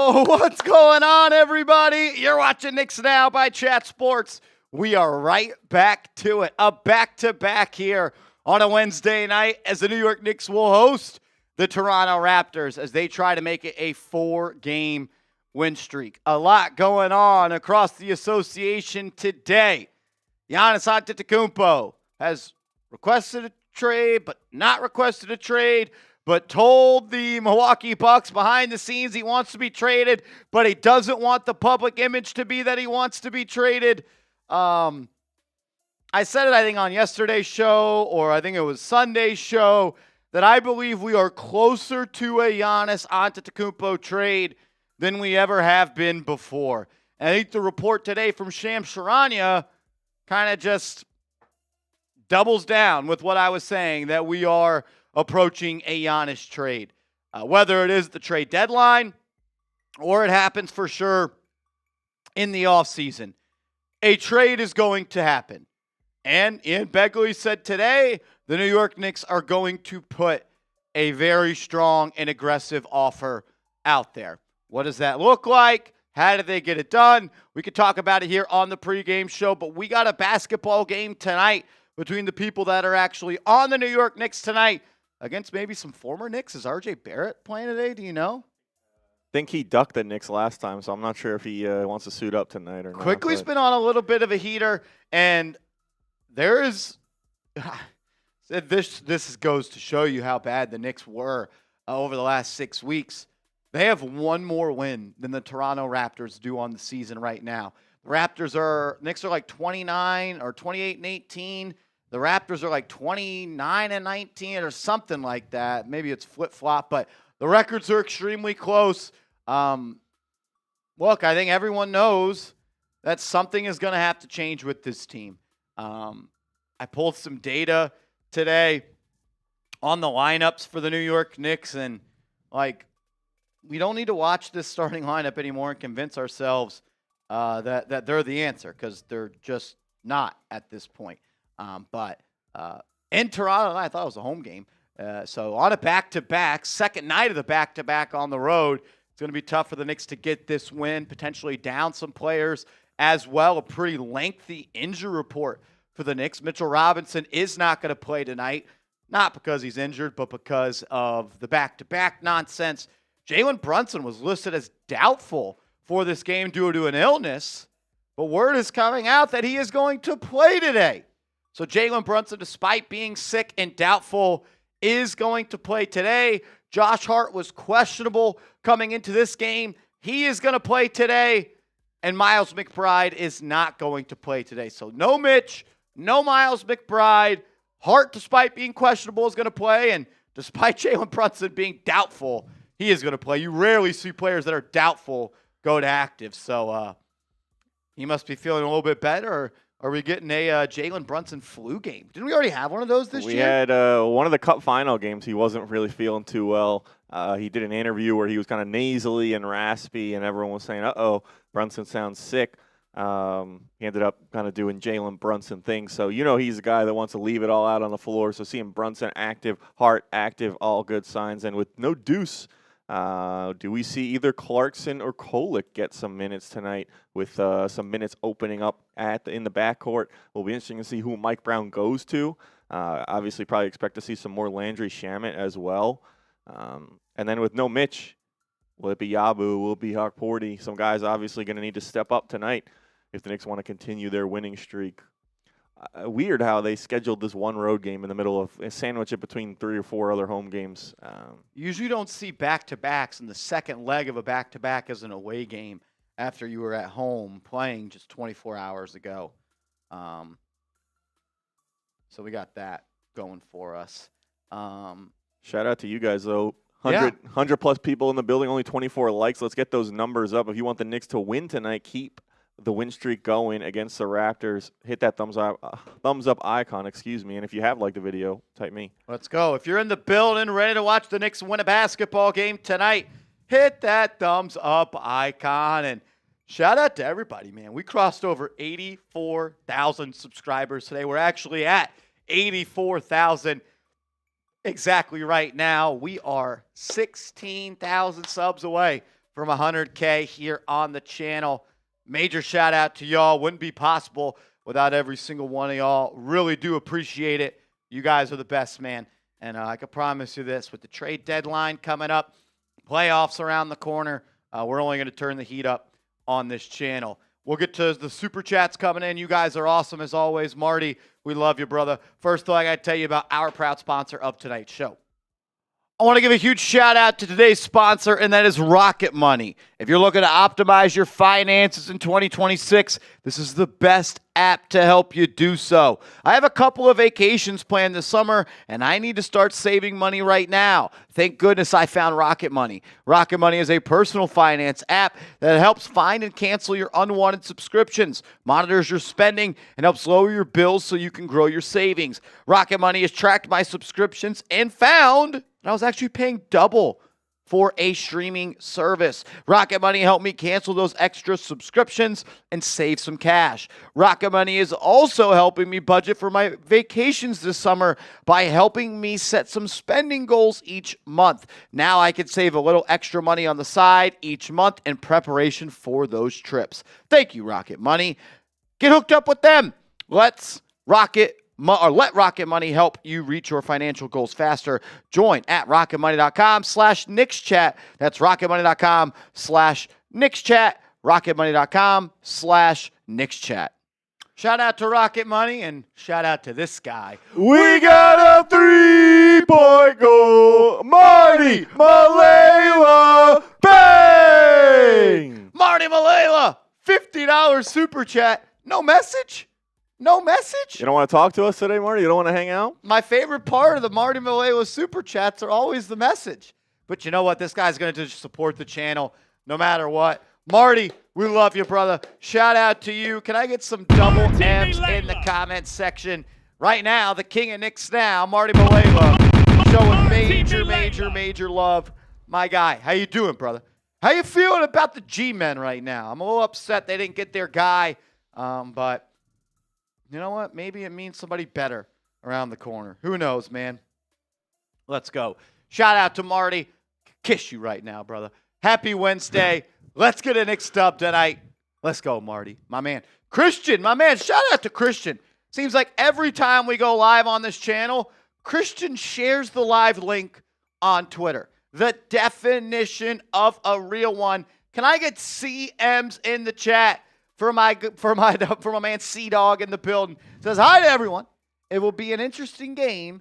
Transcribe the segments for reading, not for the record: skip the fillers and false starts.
Yo, what's going on, everybody? You're watching Knicks Now by Chat Sports. We are right back to it. A back-to-back here on a Wednesday night as the New York Knicks will host the Toronto Raptors as they try to make it a 4-game win streak. A lot going on across the association today. Giannis Antetokounmpo has requested a trade, but not requested a trade, but told the Milwaukee Bucks behind the scenes he wants to be traded, but he doesn't want the public image to be that he wants to be traded. I said it, I think, on yesterday's show, or I think it was Sunday's show, that I believe we are closer to a Giannis Antetokounmpo trade than we ever have been before. And I think the report today from Shams Charania kind of just doubles down with what I was saying, that we are approaching a Giannis trade. Whether it is the trade deadline or it happens for sure in the offseason, a trade is going to happen. And Ian Begley said today the New York Knicks are going to put a very strong and aggressive offer out there. What does that look like? How did they get it done? We could talk about it here on the pregame show, but we got a basketball game tonight between the people that are actually on the New York Knicks tonight against maybe some former Knicks. Is RJ Barrett playing today? Do you know? I think he ducked the Knicks last time, so I'm not sure if he wants to suit up tonight or not. Quickly's been on a little bit of a heater, and there is this goes to show you how bad the Knicks were over the last 6 weeks. They have one more win than the Toronto Raptors do on the season right now. The Knicks are like 29 or 28-18. The Raptors are like 29-19 or something like that. Maybe it's flip-flop, but the records are extremely close. Look, I think everyone knows that something is going to have to change with this team. I pulled some data today on the lineups for the New York Knicks, and we don't need to watch this starting lineup anymore and convince ourselves that they're the answer, because they're just not at this point. But in Toronto, I thought it was a home game. So on a back-to-back, second night of the back-to-back on the road, it's going to be tough for the Knicks to get this win, potentially down some players as well. A pretty lengthy injury report for the Knicks. Mitchell Robinson is not going to play tonight, not because he's injured, but because of the back-to-back nonsense. Jalen Brunson was listed as doubtful for this game due to an illness, but word is coming out that he is going to play today. So Jalen Brunson, despite being sick and doubtful, is going to play today. Josh Hart was questionable coming into this game. He is going to play today. And Miles McBride is not going to play today. So no Mitch, no Miles McBride. Hart, despite being questionable, is going to play. And despite Jalen Brunson being doubtful, he is going to play. You rarely see players that are doubtful go to active. So he must be feeling a little bit better. Or are we getting a Jalen Brunson flu game? Didn't we already have one of those this year? We had one of the Cup final games. He wasn't really feeling too well. He did an interview where he was kind of nasally and raspy, and everyone was saying, uh-oh, Brunson sounds sick. He ended up kind of doing Jalen Brunson things. So he's a guy that wants to leave it all out on the floor. So seeing Brunson active, Hart active, all good signs. And with no Deuce, do we see either Clarkson or Kolek get some minutes tonight with some minutes opening up in the backcourt? Will be interesting to see who Mike Brown goes to. Obviously, probably expect to see some more Landry Shamet as well. And then with no Mitch, will it be Yabu? Will it be Hawk-Porty? Some guys obviously going to need to step up tonight if the Knicks want to continue their winning streak. Weird how they scheduled this one road game in the middle of a sandwich it between 3 or 4 other home games. Usually don't see back-to-backs, and the second leg of a back-to-back is an away game after you were at home playing just 24 hours ago. So we got that going for us. Shout out to you guys, though. 100-plus people in the building, only 24 likes. Let's get those numbers up. If you want the Knicks to win tonight, keep the win streak going against the Raptors. Hit that thumbs up icon, and if you have liked the video, type me. Let's go. If you're in the building ready to watch the Knicks win a basketball game tonight, hit that thumbs up icon. And shout out to everybody, man. We crossed over 84,000 subscribers today. We're actually at 84,000 exactly right now. We are 16,000 subs away from 100K here on the channel. Major shout out to y'all. Wouldn't be possible without every single one of y'all. Really do appreciate it. You guys are the best, man. And I can promise you this, with the trade deadline coming up, playoffs around the corner, we're only going to turn the heat up on this channel. We'll get to the super chats coming in. You guys are awesome as always. Marty, we love you, brother. First, though, I got to tell you about our proud sponsor of tonight's show. I want to give a huge shout out to today's sponsor, and that is Rocket Money. If you're looking to optimize your finances in 2026, this is the best app to help you do so. I have a couple of vacations planned this summer, and I need to start saving money right now. Thank goodness I found Rocket Money. Rocket Money is a personal finance app that helps find and cancel your unwanted subscriptions, monitors your spending, and helps lower your bills so you can grow your savings. Rocket Money has tracked my subscriptions and found I was actually paying double for a streaming service. Rocket Money helped me cancel those extra subscriptions and save some cash. Rocket Money is also helping me budget for my vacations this summer by helping me set some spending goals each month. Now I can save a little extra money on the side each month in preparation for those trips. Thank you, Rocket Money. Get hooked up with them. Let Rocket Money help you reach your financial goals faster. Join at rocketmoney.com/KnicksChat. That's rocketmoney.com/KnicksChat. rocketmoney.com/KnicksChat. Shout out to Rocket Money and shout out to this guy. We got a 3-point goal. Marty Malela. Bang! Marty Malela, $50 super chat. No message? No message? You don't want to talk to us today, Marty? You don't want to hang out? My favorite part of the Marty Malela super chats are always the message. But you know what? This guy's going to just support the channel no matter what. Marty, we love you, brother. Shout out to you. Can I get some double M's in the comments section? Right now, the king of Knicks Now, Marty Malela, showing major love. My guy, how you doing, brother? How you feeling about the G-men right now? I'm a little upset they didn't get their guy, but you know what? Maybe it means somebody better around the corner. Who knows, man? Let's go. Shout out to Marty. Kiss you right now, brother. Happy Wednesday. Let's get a Knicks dub tonight. Let's go, Marty. My man. Christian, my man. Shout out to Christian. Seems like every time we go live on this channel, Christian shares the live link on Twitter. The definition of a real one. Can I get CMs in the chat? For my man C-Dog in the building. Says, hi to everyone. It will be an interesting game.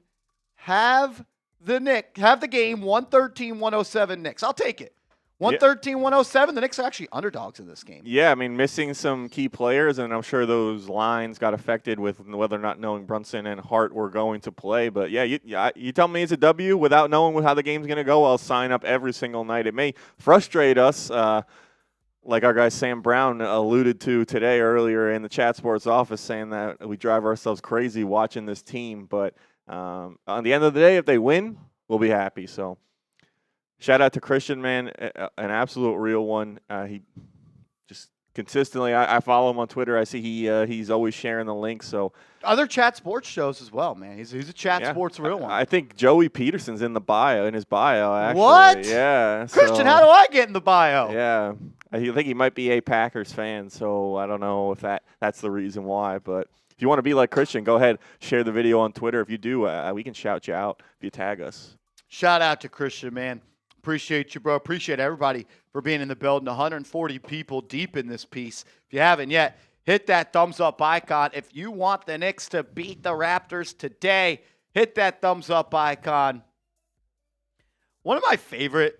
Have the game 113-107 Knicks. I'll take it. 113-107. The Knicks are actually underdogs in this game. Yeah, I mean, missing some key players, and I'm sure those lines got affected with whether or not knowing Brunson and Hart were going to play. But, yeah, you tell me it's a W without knowing how the game's going to go. I'll sign up every single night. It may frustrate us, like our guy Sam Brown alluded to today earlier in the Chat Sports office, saying that we drive ourselves crazy watching this team. But on the end of the day, if they win, we'll be happy. So shout out to Christian, man, an absolute real one. He just consistently, I follow him on Twitter. I see he's always sharing the link. So other Chat Sports shows as well, man. He's a Chat Sports real one. I think Joey Peterson's in his bio, actually. What? Yeah. Christian, how do I get in the bio? Yeah. I think he might be a Packers fan, so I don't know if that's the reason why. But if you want to be like Christian, go ahead, share the video on Twitter. If you do, we can shout you out if you tag us. Shout out to Christian, man. Appreciate you, bro. Appreciate everybody for being in the building. 140 people deep in this piece. If you haven't yet, hit that thumbs up icon. If you want the Knicks to beat the Raptors today, hit that thumbs up icon. One of my favorite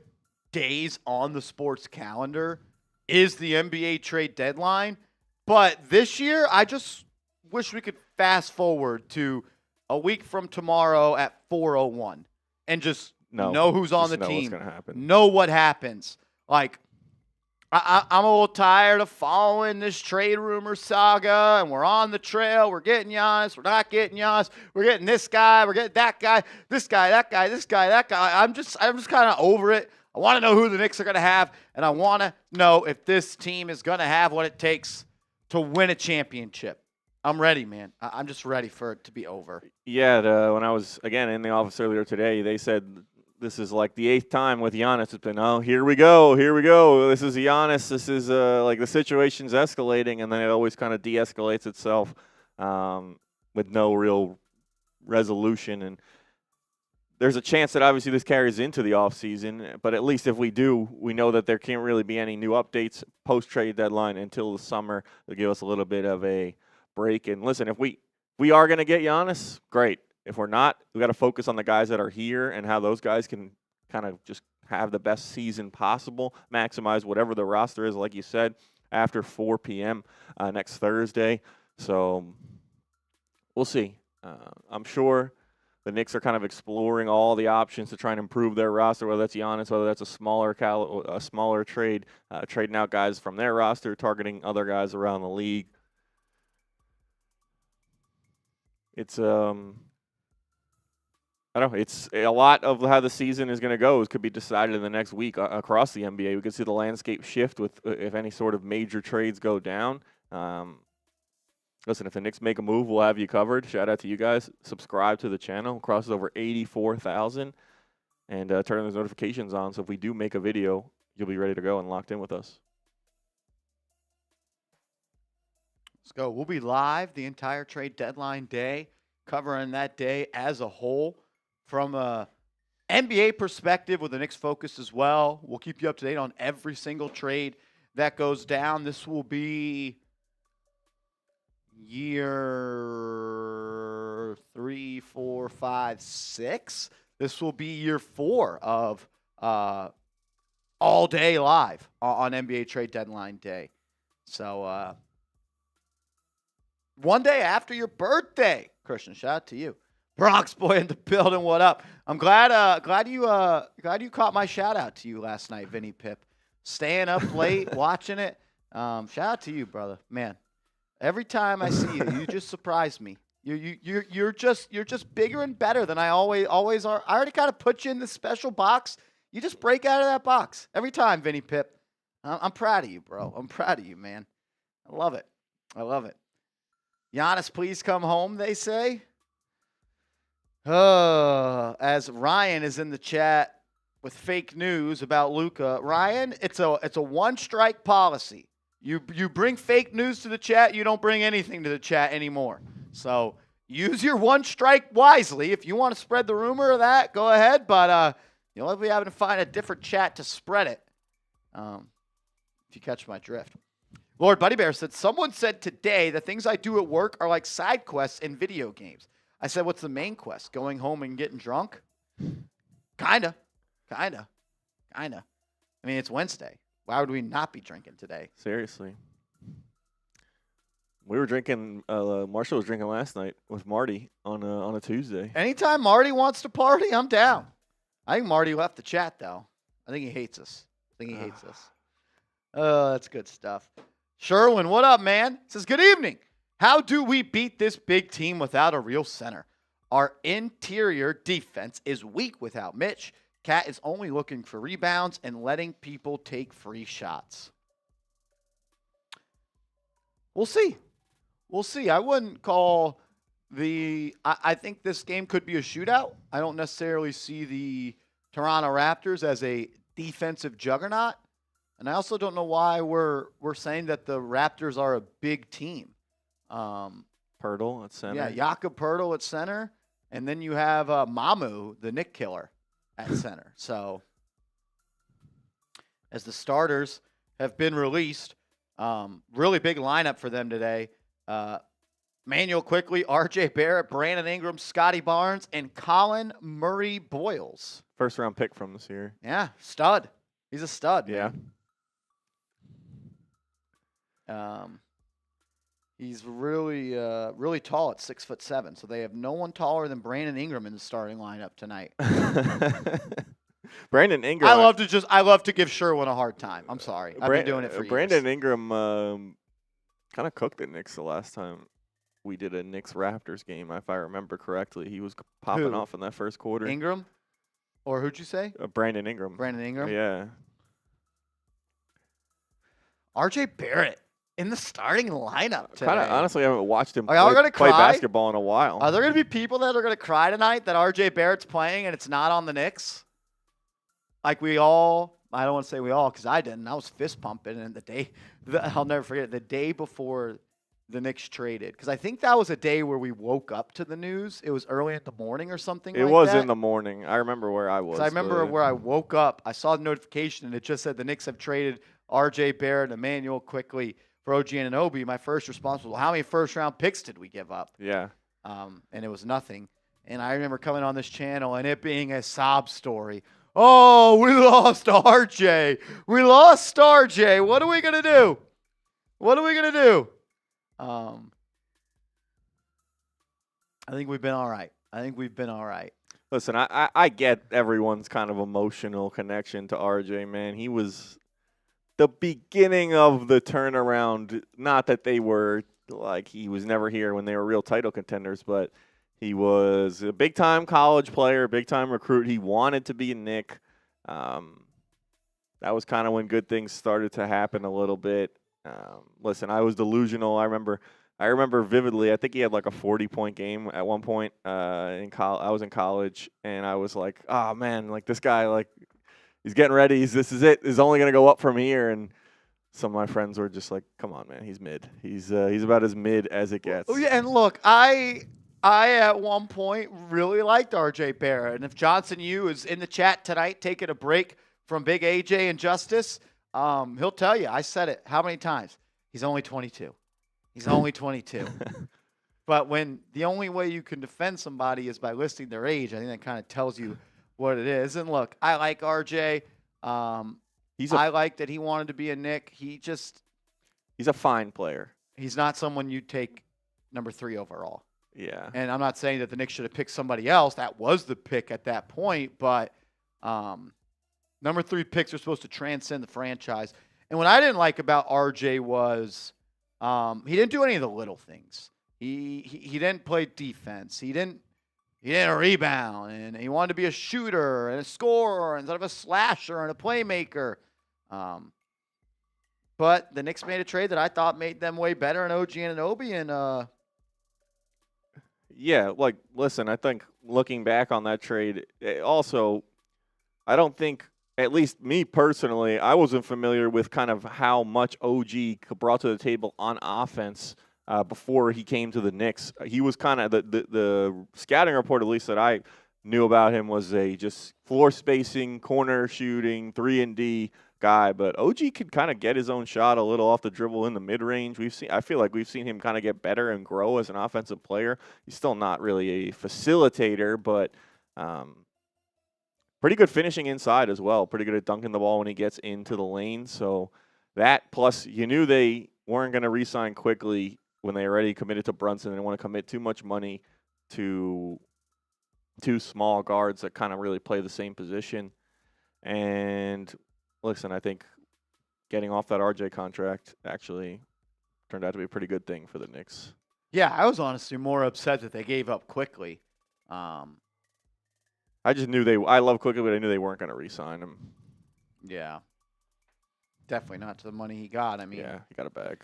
days on the sports calendar is the NBA trade deadline. But this year, I just wish we could fast forward to a week from tomorrow at 4:01 and just know who's on the team. What's gonna happen. Know what happens. Like, I'm a little tired of following this trade rumor saga, and we're on the trail. We're getting Giannis. We're not getting Giannis. We're getting this guy. We're getting that guy. This guy, that guy, this guy, that guy. I'm just kind of over it. I want to know who the Knicks are going to have, and I want to know if this team is going to have what it takes to win a championship. I'm ready, man. I'm just ready for it to be over. Yeah, when I was, again, in the office earlier today, they said this is like the 8th time with Giannis. It's been, oh, here we go. This is Giannis. This is like the situation's escalating, and then it always kind of de-escalates itself with no real resolution. And there's a chance that obviously this carries into the offseason, but at least if we do, we know that there can't really be any new updates post-trade deadline until the summer. It'll give us a little bit of a break. And listen, if we are going to get Giannis, great. If we're not, we got to focus on the guys that are here and how those guys can kind of just have the best season possible, maximize whatever the roster is, like you said, after 4 p.m. Next Thursday. So we'll see. I'm sure the Knicks are kind of exploring all the options to try and improve their roster, whether that's Giannis, whether that's a smaller trade, trading out guys from their roster, targeting other guys around the league. It's I don't know. It's a lot of how the season is going to go. It could be decided in the next week across the NBA. We could see the landscape shift with if any sort of major trades go down. Listen, if the Knicks make a move, we'll have you covered. Shout out to you guys. Subscribe to the channel. Crosses over 84,000. And turn those notifications on so if we do make a video, you'll be ready to go and locked in with us. Let's go. We'll be live the entire trade deadline day, covering that day as a whole from a NBA perspective with the Knicks focus as well. We'll keep you up to date on every single trade that goes down. This will be year 3, 4, 5, 6. This will be year 4 of all day live on NBA trade deadline day. So one day after your birthday, Christian, shout out to you. Bronx boy in the building, what up? I'm glad you caught my shout out to you last night, Vinny Pip. Staying up late, watching it. Shout out to you, brother. Man, every time I see you, you just surprise me. You're just bigger and better than I always are. I already kind of put you in the special box. You just break out of that box every time, Vinny Pip. I'm proud of you, bro. I'm proud of you, man. I love it. I love it. Giannis, please come home, they say. As Ryan is in the chat with fake news about Luka. Ryan, it's a one-strike policy. You bring fake news to the chat, you don't bring anything to the chat anymore. So use your one strike wisely. If you want to spread the rumor of that, go ahead. But you'll be having to find a different chat to spread it. If you catch my drift. Lord Buddy Bear said, someone said today the things I do at work are like side quests in video games. I said, what's the main quest? Going home and getting drunk? Kinda. I mean, it's Wednesday. Why would we not be drinking today? Seriously. We were drinking, Marshall was drinking last night with Marty on a Tuesday. Anytime Marty wants to party, I'm down. I think Marty left the chat, though. I think he hates us. Oh, that's good stuff. Sherwin, what up, man? Says, good evening. How do we beat this big team without a real center? Our interior defense is weak without Mitch. Cat is only looking for rebounds and letting people take free shots. We'll see. I wouldn't call I think this game could be a shootout. I don't necessarily see the Toronto Raptors as a defensive juggernaut. And I also don't know why we're saying that the Raptors are a big team. Pirtle at center. Yeah, Jakob Pirtle at center. And then you have Mamu, the Nick killer, at center. So as the starters have been released, really big lineup for them today. Manuel Quickly, RJ Barrett, Brandon Ingram, Scotty Barnes, and Colin Murray Boyles. First round pick from this year. Yeah, stud. He's a stud. Yeah. He's really tall at 6'7", so they have no one taller than Brandon Ingram in the starting lineup tonight. Brandon Ingram. I love to give Sherwin a hard time. I'm sorry. I've been doing it for years. Brandon Ingram kind of cooked the Knicks the last time we did a Knicks Raptors game, if I remember correctly. He was popping off in that first quarter. Ingram? Or who'd you say? Brandon Ingram. Brandon Ingram? Yeah. RJ Barrett in the starting lineup today. Honestly, I haven't watched him play basketball in a while. Are there going to be people that are going to cry tonight that RJ Barrett's playing and it's not on the Knicks? like we all, I don't want to say we all because I didn't. I was fist pumping. And I'll never forget it, the day before the Knicks traded. Because I think that was a day where we woke up to the news. It was early in the morning or something It like was that. in the morning. I remember where I was. I remember where I woke up. I saw the notification, and it just said the Knicks have traded R.J. Barrett and Emmanuel quickly for OG Anunoby. My first response was, well, how many first-round picks did we give up? Yeah. And it was nothing. And I remember coming on this channel and it being a sob story. Oh, we lost RJ. We lost RJ. What are we going to do? What are we going to do? I think we've been all right. Listen, I get everyone's kind of emotional connection to RJ, man. He was the beginning of the turnaround. Not that they were like he was never here when they were real title contenders, but he was a big-time college player, big-time recruit. He wanted to be a Knick. That was kind of when good things started to happen a little bit. Listen, I was delusional. I remember vividly. I think he had like a 40-point game at one point. I was in college, and I was like, "Oh man, like this guy, like he's getting ready. This is it. He's only gonna go up from here." And some of my friends were just like, "Come on, man. He's mid. He's about as mid as it gets." Oh yeah, and look, I at one point really liked RJ Barrett, and if Johnson Yu is in the chat tonight taking a break from Big AJ and Justice, he'll tell you. I said it how many times? He's only 22. He's only 22. But when the only way you can defend somebody is by listing their age, I think that kind of tells you what it is. And look, I like RJ. I like that he wanted to be a Knick. He's a fine player. He's not someone you take number 3 overall. Yeah. And I'm not saying that the Knicks should have picked somebody else. That was the pick at that point. But number 3 picks are supposed to transcend the franchise. And what I didn't like about RJ was he didn't do any of the little things. He didn't play defense. He didn't rebound. And he wanted to be a shooter and a scorer instead of a slasher and a playmaker. But the Knicks made a trade that I thought made them way better in OG Anunoby. And yeah, like, listen, I think looking back on that trade, also, I don't think, at least me personally, I wasn't familiar with kind of how much OG brought to the table on offense before he came to the Knicks. He was kind of, the scouting report, at least that I knew about him, was a just floor spacing, corner shooting, 3-and-D guy, but OG could kind of get his own shot a little off the dribble in the mid-range. I feel like we've seen him kind of get better and grow as an offensive player. He's still not really a facilitator, but pretty good finishing inside as well. Pretty good at dunking the ball when he gets into the lane. So that, plus you knew they weren't going to re-sign quickly when they already committed to Brunson. They didn't want to commit too much money to 2 small guards that kind of really play the same position. And listen, I think getting off that RJ contract actually turned out to be a pretty good thing for the Knicks. Yeah, I was honestly more upset that they gave up quickly. I just knew I love quickly, but I knew they weren't going to re-sign him. Yeah. Definitely not to the money he got. I mean, yeah, he got a bag.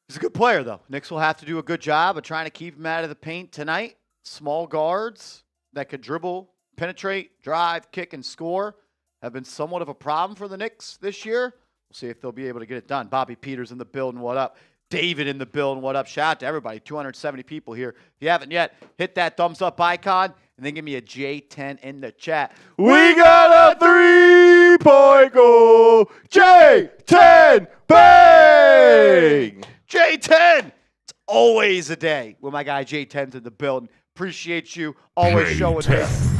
He's a good player, though. Knicks will have to do a good job of trying to keep him out of the paint tonight. Small guards that could dribble, penetrate, drive, kick, and score have been somewhat of a problem for the Knicks this year. We'll see if they'll be able to get it done. Bobby Peters in the building, what up? David in the building, what up? Shout out to everybody, 270 people here. If you haven't yet, hit that thumbs up icon and then give me a J10 in the chat. We got a 3-point goal. J10 bang! J10! It's always a day when my guy J10's in the building. Appreciate you. Always showing this.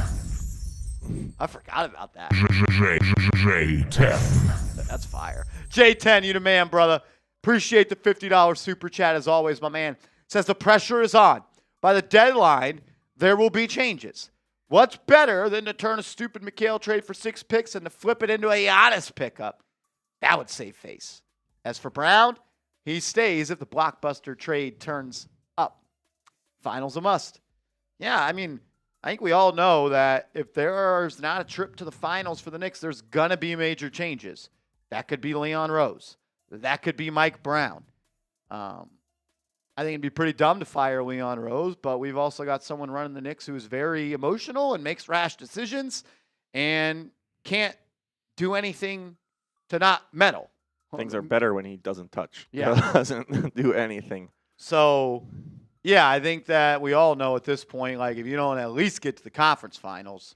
I forgot about that. J10. That's fire. J10, you the man, brother. Appreciate the $50 super chat as always, my man. Says the pressure is on. By the deadline, there will be changes. What's better than to turn a stupid Mikal trade for 6 picks and to flip it into a Giannis pickup? That would save face. As for Brown, he stays if the blockbuster trade turns up. Finals a must. Yeah, I mean, I think we all know that if there's not a trip to the finals for the Knicks, there's going to be major changes. That could be Leon Rose. That could be Mike Brown. I think it'd be pretty dumb to fire Leon Rose, but we've also got someone running the Knicks who is very emotional and makes rash decisions and can't do anything to not meddle. Things are better when he doesn't touch. Yeah. Doesn't do anything. So, yeah, I think that we all know at this point, like, if you don't at least get to the conference finals,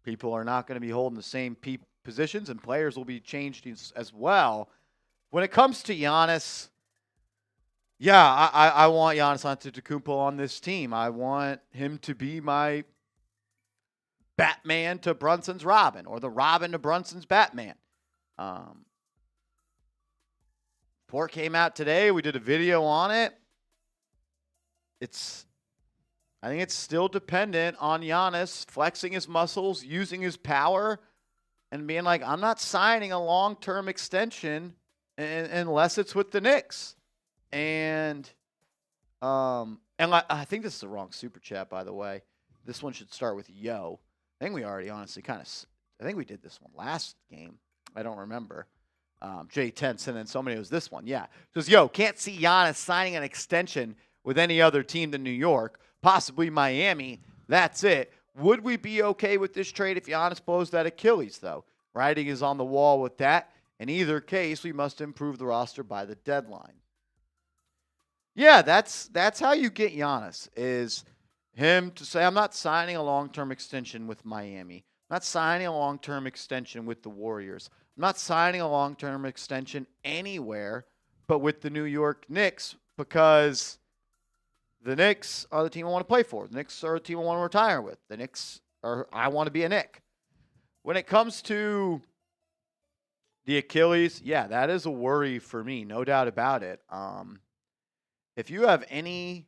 people are not going to be holding the same positions, and players will be changed as well. When it comes to Giannis, yeah, I want Giannis Antetokounmpo on this team. I want him to be my Batman to Brunson's Robin, or the Robin to Brunson's Batman. Report came out today. We did a video on it. I think it's still dependent on Giannis flexing his muscles, using his power, and being like, I'm not signing a long-term extension unless it's with the Knicks. And I think this is the wrong super chat, by the way. This one should start with yo. I think we already honestly I think we did this one last game. I don't remember. J10 sent in somebody. It was this one. Yeah. It says, yo, can't see Giannis signing an extension with any other team than New York, possibly Miami. That's it. Would we be okay with this trade if Giannis blows that Achilles, though? Writing is on the wall with that. In either case, we must improve the roster by the deadline. Yeah, that's how you get Giannis, is him to say, I'm not signing a long-term extension with Miami. I'm not signing a long-term extension with the Warriors. I'm not signing a long-term extension anywhere but with the New York Knicks, because the Knicks are the team I want to play for. The Knicks are the team I want to retire with. The Knicks I want to be a Knick. When it comes to the Achilles, yeah, that is a worry for me, no doubt about it. If you have any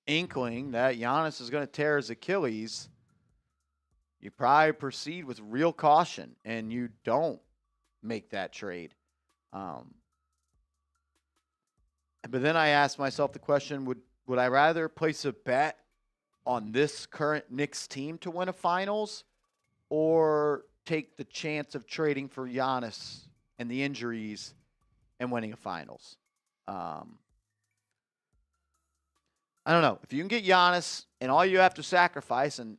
inkling that Giannis is going to tear his Achilles, you probably proceed with real caution and you don't make that trade. But then I asked myself the question, would I rather place a bet on this current Knicks team to win a finals, or take the chance of trading for Giannis and the injuries and winning a finals? I don't know. If you can get Giannis and all you have to sacrifice, and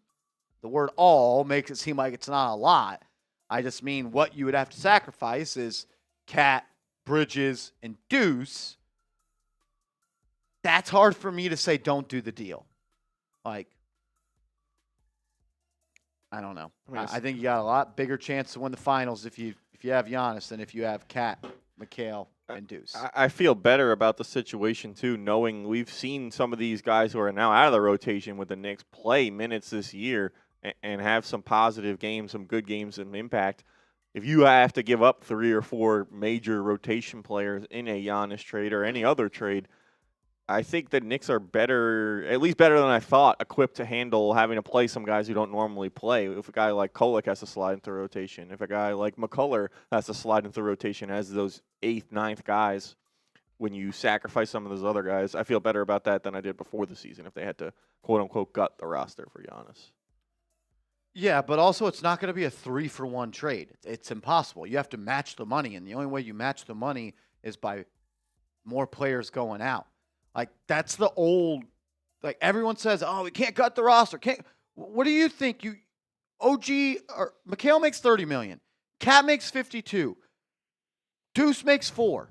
the word all makes it seem like it's not a lot. I just mean what you would have to sacrifice is Cat, Bridges, and Deuce. That's hard for me to say don't do the deal. Like, I don't know. I think you got a lot bigger chance to win the finals if you have Giannis than if you have Cat, Mikal, and Deuce. I feel better about the situation, too, knowing we've seen some of these guys who are now out of the rotation with the Knicks play minutes this year and have some positive games, some good games, and impact. If you have to give up 3 or 4 major rotation players in a Giannis trade or any other trade, I think the Knicks are better, at least better than I thought, equipped to handle having to play some guys who don't normally play. If a guy like Kolek has to slide into rotation, if a guy like McCullough has to slide into rotation as those 8th, 9th guys, when you sacrifice some of those other guys, I feel better about that than I did before the season if they had to, quote-unquote, gut the roster for Giannis. Yeah, but also it's not going to be a 3-for-1 trade. It's impossible. You have to match the money, and the only way you match the money is by more players going out. Like, that's the old, like, everyone says, oh, we can't cut the roster. What do you think? OG or Mikal makes $30 million. Cat makes $52. Deuce makes $4.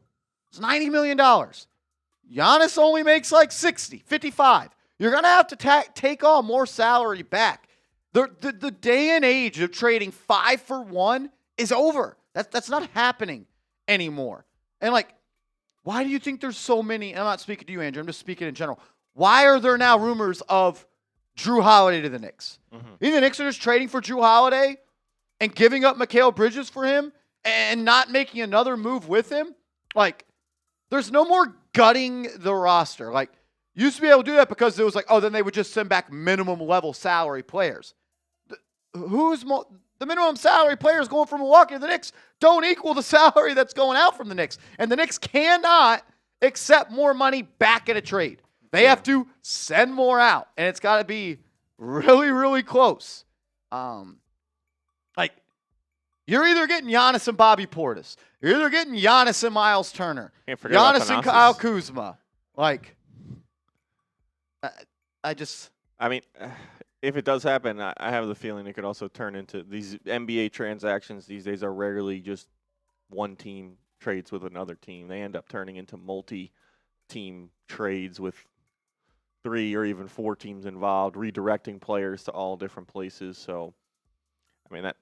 It's $90 million. Giannis only makes like $60, $55. You're going to have to take on more salary back. The day and age of trading 5-for-1 is over. That's not happening anymore. And, like, why do you think there's so many? And I'm not speaking to you, Andrew. I'm just speaking in general. Why are there now rumors of Drew Holiday to the Knicks? Mm-hmm. You think the Knicks are just trading for Drew Holiday and giving up Mikal Bridges for him and not making another move with him? Like, there's no more gutting the roster. Like, used to be able to do that because it was like, oh, then they would just send back minimum level salary players. The minimum salary players going from Milwaukee to the Knicks don't equal the salary that's going out from the Knicks. And the Knicks cannot accept more money back in a trade. They have to send more out. And it's got to be really, really close. Like, you're either getting Giannis and Bobby Portis. You're either getting Giannis and Miles Turner. Giannis and Kyle Kuzma. Like, if it does happen, I have the feeling it could also turn into these NBA transactions these days are rarely just one team trades with another team. They end up turning into multi-team trades with 3 or even 4 teams involved, redirecting players to all different places. So, I mean, that,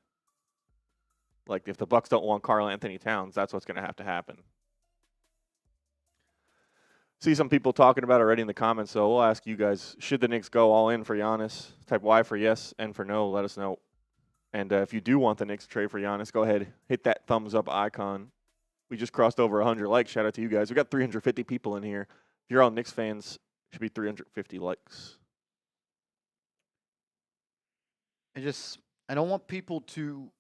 like, if the Bucks don't want Karl-Anthony Towns, that's what's going to have to happen. See some people talking about it already in the comments, so we'll ask you guys, should the Knicks go all in for Giannis? Type Y for yes, and for no, let us know. And if you do want the Knicks to trade for Giannis, go ahead, hit that thumbs up icon. We just crossed over 100 likes. Shout out to you guys. We got 350 people in here. If you're all Knicks fans, it should be 350 likes. I don't want people to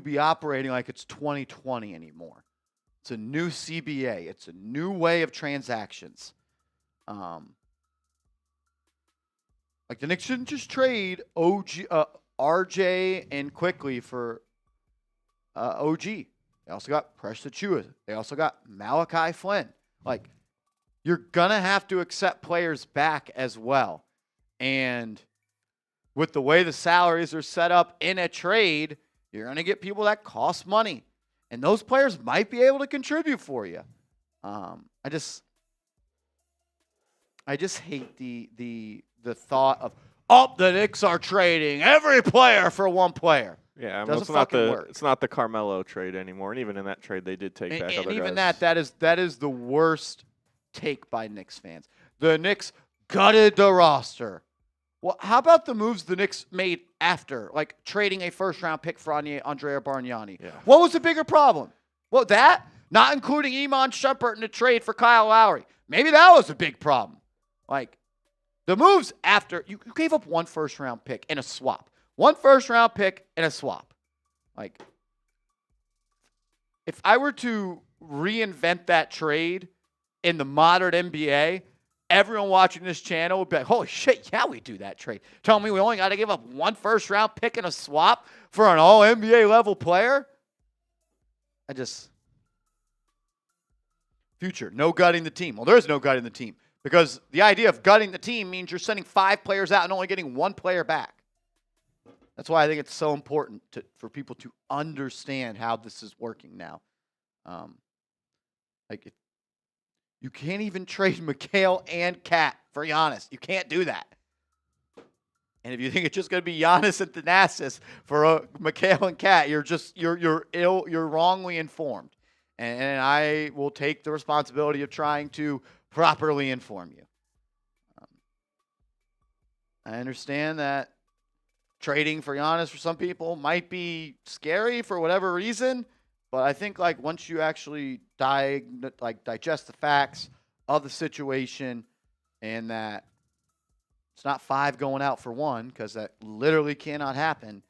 be operating like it's 2020 anymore. It's a new CBA. It's a new way of transactions. Like the Knicks shouldn't just trade RJ and quickly for OG. They also got Precious Achiuwa. They also got Malachi Flynn. Like, you're going to have to accept players back as well. And with the way the salaries are set up in a trade, you're going to get people that cost money. And those players might be able to contribute for you. I just hate the thought of, the Knicks are trading every player for one player. Yeah, I mean, Doesn't fucking work. It's not the Carmelo trade anymore. And even in that trade, they did take back other guys. And even that is the worst take by Knicks fans. The Knicks gutted the roster. Well, how about the moves the Knicks made after, like trading a first-round pick for Andrea Bargnani? Yeah. What was the bigger problem? Well, that, not including Iman Shumpert in the trade for Kyle Lowry. Maybe that was a big problem. Like, the moves after, you gave up one first-round pick and a swap. One first-round pick and a swap. Like, if I were to reinvent that trade in the modern NBA, everyone watching this channel would be like, holy shit, yeah, we do that trade. Tell me we only got to give up one first-round pick and a swap for an all-NBA level player? Future, no gutting the team. Well, there is no gutting the team because the idea of gutting the team means you're sending 5 players out and only getting 1 player back. That's why I think it's so important for people to understand how this is working now. You can't even trade Mikal and Cat for Giannis. You can't do that. And if you think it's just going to be Giannis and Thanasis for Mikal and Cat, you're wrongly informed. And I will take the responsibility of trying to properly inform you. I understand that trading for Giannis for some people might be scary for whatever reason. But I think, like, once you actually digest the facts of the situation and that it's not 5 going out for 1, because that literally cannot happen,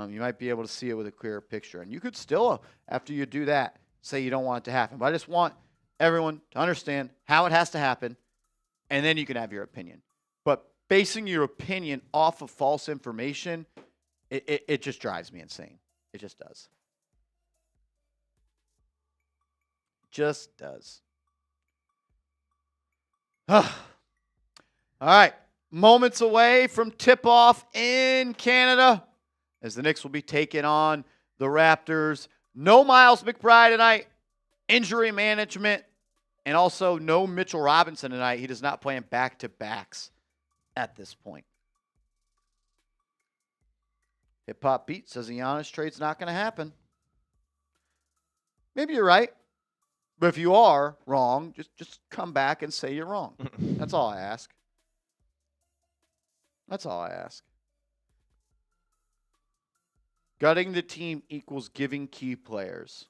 you might be able to see it with a clearer picture. And you could still, after you do that, say you don't want it to happen. But I just want everyone to understand how it has to happen, and then you can have your opinion. But basing your opinion off of false information, it just drives me insane. It just does. Just does. All right. Moments away from tip-off in Canada as the Knicks will be taking on the Raptors. No Miles McBride tonight. Injury management. And also no Mitchell Robinson tonight. He does not play in back-to-backs at this point. Hip Hop Beat says the Giannis trade's not going to happen. Maybe you're right. But if you are wrong, just come back and say you're wrong. That's all I ask. That's all I ask. Gutting the team equals giving key players.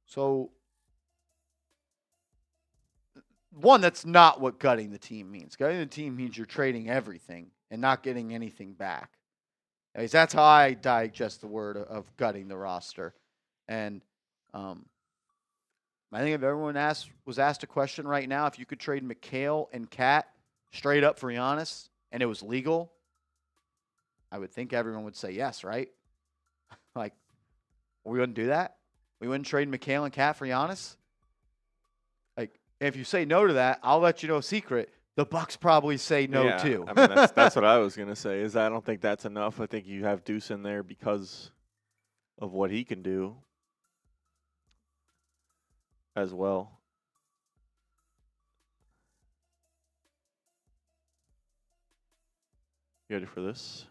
So, one, that's not what gutting the team means. Gutting the team means you're trading everything and not getting anything back. That's how I digest the word of gutting the roster. And I think if everyone was asked a question right now, if you could trade Mikal and Cat straight up for Giannis and it was legal, I would think everyone would say yes, right? Like, we wouldn't do that? We wouldn't trade Mikal and Cat for Giannis? Like, if you say no to that, I'll let you know a secret. the Bucks probably say no Yeah, too. I mean, that's what I was going to say, is I don't think that's enough. I think you have Deuce in there because of what he can do as well. You ready for this?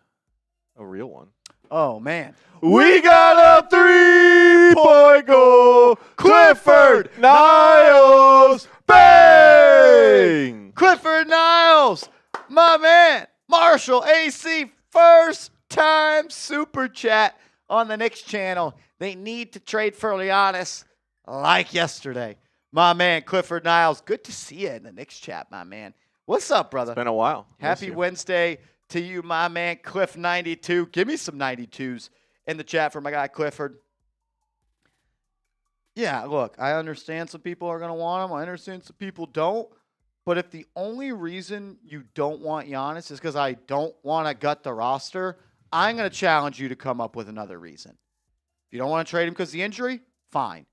A real one. Oh, man. We got a 3-point goal. Clifford Niles. Bang! Clifford Niles, my man. Marshall AC, first time super chat on the Knicks channel. They need to trade for Giannis like yesterday. My man, Clifford Niles, good to see you in the Knicks chat, my man. What's up, brother? It's been a while. Happy Wednesday to you, my man, Cliff92. Give me some 92s in the chat for my guy, Clifford. Yeah, look, I understand some people are going to want him. I understand some people don't. But if the only reason you don't want Giannis is because I don't want to gut the roster, I'm going to challenge you to come up with another reason. If you don't want to trade him because of the injury, fine.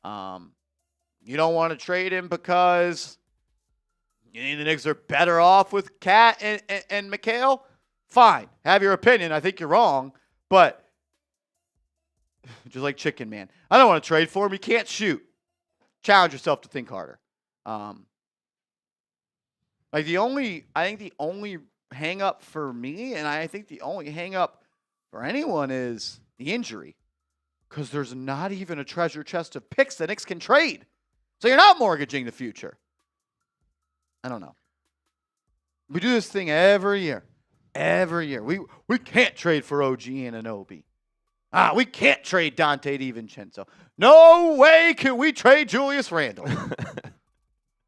You don't want to trade him because you think the Knicks are better off with Cat and Mikal? Fine. Have your opinion. I think you're wrong. But just like Chicken Man, I don't want to trade for him. He can't shoot. Challenge yourself to think harder. I think the only hang up for me, and I think the only hang up for anyone, is the injury. Because there's not even a treasure chest of picks the Knicks can trade. So you're not mortgaging the future. I don't know. We do this thing every year. Every year. We can't trade for OG and Anunoby. We can't trade Dante DiVincenzo. No way can we trade Julius Randle.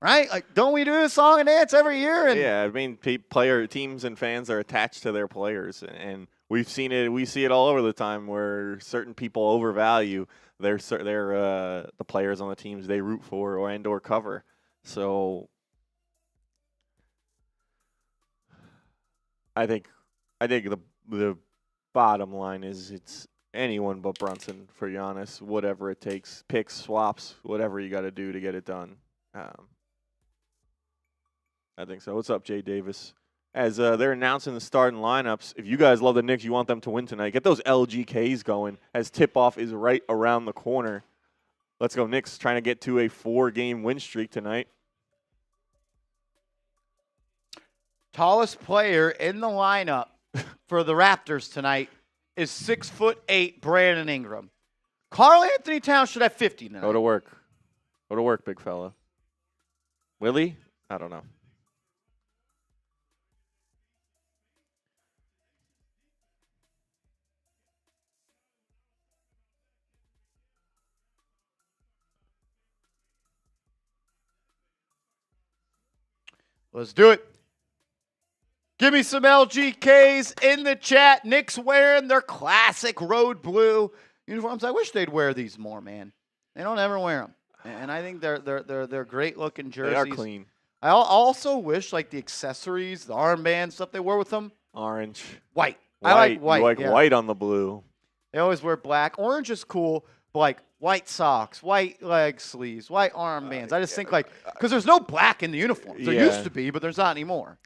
Right? Like, don't we do this song and dance every year? Yeah, I mean, teams and fans are attached to their players, and we've seen it. We see it all over the time where certain people overvalue the players on the teams they root for or cover. So I think the bottom line is it's anyone but Brunson for Giannis, whatever it takes, picks, swaps, whatever you got to do to get it done. I think so. What's up, Jay Davis? As they're announcing the starting lineups, if you guys love the Knicks, you want them to win tonight, get those LGKs going as tip-off is right around the corner. Let's go Knicks, trying to get to a 4-game win streak tonight. Tallest player in the lineup for the Raptors tonight is 6'8" Brandon Ingram. Karl-Anthony Towns should have 50 tonight. Go to work. Go to work, big fella. Will he? I don't know. Let's do it. Give me some LGKs in the chat. Knicks wearing their classic road blue uniforms. I wish they'd wear these more, man. They don't ever wear them, and I think they're great looking jerseys. They are clean. I also wish like the accessories, the armband stuff they wear with them. Orange. White. I like white. You like yeah. white on the blue. They always wear black. Orange is cool, but like white socks, white leg sleeves, white armbands. I just think like because there's no black in the uniforms. There used to be, but there's not anymore.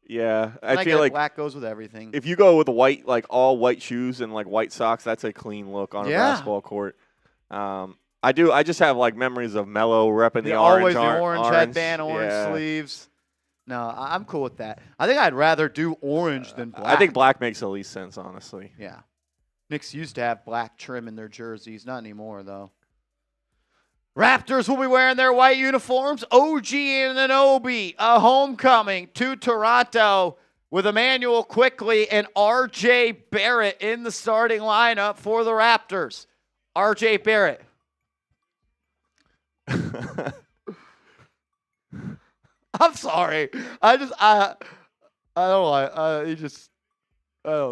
Yeah, I feel like black goes with everything. If you go with white, like all white shoes and like white socks, that's a clean look on a basketball court. I just have like memories of Melo repping the always orange, the orange headband, orange sleeves. No, I'm cool with that. I think I'd rather do orange than black. I think black makes the least sense, honestly. Yeah. Knicks used to have black trim in their jerseys. Not anymore, though. Raptors will be wearing their white uniforms. OG and Anunoby, a homecoming to Toronto with Emmanuel Quickly and R.J. Barrett in the starting lineup for the Raptors. R.J. Barrett. I'm sorry. I don't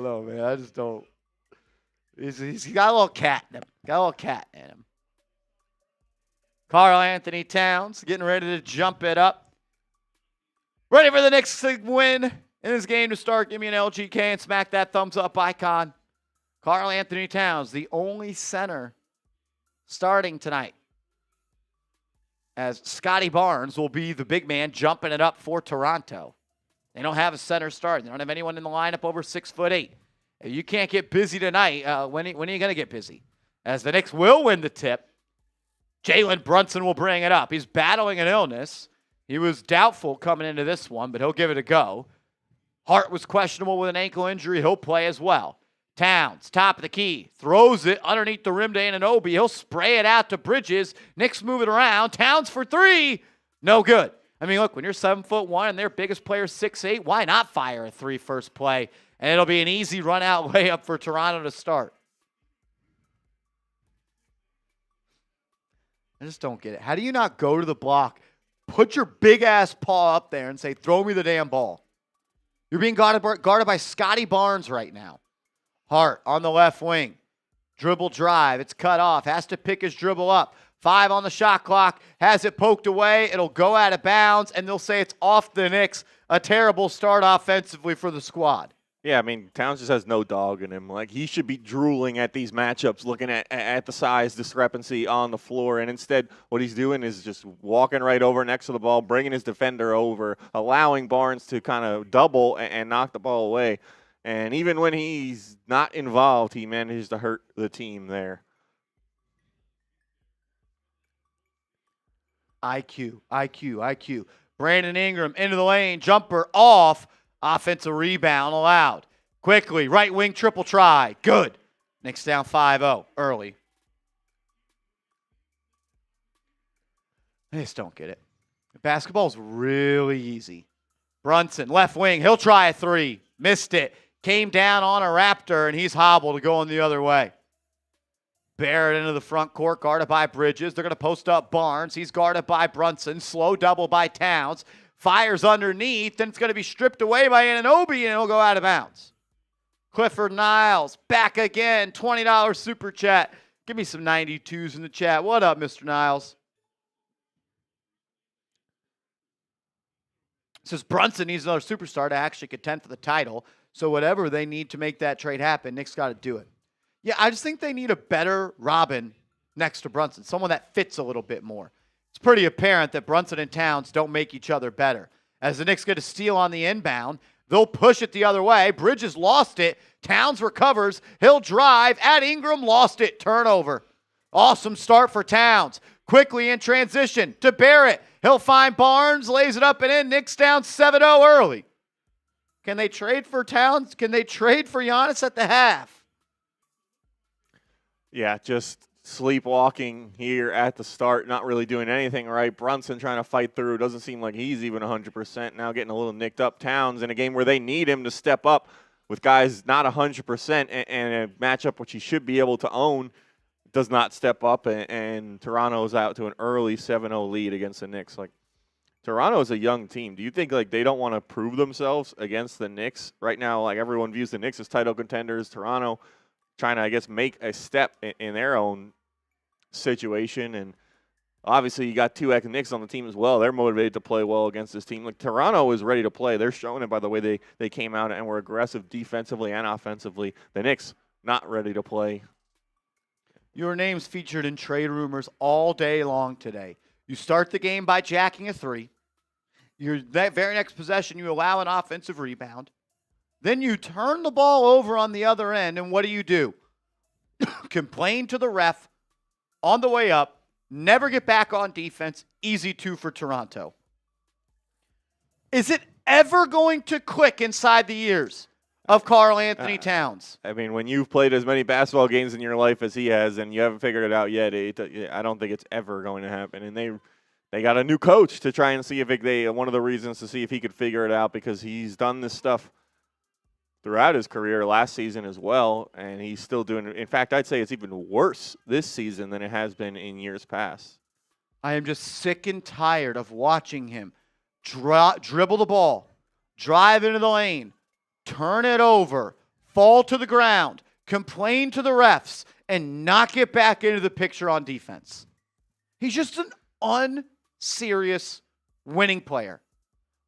know, man. I just don't. He's got a little cat in him. Karl-Anthony Towns getting ready to jump it up. Ready for the Knicks to win in this game to start. Give me an LGK and smack that thumbs up icon. Karl-Anthony Towns, the only center starting tonight. as Scotty Barnes will be the big man jumping it up for Toronto. They don't have a center start. They don't have anyone in the lineup over 6'8". If you can't get busy tonight, when are you going to get busy? As the Knicks will win the tip, Jalen Brunson will bring it up. He's battling an illness. He was doubtful coming into this one, but he'll give it a go. Hart was questionable with an ankle injury. He'll play as well. Towns, top of the key, throws it underneath the rim to Anunoby. He'll spray it out to Bridges. Knicks move it around. Towns for three. No good. I mean, look, when you're 7'1" and their biggest player 6'8", why not fire a three first play? And it'll be an easy run-out layup for Toronto to start. I just don't get it. How do you not go to the block, put your big-ass paw up there and say, throw me the damn ball? You're being guarded by Scotty Barnes right now. Hart on the left wing. Dribble drive. It's cut off. Has to pick his dribble up. 5 on the shot clock. Has it poked away. It'll go out of bounds, and they'll say it's off the Knicks. A terrible start offensively for the squad. Yeah, I mean, Towns just has no dog in him. Like, he should be drooling at these matchups, looking at the size discrepancy on the floor. And instead, what he's doing is just walking right over next to the ball, bringing his defender over, allowing Barnes to kind of double and knock the ball away. And even when he's not involved, he manages to hurt the team there. IQ. Brandon Ingram into the lane. Jumper off. Offensive rebound allowed. Quickly, right wing triple try. Good. Knicks down 5-0 early. I just don't get it. Basketball's really easy. Brunson, left wing. He'll try a three. Missed it. Came down on a Raptor, and he's hobbled going the other way. Barrett into the front court, guarded by Bridges. They're going to post up Barnes. He's guarded by Brunson. Slow double by Towns. Fires underneath, then it's going to be stripped away by Anunoby, and it'll go out of bounds. Clifford Niles, back again, $20 super chat. Give me some 92s in the chat. What up, Mr. Niles? Says Brunson needs another superstar to actually contend for the title, so whatever they need to make that trade happen, Knicks got to do it. Yeah, I just think they need a better Robin next to Brunson, someone that fits a little bit more. It's pretty apparent that Brunson and Towns don't make each other better. As the Knicks get a steal on the inbound, they'll push it the other way. Bridges lost it. Towns recovers. He'll drive. At Ingram, lost it. Turnover. Awesome start for Towns. Quickly in transition to Barrett. He'll find Barnes, lays it up and in. Knicks down 7-0 early. Can they trade for Towns? Can they trade for Giannis at the half? Yeah, just sleepwalking here at the start, not really doing anything right. Brunson trying to fight through. Doesn't seem like he's even 100%. Now getting a little nicked up. Towns in a game where they need him to step up with guys not 100% and a matchup which he should be able to own, does not step up, and Toronto's out to an early 7-0 lead against the Knicks. Like, Toronto is a young team. Do you think like they don't want to prove themselves against the Knicks right now? Like, everyone views the Knicks as title contenders. Toronto trying to, I guess, make a step in their own situation. And obviously you got two ex-Knicks on the team as well. They're motivated to play well against this team. Like, Toronto is ready to play. They're showing it by the way they came out and were aggressive defensively and offensively. The Knicks not ready to play. Your name's featured in trade rumors all day long today. You start the game by jacking a three. That very next possession, you allow an offensive rebound. Then you turn the ball over on the other end, and what do? Complain to the ref on the way up, never get back on defense, easy 2 for Toronto. Is it ever going to click inside the ears of Karl-Anthony Towns? I mean, when you've played as many basketball games in your life as he has and you haven't figured it out yet, I don't think it's ever going to happen. And they got a new coach to try and see if one of the reasons to see if he could figure it out, because he's done this stuff throughout his career last season as well, and he's still doing it. In fact, I'd say it's even worse this season than it has been in years past. I am just sick and tired of watching him dribble the ball, drive into the lane, turn it over, fall to the ground, complain to the refs, and not get back into the picture on defense. He's just an unserious winning player.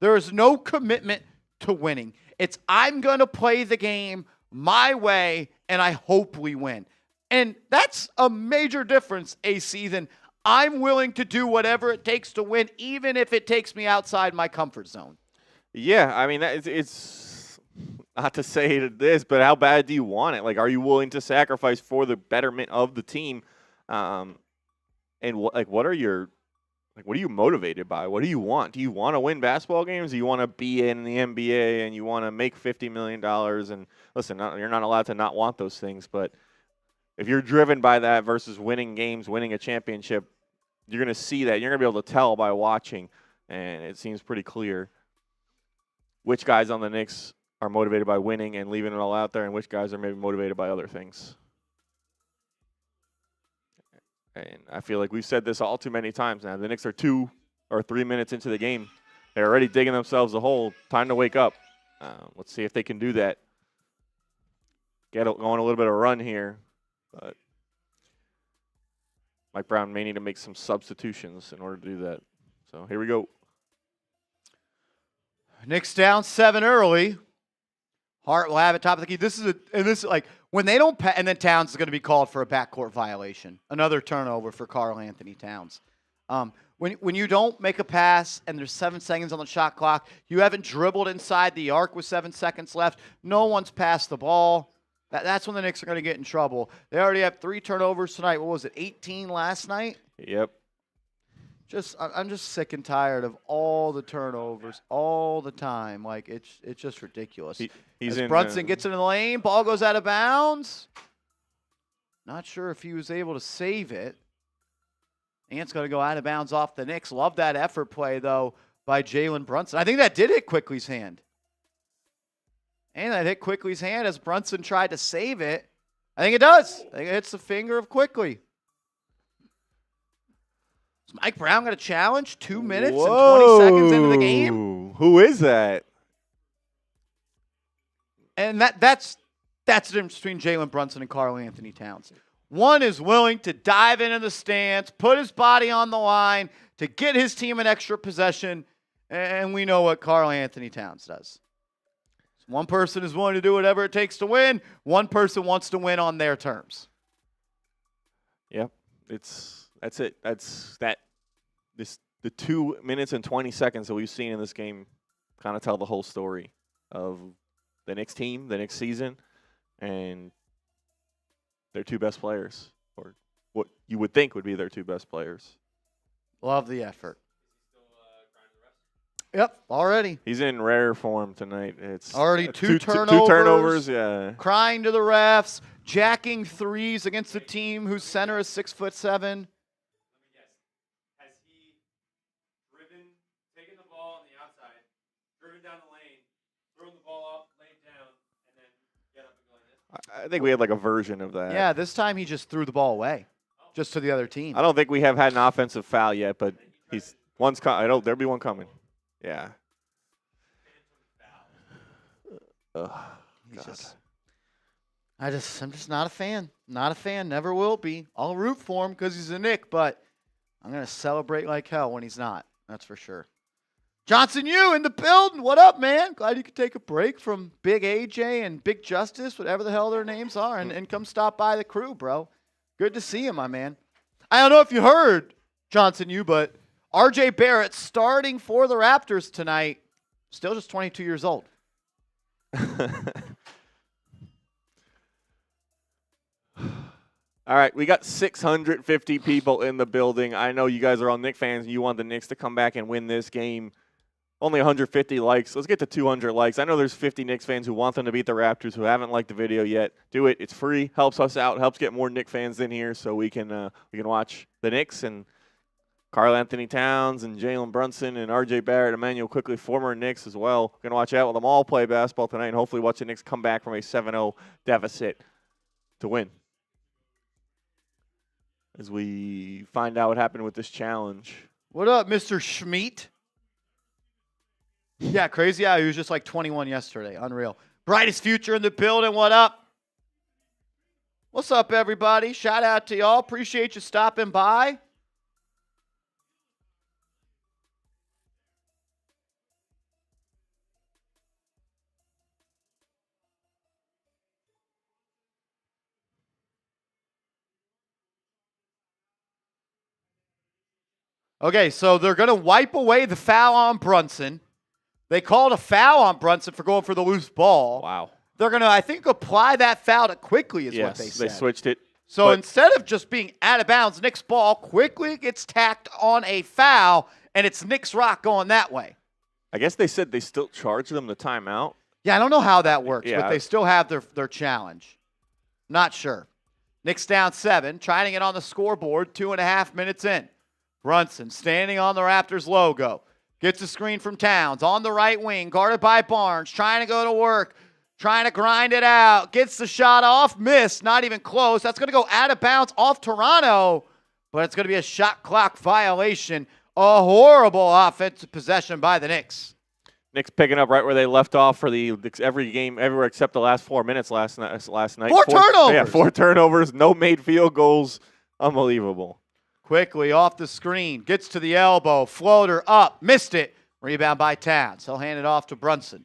There is no commitment to winning. It's, I'm going to play the game my way, and I hope we win. And that's a major difference, AC, than I'm willing to do whatever it takes to win, even if it takes me outside my comfort zone. Yeah, I mean, it's not to say this, but how bad do you want it? Like, are you willing to sacrifice for the betterment of the team? And what are you motivated by? What do you want? Do you want to win basketball games? Do you want to be in the NBA and you want to make $50 million? And listen, you're not allowed to not want those things, but if you're driven by that versus winning games, winning a championship, you're going to see that. You're going to be able to tell by watching, and it seems pretty clear which guys on the Knicks are motivated by winning and leaving it all out there, and which guys are maybe motivated by other things. And I feel like we've said this all too many times now. The Knicks are 2 or 3 minutes into the game. They're already digging themselves a hole. Time to wake up. Let's see if they can do that. Get going a little bit of a run here. But Mike Brown may need to make some substitutions in order to do that. So here we go. Knicks down 7 early. Hart will have it top of the key. This is like when they don't and then Towns is going to be called for a backcourt violation. Another turnover for Karl-Anthony Towns. When you don't make a pass and there's 7 seconds on the shot clock, you haven't dribbled inside the arc with 7 seconds left. No one's passed the ball. That's when the Knicks are going to get in trouble. They already have 3 turnovers tonight. What was it, 18 last night? Yep. I'm just sick and tired of all the turnovers all the time. Like it's just ridiculous. He's As Brunson gets into the lane, ball goes out of bounds. Not sure if he was able to save it. Ant's going to go out of bounds off the Knicks. Love that effort play though by Jalen Brunson. I think that did hit Quickly's hand. And that hit Quickly's hand as Brunson tried to save it. I think it does. I think it hits the finger of Quickly. Is Mike Brown going to challenge 2 minutes and 20 seconds into the game? Who is that? And that's the difference between Jalen Brunson and Karl-Anthony Towns. One is willing to dive into the stands, put his body on the line to get his team an extra possession, and we know what Karl-Anthony Towns does. One person is willing to do whatever it takes to win. One person wants to win on their terms. Yep, that's it. The 2 minutes and 20 seconds that we've seen in this game kind of tell the whole story of the Knicks team, the Knicks season, and their 2 best players, or what you would think would be their 2 best players. Love the effort. Yep, already. He's in rare form tonight. It's already two turnovers. 2 turnovers, yeah. Crying to the refs, jacking threes against a team whose center is 6'7". Let me guess. Has he taken the ball on the outside, driven down the lane, thrown the ball up, laid down, and then get up and go in? I think we had like a version of that. Yeah, this time he just threw the ball away, just to the other team. I don't think we have had an offensive foul yet, but there'll be one coming. Yeah. I'm just not a fan. Not a fan. Never will be. I'll root for him because he's a Knick, but I'm going to celebrate like hell when he's not. That's for sure. Johnson, you in the building. What up, man? Glad you could take a break from Big AJ and Big Justice, whatever the hell their names are, and come stop by the crew, bro. Good to see you, my man. I don't know if you heard, Johnson, but RJ Barrett starting for the Raptors tonight, still just 22 years old. All right, we got 650 people in the building. I know you guys are all Knicks fans and you want the Knicks to come back and win this game. Only 150 likes. Let's get to 200 likes. I know there's 50 Knicks fans who want them to beat the Raptors who haven't liked the video yet. Do it. It's free. Helps us out. Helps get more Knicks fans in here so we can watch the Knicks and Karl-Anthony Towns and Jalen Brunson and RJ Barrett, Emmanuel Quickly, former Knicks as well. We're going to watch out with them all play basketball tonight and hopefully watch the Knicks come back from a 7-0 deficit to win. As we find out what happened with this challenge. What up, Mr. Schmeat? Yeah, crazy how he was just like 21 yesterday. Unreal. Brightest future in the building. What up? What's up, everybody? Shout out to y'all. Appreciate you stopping by. Okay, so they're going to wipe away the foul on Brunson. They called a foul on Brunson for going for the loose ball. Wow. They're going to, I think, apply that foul to Quickly is what they said. They switched it. So instead of just being out of bounds, Knicks ball quickly gets tacked on a foul, and it's Knicks Rock going that way. I guess they said they still charged them the timeout. Yeah, I don't know how that works, Yeah. but they still have their challenge. Not sure. Knicks down 7, trying to get on the scoreboard 2.5 minutes in. Brunson standing on the Raptors logo. Gets a screen from Towns on the right wing, guarded by Barnes, trying to go to work, trying to grind it out. Gets the shot off, missed, not even close. That's going to go out of bounds off Toronto, but it's going to be a shot clock violation. A horrible offensive possession by the Knicks. Knicks picking up right where they left off for every game, everywhere except the last 4 minutes last night. 4 turnovers. Yeah, 4 turnovers, no made field goals. Unbelievable. Quickly off the screen, gets to the elbow, floater up, missed it. Rebound by Towns. He'll hand it off to Brunson.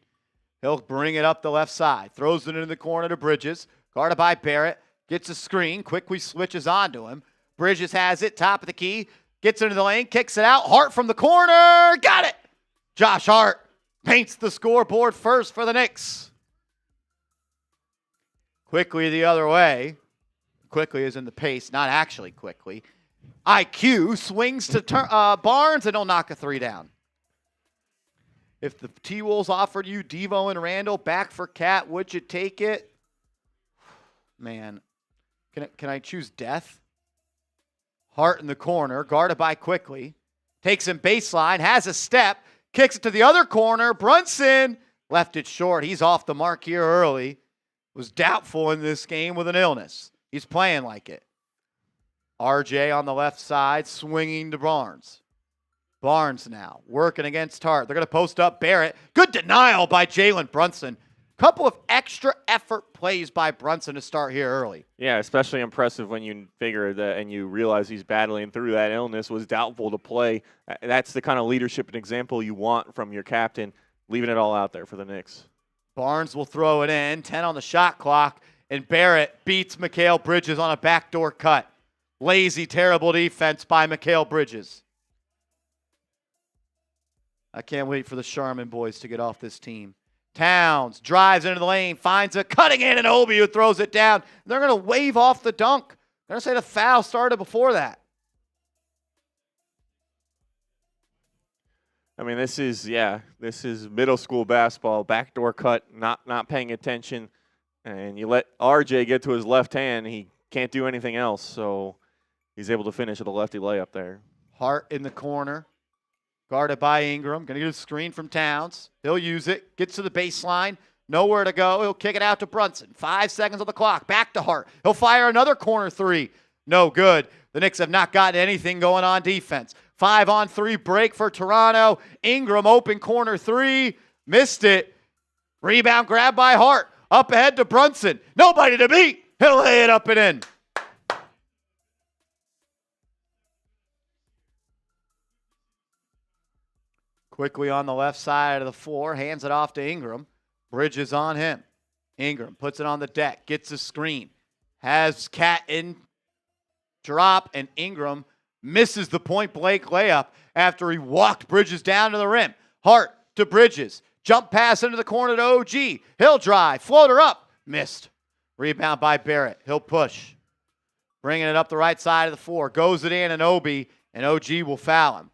He'll bring it up the left side, throws it into the corner to Bridges, guarded by Barrett, gets a screen, quickly switches onto him. Bridges has it, top of the key, gets into the lane, kicks it out. Hart from the corner, got it. Josh Hart paints the scoreboard first for the Knicks. Quickly the other way. Quickly is in the pace, not actually quickly. IQ swings to Barnes, and he'll knock a 3 down. If the T-Wolves offered you Devo and Randall back for Cat, would you take it? Man, can I choose death? Hart in the corner, guarded by Quickly. Takes him baseline, has a step, kicks it to the other corner. Brunson left it short. He's off the mark here early. Was doubtful in this game with an illness. He's playing like it. RJ on the left side, swinging to Barnes. Barnes now working against Hart. They're going to post up Barrett. Good denial by Jalen Brunson. Couple of extra effort plays by Brunson to start here early. Yeah, especially impressive when you figure that and you realize he's battling through that illness, was doubtful to play. That's the kind of leadership and example you want from your captain, leaving it all out there for the Knicks. Barnes will throw it in, 10 on the shot clock, and Barrett beats Mikal Bridges on a backdoor cut. Lazy, terrible defense by Mikal Bridges. I can't wait for the Sharman boys to get off this team. Towns drives into the lane, finds a cutting Anunoby who throws it down. They're going to wave off the dunk. They're going to say the foul started before that. I mean, this is middle school basketball, backdoor cut, not paying attention, and you let RJ get to his left hand, he can't do anything else, so he's able to finish with a lefty layup there. Hart in the corner, guarded by Ingram. Going to get a screen from Towns. He'll use it, gets to the baseline, nowhere to go. He'll kick it out to Brunson. 5 seconds on the clock, back to Hart. He'll fire another corner 3. No good. The Knicks have not gotten anything going on defense. 5-on-3 break for Toronto. Ingram open corner 3. Missed it. Rebound grab by Hart. Up ahead to Brunson. Nobody to beat. He'll lay it up and in. Quickly on the left side of the floor. Hands it off to Ingram. Bridges on him. Ingram puts it on the deck. Gets a screen. Has Cat in drop, and Ingram misses the point-blank layup after he walked Bridges down to the rim. Hart to Bridges. Jump pass into the corner to OG. He'll drive. Floater up. Missed. Rebound by Barrett. He'll push. Bringing it up the right side of the floor. Goes it in, and OG will foul him.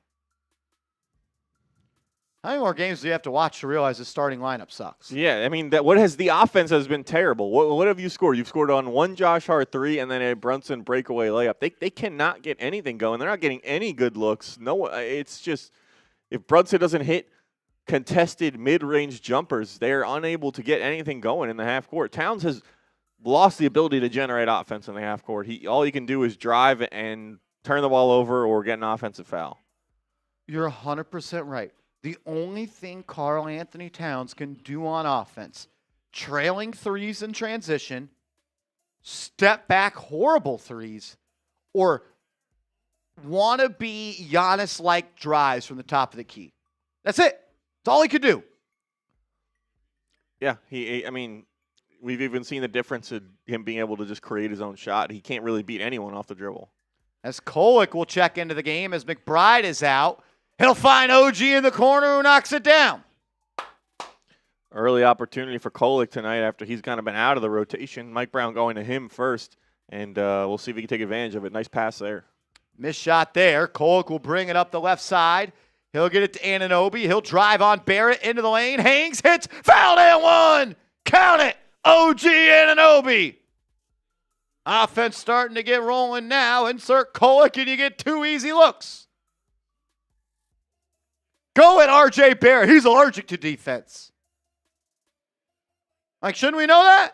How many more games do you have to watch to realize the starting lineup sucks? Yeah, I mean, the offense has been terrible. What have you scored? You've scored on one Josh Hart 3 and then a Brunson breakaway layup. They cannot get anything going. They're not getting any good looks. No, it's just if Brunson doesn't hit contested mid-range jumpers, they're unable to get anything going in the half court. Towns has lost the ability to generate offense in the half court. All he can do is drive and turn the ball over or get an offensive foul. You're 100% right. The only thing Karl-Anthony Towns can do on offense, trailing threes in transition, step back horrible threes, or wannabe Giannis-like drives from the top of the key. That's it. That's all he could do. Yeah, we've even seen the difference in him being able to just create his own shot. He can't really beat anyone off the dribble. as Kolek will check into the game as McBride is out. He'll find OG in the corner who knocks it down. Early opportunity for Kolek tonight after he's kind of been out of the rotation. Mike Brown going to him first, and we'll see if he can take advantage of it. Nice pass there. Missed shot there. Kolek will bring it up the left side. He'll get it to Anunoby. He'll drive on Barrett into the lane. Hangs, hits, fouled and one. Count it. OG Anunoby. Offense starting to get rolling now. Insert Kolek and you get 2 easy looks. Go at RJ Barrett. He's allergic to defense. Like, shouldn't we know that?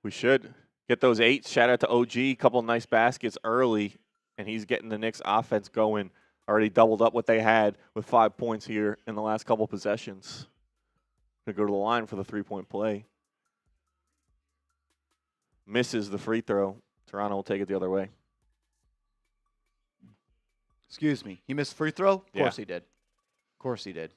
We should get those 8s. Shout out to OG. A couple nice baskets early, and he's getting the Knicks offense going. Already doubled up what they had with 5 points here in the last couple possessions. Going to go to the line for the 3-point play. Misses the free throw. Toronto will take it the other way. Excuse me. He missed free throw? Of course he did. Of course he did.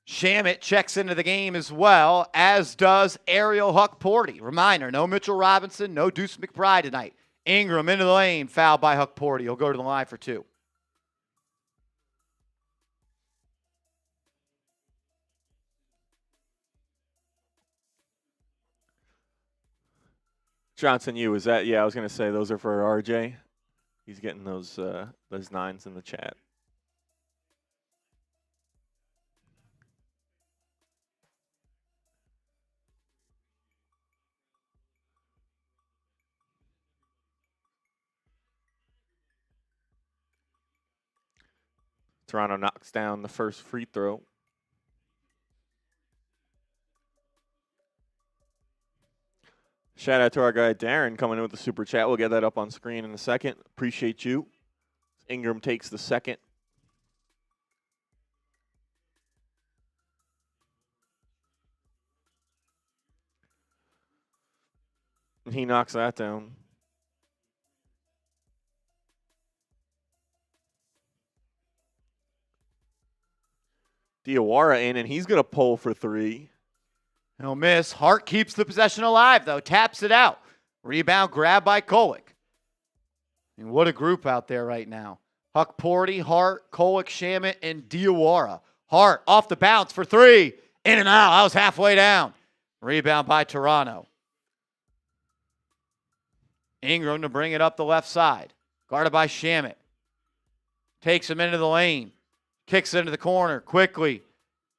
Shamet checks into the game as well, as does Ariel Huck-Porty. Reminder, no Mitchell Robinson, no Deuce McBride tonight. Ingram into the lane, fouled by Huck-Porty. He'll go to the line for 2. Johnson, is that? Yeah, I was going to say those are for RJ. He's getting those 9s in the chat. Toronto knocks down the first free throw. Shout out to our guy Darren coming in with the super chat. We'll get that up on screen in a second. Appreciate you. Ingram takes the second. And he knocks that down. Diawara in, and he's going to pull for 3. He'll miss. Hart keeps the possession alive, though. Taps it out. Rebound grab by Kolek. And what a group out there right now. Huck-Porty, Hart, Kolek, Shamet, and Diawara. Hart off the bounce for 3. In and out. I was halfway down. Rebound by Toronto. Ingram to bring it up the left side. Guarded by Shamet. Takes him into the lane. Kicks it into the corner quickly.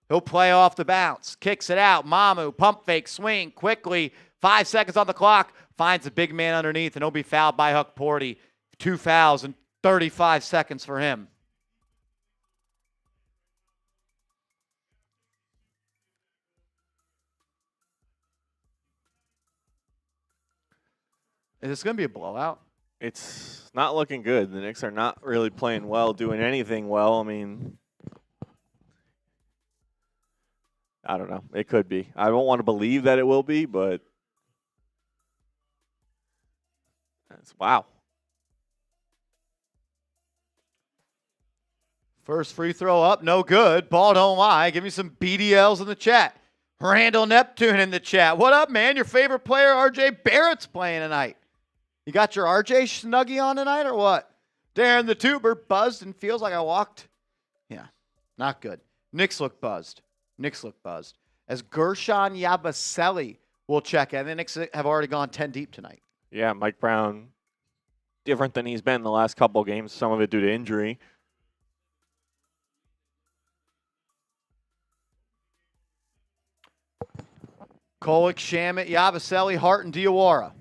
He'll play off the bounce. Kicks it out. Mamu, pump fake, swing quickly. 5 seconds on the clock. Finds the big man underneath, and he'll be fouled by Huck-Porty. 2 fouls in 35 seconds for him. Is this going to be a blowout? It's not looking good. The Knicks are not really playing well, doing anything well. I mean, I don't know. It could be. I don't want to believe that it will be, but wow. First free throw up, no good. Ball don't lie. Give me some BDLs in the chat. Randall Neptune in the chat. What up, man? Your favorite player, RJ Barrett's playing tonight. You got your RJ Snuggie on tonight or what? Darren the Tuber buzzed and feels like I walked. Yeah, not good. Knicks look buzzed. As Gershon Yabusele will check in. The Knicks have already gone 10 deep tonight. Yeah, Mike Brown, different than he's been the last couple of games, some of it due to injury. Kolek, Shamet, Yabusele, Hart, and Diawara.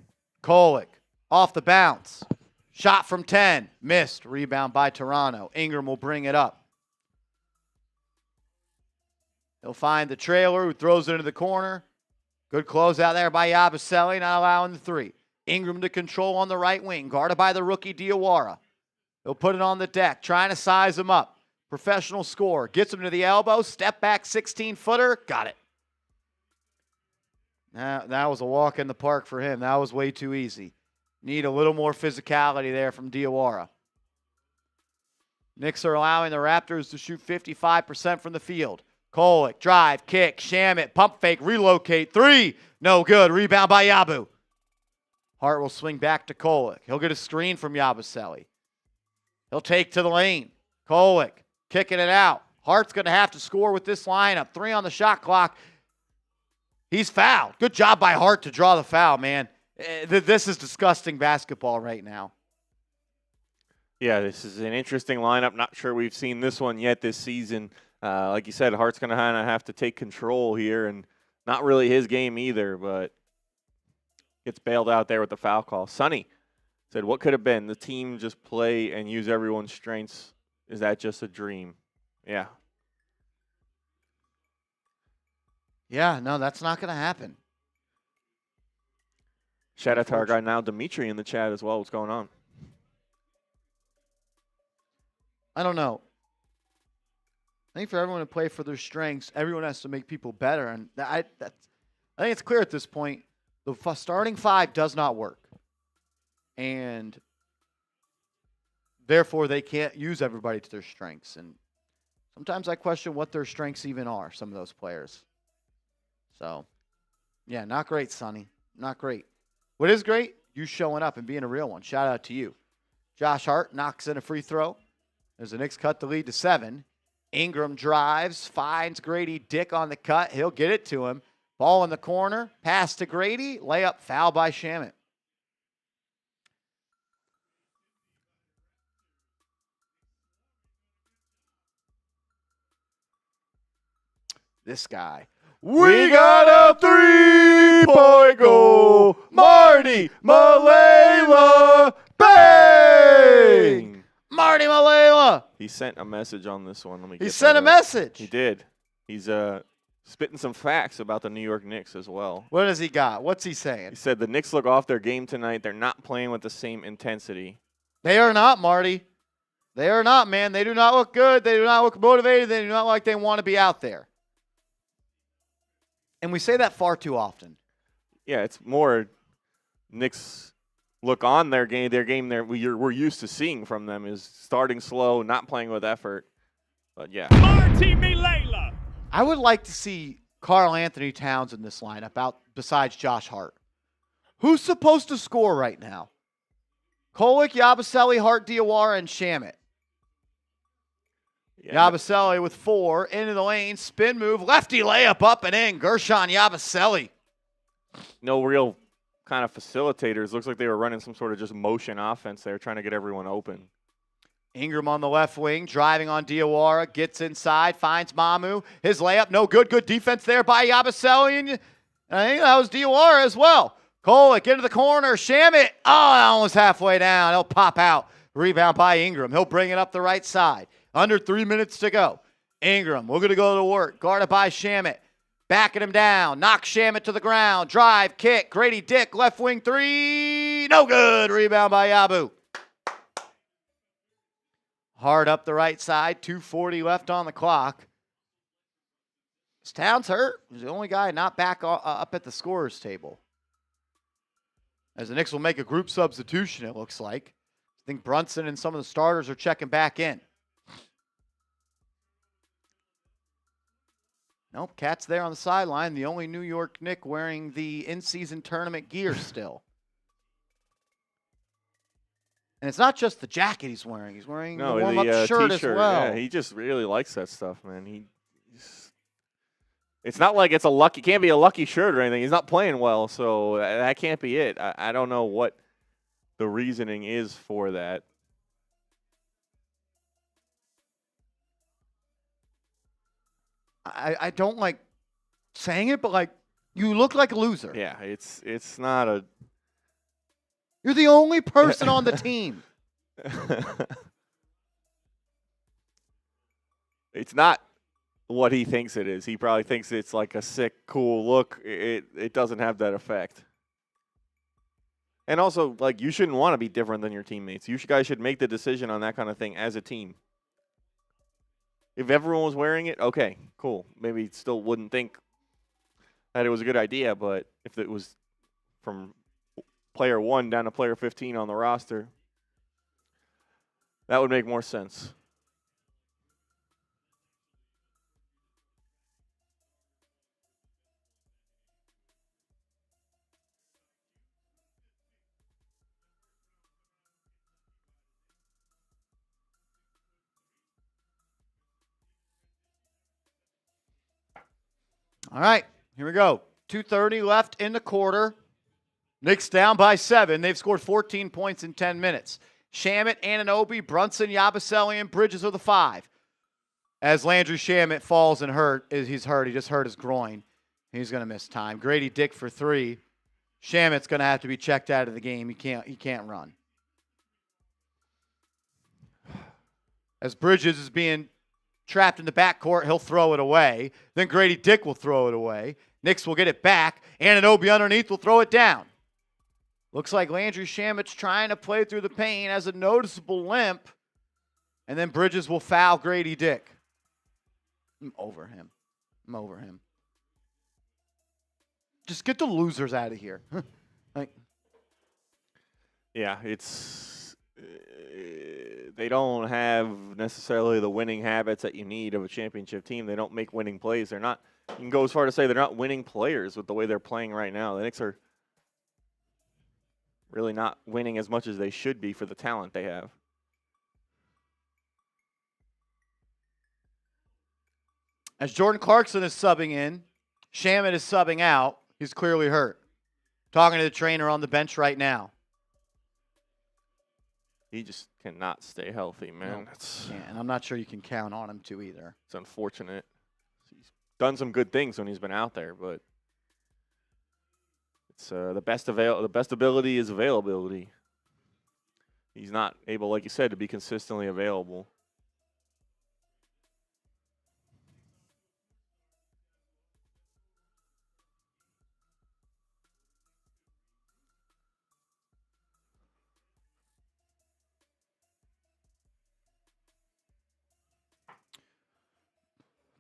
Kolek off the bounce. Shot from 10. Missed. Rebound by Toronto. Ingram will bring it up. He'll find the trailer who throws it into the corner. Good close out there by Yabusele, not allowing the 3. Ingram to control on the right wing, guarded by the rookie Diawara. He'll put it on the deck, trying to size him up. Professional scorer. Gets him to the elbow. Step back 16-footer. Got it. That was a walk in the park for him. That was way too easy. Need a little more physicality there from Diawara. Knicks are allowing the Raptors to shoot 55% from the field. Kolek, drive, kick, Shamet, pump fake, relocate, 3. No good. Rebound by Yabu. Hart will swing back to Kolek. He'll get a screen from Yabusele. He'll take to the lane. Kolek kicking it out. Hart's going to have to score with this lineup. 3 on the shot clock. He's fouled. Good job by Hart to draw the foul, man. This is disgusting basketball right now. Yeah, this is an interesting lineup. Not sure we've seen this one yet this season. Like you said, Hart's going to kind of have to take control here, and not really his game either, but gets bailed out there with the foul call. Sonny said, what could have been? The team just play and use everyone's strengths. Is that just a dream? Yeah. Yeah, no, that's not going to happen. Shout out to our guy now, Dimitri, in the chat as well. What's going on? I don't know. I think for everyone to play for their strengths, everyone has to make people better. And I think it's clear at this point, the starting 5 does not work. And therefore, they can't use everybody to their strengths. And sometimes I question what their strengths even are, some of those players. So, yeah, not great, Sonny. Not great. What is great? You showing up and being a real one. Shout out to you. Josh Hart knocks in a free throw. There's the Knicks cut the lead to 7. Ingram drives, finds Grady Dick on the cut. He'll get it to him. Ball in the corner. Pass to Grady. Layup, foul by Shamet. This guy. We got a 3-point goal. Marty Malela. Bang! Marty Malela. He sent a message on this one. Let me. He sent a message. He did. He's spitting some facts about the New York Knicks as well. What has he got? What's he saying? He said the Knicks look off their game tonight. They're not playing with the same intensity. They are not, Marty. They are not, man. They do not look good. They do not look motivated. They do not look like they want to be out there. And we say that far too often. Yeah, it's more Knicks look on their game. Their game we're used to seeing from them is starting slow, not playing with effort. But yeah. Marty Malela. I would like to see Karl-Anthony Towns in this lineup besides Josh Hart. Who's supposed to score right now? Kolek, Yabusele, Hart, Diawara, and Shamet. Yeah. Yabusele with 4, into the lane, spin move, lefty layup up and in. Gershon Yabusele. No real kind of facilitators. Looks like they were running some sort of just motion offense there, trying to get everyone open. Ingram on the left wing, driving on Diawara, gets inside, finds Mamu. His layup, no good. Good defense there by Yabusele. And I think that was Diawara as well. Kolek into the corner. Shamet, almost halfway down. He'll pop out. Rebound by Ingram. He'll bring it up the right side. Under 3 minutes to go. Ingram, we're going to go to work. Guarded by Shamet. Backing him down. Knocks Shamet to the ground. Drive, kick. Grady Dick, left wing 3. No good. Rebound by Yabu. Hard up the right side. 2:40 left on the clock. Is Towns hurt? He's the only guy not back up at the scorer's table. As the Knicks will make a group substitution, it looks like. I think Brunson and some of the starters are checking back in. Nope, Cat's there on the sideline. The only New York Knick wearing the in-season tournament gear still. And it's not just the jacket he's wearing. He's wearing the warm-up shirt as well. Yeah, he just really likes that stuff, man. It's not like it's can't be a lucky shirt or anything. He's not playing well, so that can't be it. I don't know what the reasoning is for that. I don't like saying it, but like you look like a loser. Yeah, it's not a. You're the only person on the team. It's not what he thinks it is. He probably thinks it's like a sick, cool look. It doesn't have that effect. And also, like, you shouldn't want to be different than your teammates. You guys should make the decision on that kind of thing as a team. If everyone was wearing it, okay, cool. Maybe still wouldn't think that it was a good idea, but if it was from player 1 down to player 15 on the roster, that would make more sense. All right, here we go. 2:30 left in the quarter. Knicks down by 7. They've scored 14 points in 10 minutes. Shamet, Anunoby, Brunson, Yabusele, and Bridges are the 5. As Landry Shamet falls and he's hurt. He just hurt his groin. He's going to miss time. Grady Dick for 3. Shamet's going to have to be checked out of the game. He can't run. As Bridges is being trapped in the backcourt, he'll throw it away. Then Grady Dick will throw it away. Knicks will get it back. Anunoby underneath will throw it down. Looks like Landry Shamet's trying to play through the pain, has a noticeable limp. And then Bridges will foul Grady Dick. I'm over him. Just get the losers out of here. Yeah, they don't have necessarily the winning habits that you need of a championship team. They don't make winning plays. You can go as far to say they're not winning players with the way they're playing right now. The Knicks are really not winning as much as they should be for the talent they have. As Jordan Clarkson is subbing in, Shamet is subbing out. He's clearly hurt. Talking to the trainer on the bench right now. He just cannot stay healthy, man. Yeah, and I'm not sure you can count on him to either. It's unfortunate. He's done some good things when he's been out there, but it's the best ability is availability. He's not able, like you said, to be consistently available.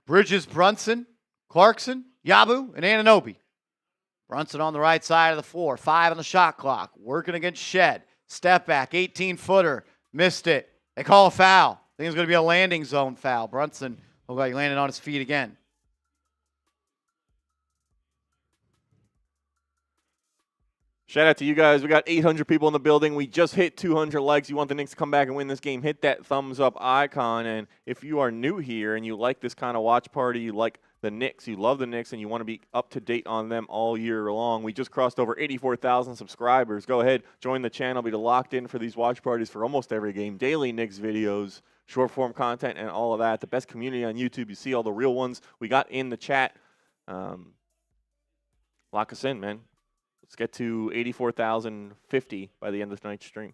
Bridges, Brunson, Clarkson, Yabu, and Anunoby. Brunson on the right side of the floor. 5 on the shot clock. Working against Shed. Step back, 18-footer. Missed it. They call a foul. I think it's going to be a landing zone foul. Brunson looked like he landed on his feet again. Shout out to you guys. We got 800 people in the building. We just hit 200 likes. You want the Knicks to come back and win this game, hit that thumbs up icon. And if you are new here and you like this kind of watch party, you like the Knicks, you love the Knicks, and you want to be up to date on them all year long, we just crossed over 84,000 subscribers. Go ahead, join the channel, be locked in for these watch parties for almost every game. Daily Knicks videos, short form content, and all of that. The best community on YouTube. You see all the real ones we got in the chat. Lock us in, man. Let's get to 84,050 by the end of tonight's stream.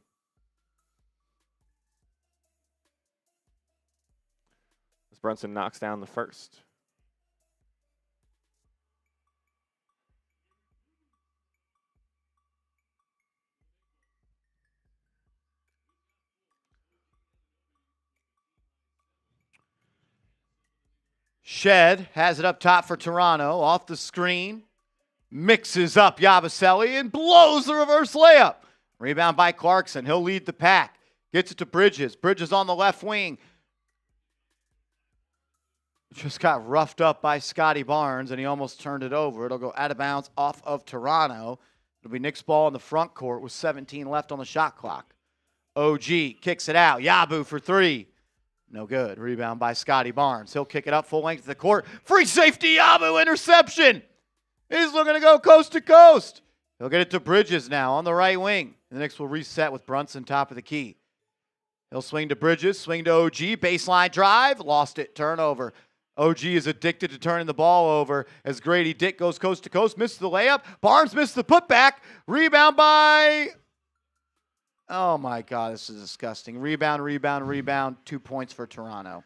As Brunson knocks down the first. Shed has it up top for Toronto. Off the screen. Mixes up Yabusele and blows the reverse layup. Rebound by Clarkson. He'll lead the pack. Gets it to Bridges. Bridges on the left wing. Just got roughed up by Scotty Barnes, and he almost turned it over. It'll go out of bounds off of Toronto. It'll be Knicks ball in the front court with 17 left on the shot clock. OG kicks it out. Yabu for 3. No good. Rebound by Scotty Barnes. He'll kick it up full length to the court. Free safety, Yabu, interception. He's looking to go coast to coast. He'll get it to Bridges now on the right wing. The Knicks will reset with Brunson top of the key. He'll swing to Bridges, swing to OG, baseline drive, lost it, turnover. OG is addicted to turning the ball over as Grady Dick goes coast to coast, misses the layup. Barnes missed the putback. Rebound by... Oh, my God, this is disgusting. Rebound. 2 points for Toronto.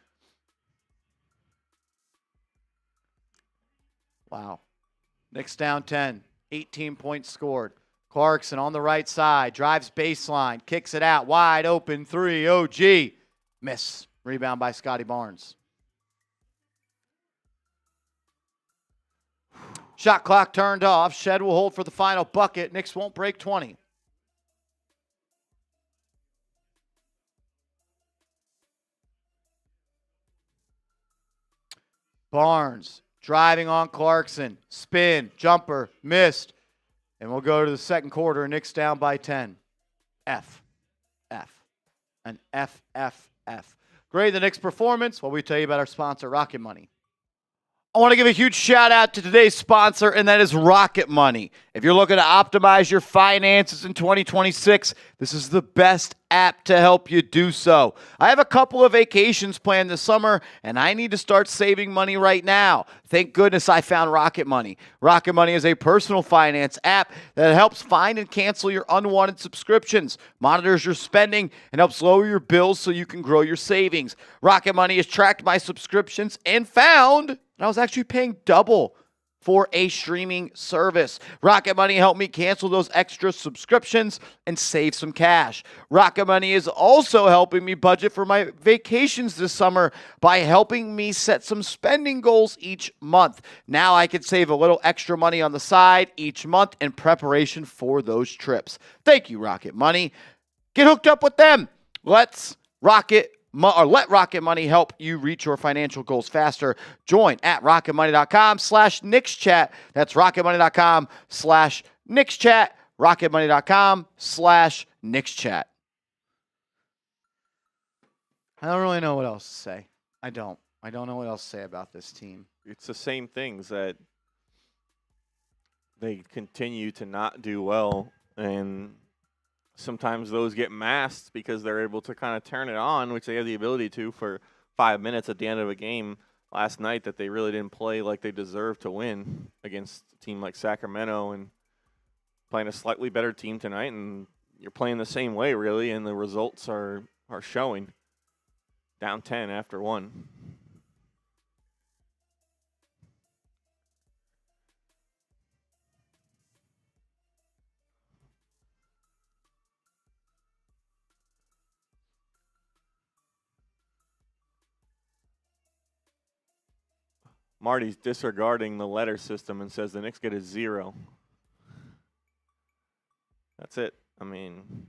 Wow. Knicks down 10. 18 points scored. Clarkson on the right side. Drives baseline. Kicks it out. Wide open 3. OG. Miss. Rebound by Scotty Barnes. Shot clock turned off. Shed will hold for the final bucket. Knicks won't break 20. Barnes. Driving on Clarkson. Spin. Jumper. Missed. And we'll go to the second quarter. Knicks down by 10. F. An F. Grade the Knicks performance while we tell you about our sponsor, Rocket Money. I want to give a huge shout out to today's sponsor, and that is Rocket Money. If you're looking to optimize your finances in 2026, this is the best app to help you do so. I have a couple of vacations planned this summer, and I need to start saving money right now. Thank goodness I found Rocket Money. Rocket Money is a personal finance app that helps find and cancel your unwanted subscriptions, monitors your spending, and helps lower your bills so you can grow your savings. Rocket Money has tracked my subscriptions and found that I was actually paying double for a streaming service. Rocket Money helped me cancel those extra subscriptions and save some cash. Rocket Money is also helping me budget for my vacations this summer by helping me set some spending goals each month. Now I can save a little extra money on the side each month in preparation for those trips. Thank you, Rocket Money. Get hooked up with them. Let Rocket Money help you reach your financial goals faster. Join at rocketmoney.com/KnicksChat. That's rocketmoney.com/KnicksChat. rocketmoney.com/KnicksChat. I don't really know what else to say. I don't know what else to say about this team. It's the same things that they continue to not do well, and sometimes those get masked because they're able to kind of turn it on, which they have the ability to for 5 minutes at the end of a game last night that they really didn't play like they deserved to win against a team like Sacramento, and playing a slightly better team tonight, and you're playing the same way really, and the results are showing. Down 10 after one. Marty's disregarding the letter system and says the Knicks get a 0. That's it. I mean,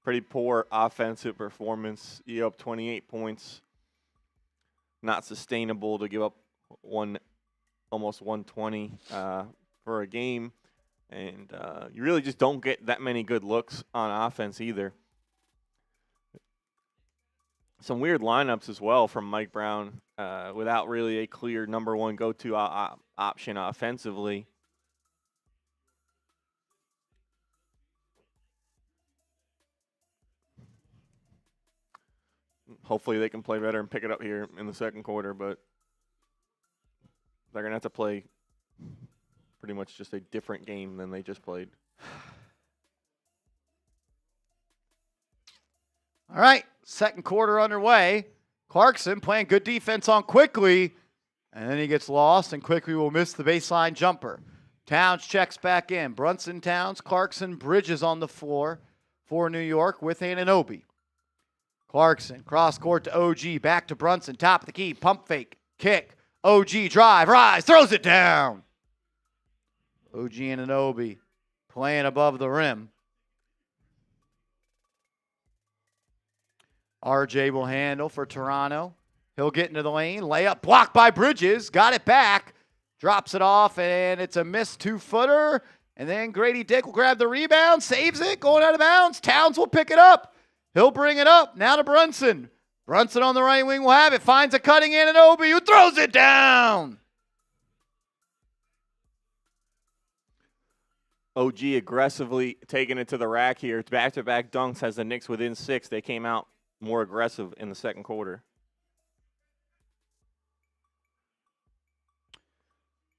pretty poor offensive performance. You up 28 points. Not sustainable to give up almost 120 for a game. And you really just don't get that many good looks on offense either. Some weird lineups as well from Mike Brown without really a clear number one go-to option offensively. Hopefully they can play better and pick it up here in the second quarter, but they're going to have to play pretty much just a different game than they just played. All right, second quarter underway. Clarkson playing good defense on Quickly, and then he gets lost, and Quickly will miss the baseline jumper. Towns checks back in. Brunson, Towns, Clarkson, Bridges on the floor for New York with Anunoby. Clarkson, cross court to OG, back to Brunson, top of the key, pump fake, kick, OG, drive, rise, throws it down. OG Anunoby playing above the rim. RJ will handle for Toronto. He'll get into the lane. Layup blocked by Bridges. Got it back. Drops it off, and it's a missed 2-footer. And then Grady Dick will grab the rebound. Saves it. Going out of bounds. Towns will pick it up. He'll bring it up. Now to Brunson. Brunson on the right wing will have it. Finds a cutting Anunoby who throws it down. OG aggressively taking it to the rack here. Back-to-back dunks has the Knicks within 6. They came out more aggressive in the second quarter.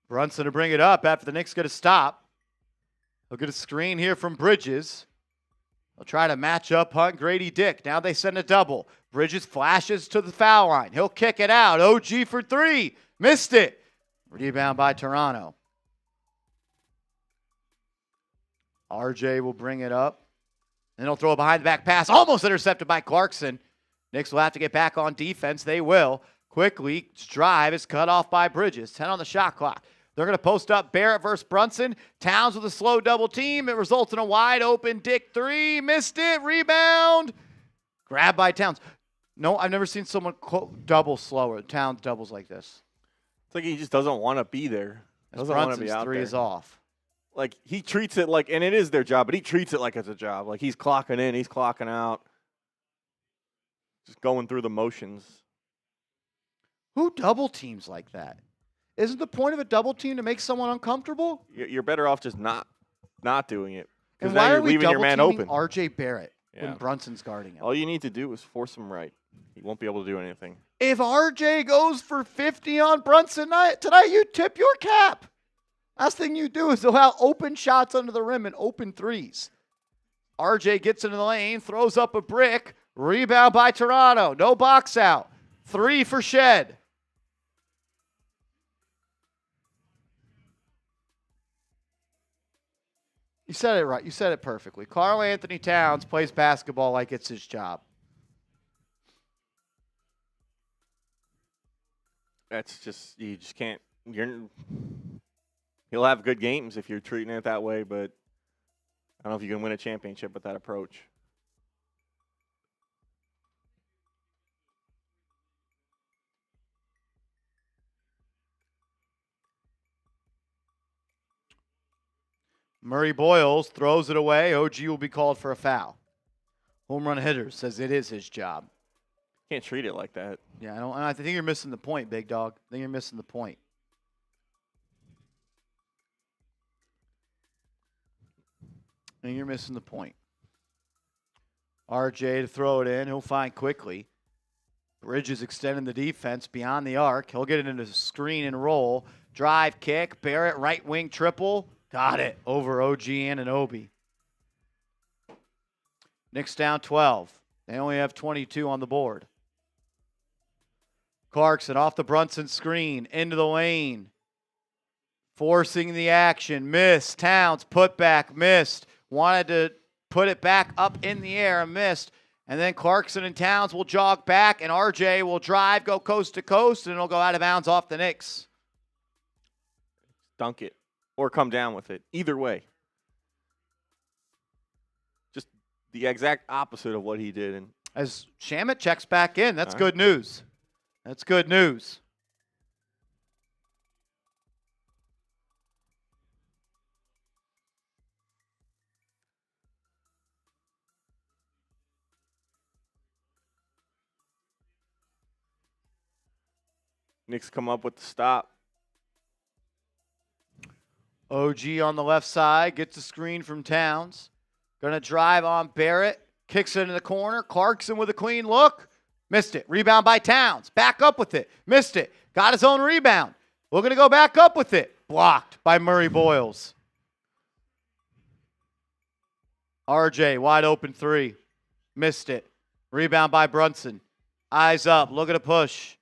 Brunson to bring it up after the Knicks get a stop. He'll get a screen here from Bridges. They'll try to match up Hunt, Grady Dick. Now they send a double. Bridges flashes to the foul line. He'll kick it out. OG for 3. Missed it. Rebound by Toronto. RJ will bring it up. Then he'll throw a behind-the-back pass, almost intercepted by Clarkson. Knicks will have to get back on defense. They will. Quickly, drive is cut off by Bridges. 10 on the shot clock. They're going to post up Barrett versus Brunson. Towns with a slow double team. It results in a wide-open Dick 3. Missed it. Rebound. Grabbed by Towns. No, I've never seen someone double slower. Towns doubles like this. It's like he just doesn't want to be there. Doesn't want to be out 3 there. Is off. Like, he treats it like, and it is their job, but he treats it like it's a job. Like, he's clocking in, he's clocking out. Just going through the motions. Who double teams like that? Isn't the point of a double team to make someone uncomfortable? You're better off just not doing it. And Because why now are you're we leaving your man double-teaming open. R.J. Barrett Yeah. when Brunson's guarding him? All you need to do is force him right. He won't be able to do anything. If R.J. goes for 50 on Brunson tonight, you tip your cap. Last thing you do is allow open shots under the rim and open threes. R.J. gets into the lane, throws up a brick, rebound by Toronto. No box out. 3 for Shed. You said it right. You said it perfectly. Karl-Anthony Towns plays basketball like it's his job. That's just, you just can't, he'll have good games if you're treating it that way, but I don't know if you can win a championship with that approach. Murray Boyles throws it away. OG will be called for a foul. Home run hitter says it is his job. Can't treat it like that. Yeah, I think you're missing the point, big dog. I think you're missing the point. I think you're missing the point. RJ to throw it in. He'll find quickly. Bridges extending the defense beyond the arc. He'll get it into screen and roll. Drive kick. Barrett right wing triple. Got it. Over OG Anunoby. Knicks down 12. They only have 22 on the board. Clarkson off the Brunson screen. Into the lane. Forcing the action. Missed. Towns put back. Missed. Wanted to put it back up in the air and missed. And then Clarkson and Towns will jog back, and RJ will drive, go coast to coast, and it'll go out of bounds off the Knicks. Dunk it or come down with it. Either way. Just the exact opposite of what he did. And as Shamet checks back in, that's good news. That's good news. Knicks come up with the stop. OG on the left side gets the screen from Towns. Going to drive on Barrett. Kicks it into the corner. Clarkson with a clean look. Missed it. Rebound by Towns. Back up with it. Missed it. Got his own rebound. We're going to go back up with it. Blocked by Murray Boyles. RJ, wide open 3. Missed it. Rebound by Brunson. Eyes up. Look at a push.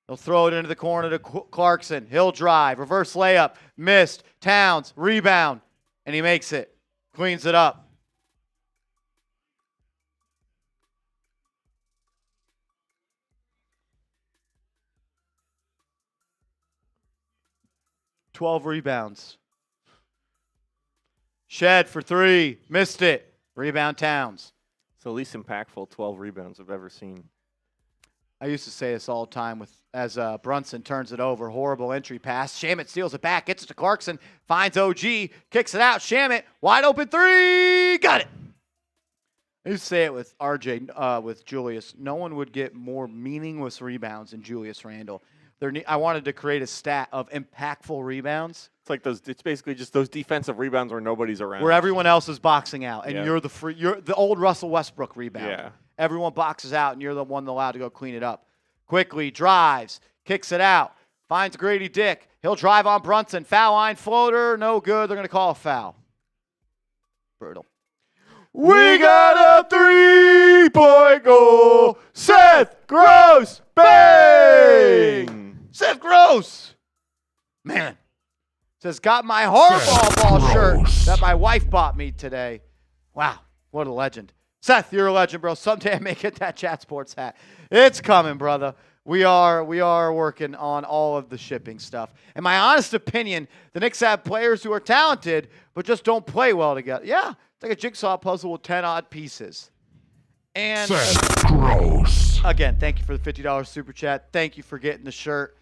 He'll throw it into the corner to Clarkson. He'll drive. Reverse layup. Missed. Towns. Rebound. And he makes it. Cleans it up. $12 rebounds. Shed for 3. Missed it. Rebound Towns. It's the least impactful 12 rebounds I've ever seen. I used to say this all the time as Brunson turns it over. Horrible entry pass. Shamet steals it back. Gets it to Clarkson. Finds OG. Kicks it out. Shamet. Wide open 3. Got it. I used to say it with RJ, with Julius. No one would get more meaningless rebounds than Julius Randle. I wanted to create a stat of impactful rebounds. It's like those. It's basically just those defensive rebounds where nobody's around. Where everyone else is boxing out, and Yeah. you're the old Russell Westbrook rebound. Yeah. Everyone boxes out, and you're the one allowed to go clean it up. Quickly drives, kicks it out, finds Grady Dick. He'll drive on Brunson. Foul line floater, no good. They're going to call a foul. Brutal. We got a 3-point goal. Seth Gross. Bang! Seth Gross. Man. Says, got my hardball ball shirt that my wife bought me today. Wow. What a legend. Seth, you're a legend, bro. Someday I may get that Chat Sports hat. It's coming, brother. We are working on all of the shipping stuff. In my honest opinion, the Knicks have players who are talented, but just don't play well together. Yeah, it's like a jigsaw puzzle with 10 odd pieces. And Seth Gross. Again, thank you for the $50 super chat. Thank you for getting the shirt.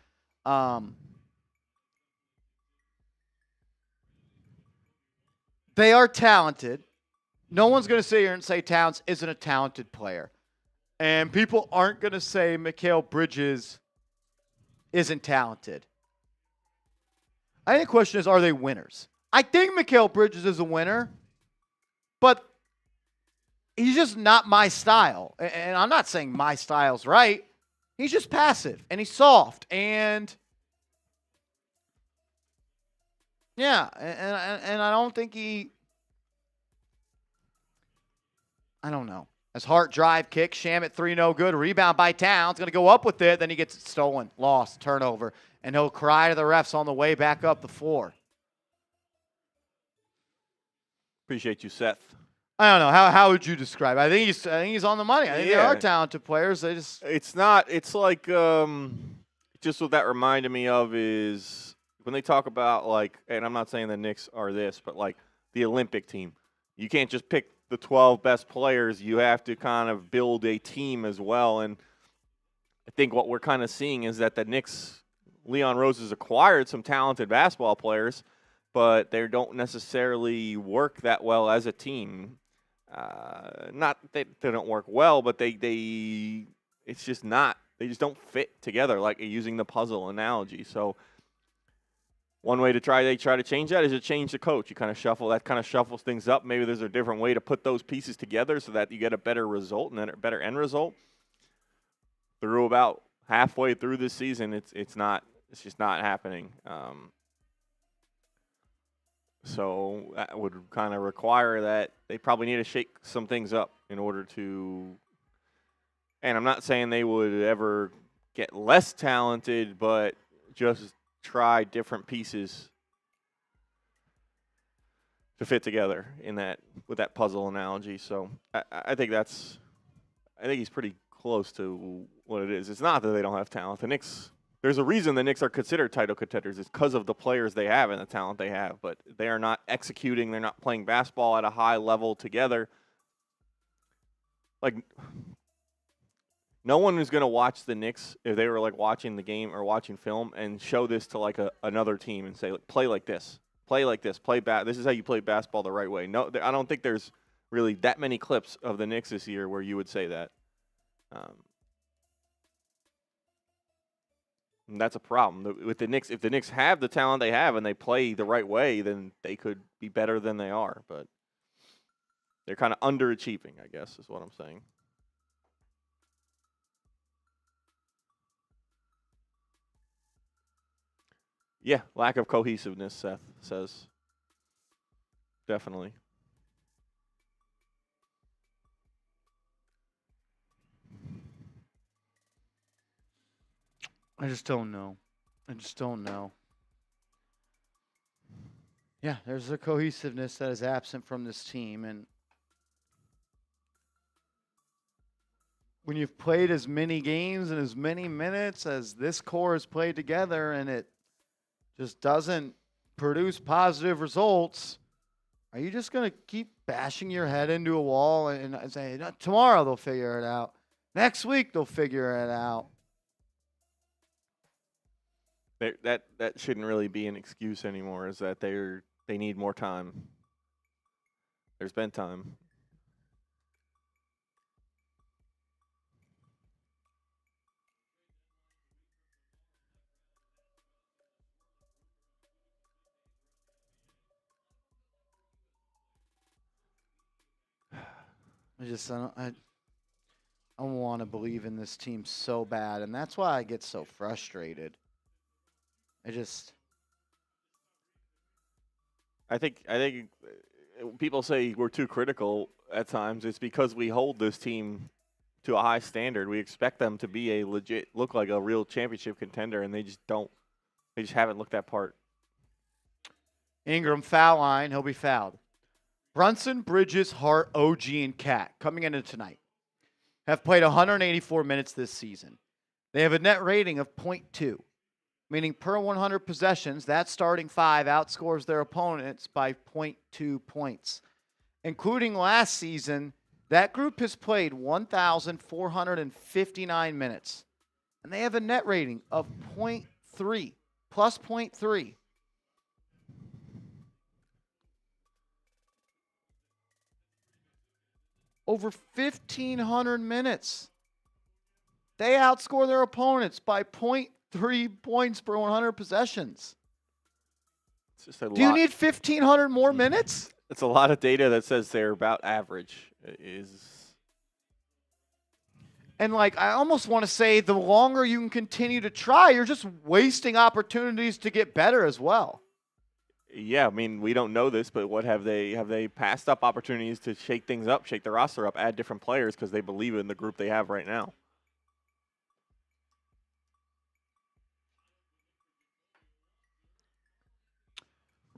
They are talented. No one's going to sit here and say Towns isn't a talented player. And people aren't going to say Mikal Bridges isn't talented. I think the question is, are they winners? I think Mikal Bridges is a winner, but he's just not my style. And I'm not saying my style's right. He's just passive, and he's soft, and yeah, and I don't think I don't know. As Hart drive kick, Shamet 3 no good, rebound by Towns, going to go up with it, then he gets it stolen, lost, turnover, and he'll cry to the refs on the way back up the floor. Appreciate you, Seth. I don't know. How would you describe it? I think he's on the money. I think they are talented players. They just It's not. It's like just what that reminded me of is when they talk about like, and I'm not saying the Knicks are this, but like the Olympic team. You can't just pick the 12 best players. You have to kind of build a team as well. And I think what we're kind of seeing is that the Knicks, Leon Rose has acquired some talented basketball players, but they don't necessarily work that well as a team. Not that they don't work well, but it's just not. They just don't fit together, like using the puzzle analogy. So one way to try to change that is to change the coach. You kind of shuffles things up. Maybe there's a different way to put those pieces together so that you get a better result and then a better end result. Through about halfway through this season, it's just not happening. So that would kind of require that they probably need to shake some things up in order to – and I'm not saying they would ever get less talented, but just try different pieces to fit together with that puzzle analogy. So I think he's pretty close to what it is. It's not that they don't have talent. The Knicks – there's a reason the Knicks are considered title contenders. It's because of the players they have and the talent they have. But they are not executing. They're not playing basketball at a high level together. Like, no one is going to watch the Knicks if they were, like, watching the game or watching film and show this to, like, another team and say, play like this. Play like this. This is how you play basketball the right way. No, I don't think there's really that many clips of the Knicks this year where you would say that. And that's a problem. With the Knicks, if the Knicks have the talent they have and they play the right way, then they could be better than they are. But they're kind of underachieving, I guess, is what I'm saying. Yeah, lack of cohesiveness, Seth says. Definitely. I just don't know. Yeah, there's a cohesiveness that is absent from this team. And when you've played as many games and as many minutes as this core has played together and it just doesn't produce positive results, are you just going to keep bashing your head into a wall and say, tomorrow they'll figure it out. Next week they'll figure it out. That shouldn't really be an excuse anymore, is that they need more time. There's been time. I want to believe in this team so bad, and that's why I get so frustrated. I think people say we're too critical at times. It's because we hold this team to a high standard. We expect them to be look like a real championship contender, and they just don't. They just haven't looked that part. Ingram foul line. He'll be fouled. Brunson, Bridges, Hart, OG, and Cat coming into tonight have played 184 minutes this season. They have a net rating of .2. Meaning per 100 possessions, that starting five outscores their opponents by 0.2 points. Including last season, that group has played 1,459 minutes. And they have a net rating of .3, plus .3. Over 1,500 minutes. They outscore their opponents by 3 points per 100 possessions. It's just a Do you lot. need 1,500 more minutes? It's a lot of data that says they're about average. And, like, I almost want to say the longer you can continue to try, you're just wasting opportunities to get better as well. Yeah, I mean, we don't know this, but what have they passed up opportunities to shake things up, shake the roster up, add different players because they believe in the group they have right now?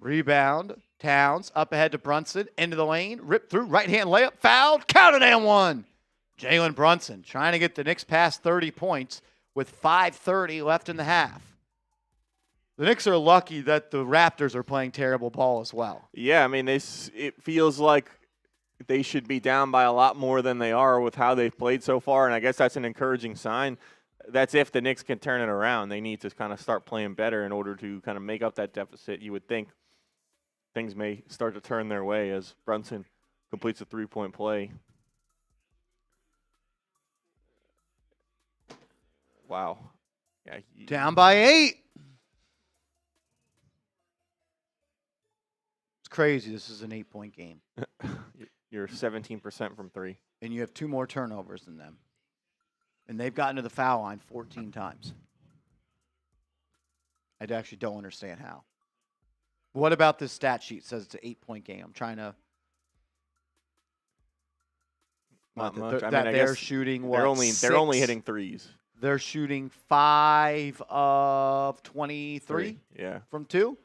Rebound. Towns up ahead to Brunson. Into the lane. Ripped through. Right-hand layup. Fouled. Counted and one. Jalen Brunson trying to get the Knicks past 30 points with 5:30 left in the half. The Knicks are lucky that the Raptors are playing terrible ball as well. Yeah, I mean, it feels like they should be down by a lot more than they are with how they've played so far, and I guess that's an encouraging sign. That's if the Knicks can turn it around. They need to kind of start playing better in order to kind of make up that deficit. You would think things may start to turn their way as Brunson completes a three-point play. Wow. Yeah, Down by 8. It's crazy. This is an 8-point game. You're 17% from 3. And you have 2 more turnovers than them. And they've gotten to the foul line 14 times. I actually don't understand how. What about this stat sheet says it's an 8-point game? I'm trying to. Not much. I mean, That I they're guess shooting what? they're only hitting threes. They're shooting 5 of 23 Yeah. from 2.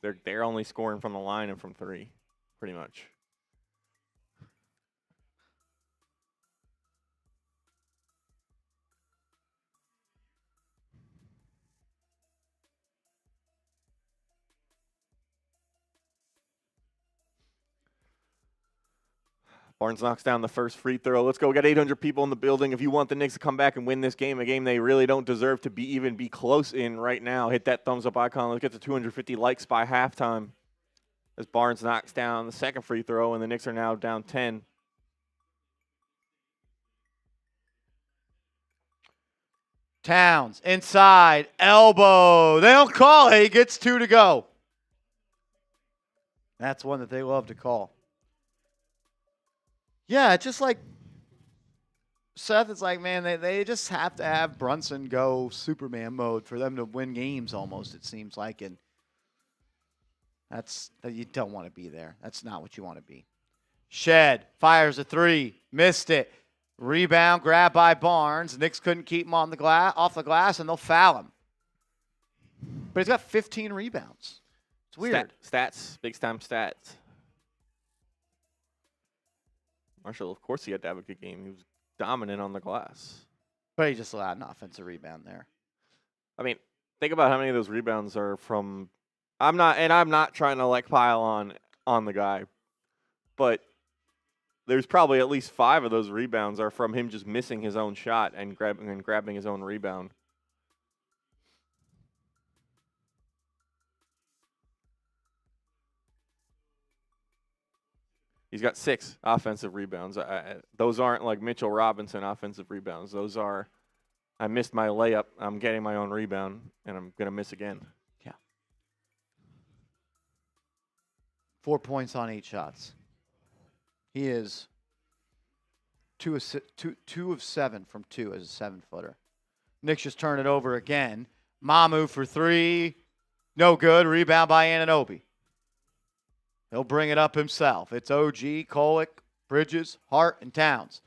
They're only scoring from the line and from 3, pretty much. Barnes knocks down the first free throw. Let's go. We got 800 people in the building. If you want the Knicks to come back and win this game, a game they really don't deserve to even be close in right now, hit that thumbs up icon. Let's get to 250 likes by halftime as Barnes knocks down the second free throw, and the Knicks are now down 10. Towns inside, elbow. They don't call it. He gets 2 to go. That's one that they love to call. Yeah, it's just like Seth, it's like, man, they just have to have Brunson go Superman mode for them to win games almost, it seems like. And you don't want to be there. That's not what you want to be. Shed fires a 3, missed it. Rebound, grab by Barnes. Knicks couldn't keep him on the off the glass, and they'll foul him. But he's got 15 rebounds. It's weird. Stats, big-time stats. Marshall, of course he had to have a good game. He was dominant on the glass. But he just allowed an offensive rebound there. I mean, think about how many of those rebounds are from I'm not trying to like pile on the guy, but there's probably at least 5 of those rebounds are from him just missing his own shot and grabbing his own rebound. He's got 6 offensive rebounds. Those aren't like Mitchell Robinson offensive rebounds. Those are, I missed my layup, I'm getting my own rebound, and I'm going to miss again. Yeah. 4 points on 8 shots. He is 2 of 7 from 2 as a 7-footer. Knicks just turn it over again. Mamu for 3. No good. Rebound by Anunoby. He'll bring it up himself. It's OG, Kolek, Bridges, Hart, and Towns.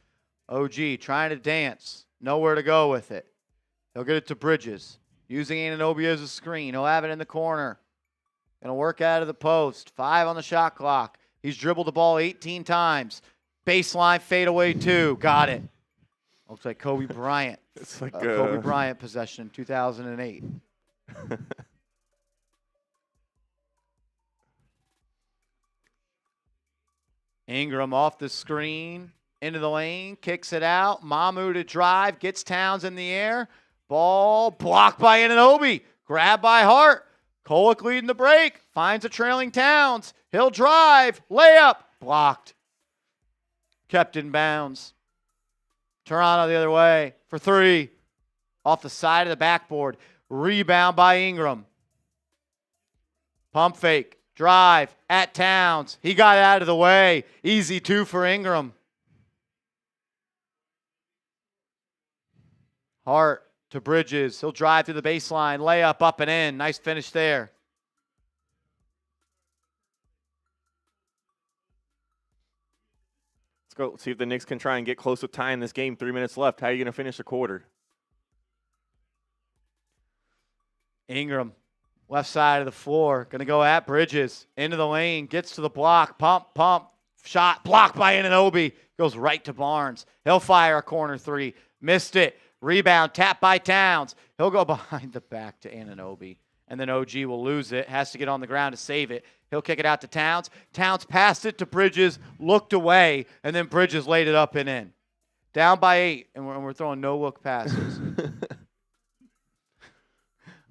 OG trying to dance. Nowhere to go with it. He'll get it to Bridges. Using Anunoby as a screen. He'll have it in the corner. Going to work out of the post. 5 on the shot clock. He's dribbled the ball 18 times. Baseline fadeaway 2. Got it. Looks like Kobe Bryant. It's like Kobe Bryant possession in 2008. Ingram off the screen, into the lane, kicks it out. Mamu to drive, gets Towns in the air. Ball blocked by Anunoby. Grabbed by Hart. Kolek leading the break. Finds a trailing Towns. He'll drive. Layup. Blocked. Kept in bounds. Toronto the other way for 3. off the side of the backboard. Rebound by Ingram. Pump fake. Drive at Towns. He got out of the way. Easy 2 for Ingram. Hart to Bridges. He'll drive through the baseline. Layup up and in. Nice finish there. Let's go see if the Knicks can try and get close to tying this game. 3 minutes left. How are you going to finish the quarter? Ingram, left side of the floor. Going to go at Bridges. Into the lane. Gets to the block. Pump. Shot. Blocked by Anunoby. Goes right to Barnes. He'll fire a corner 3. Missed it. Rebound. Tap by Towns. He'll go behind the back to Anunoby. And then OG will lose it. Has to get on the ground to save it. He'll kick it out to Towns. Towns passed it to Bridges. Looked away. And then Bridges laid it up and in. Down by 8. And we're throwing no-look passes.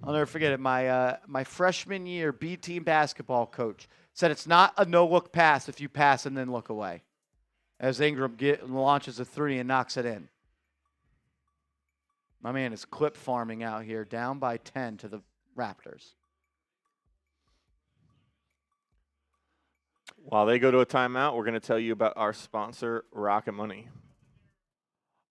I'll never forget it. My freshman year B-team basketball coach said it's not a no-look pass if you pass and then look away. As Ingram launches a 3 and knocks it in. My man is clip farming out here, down by 10 to the Raptors. While they go to a timeout, we're going to tell you about our sponsor, Rocket Money.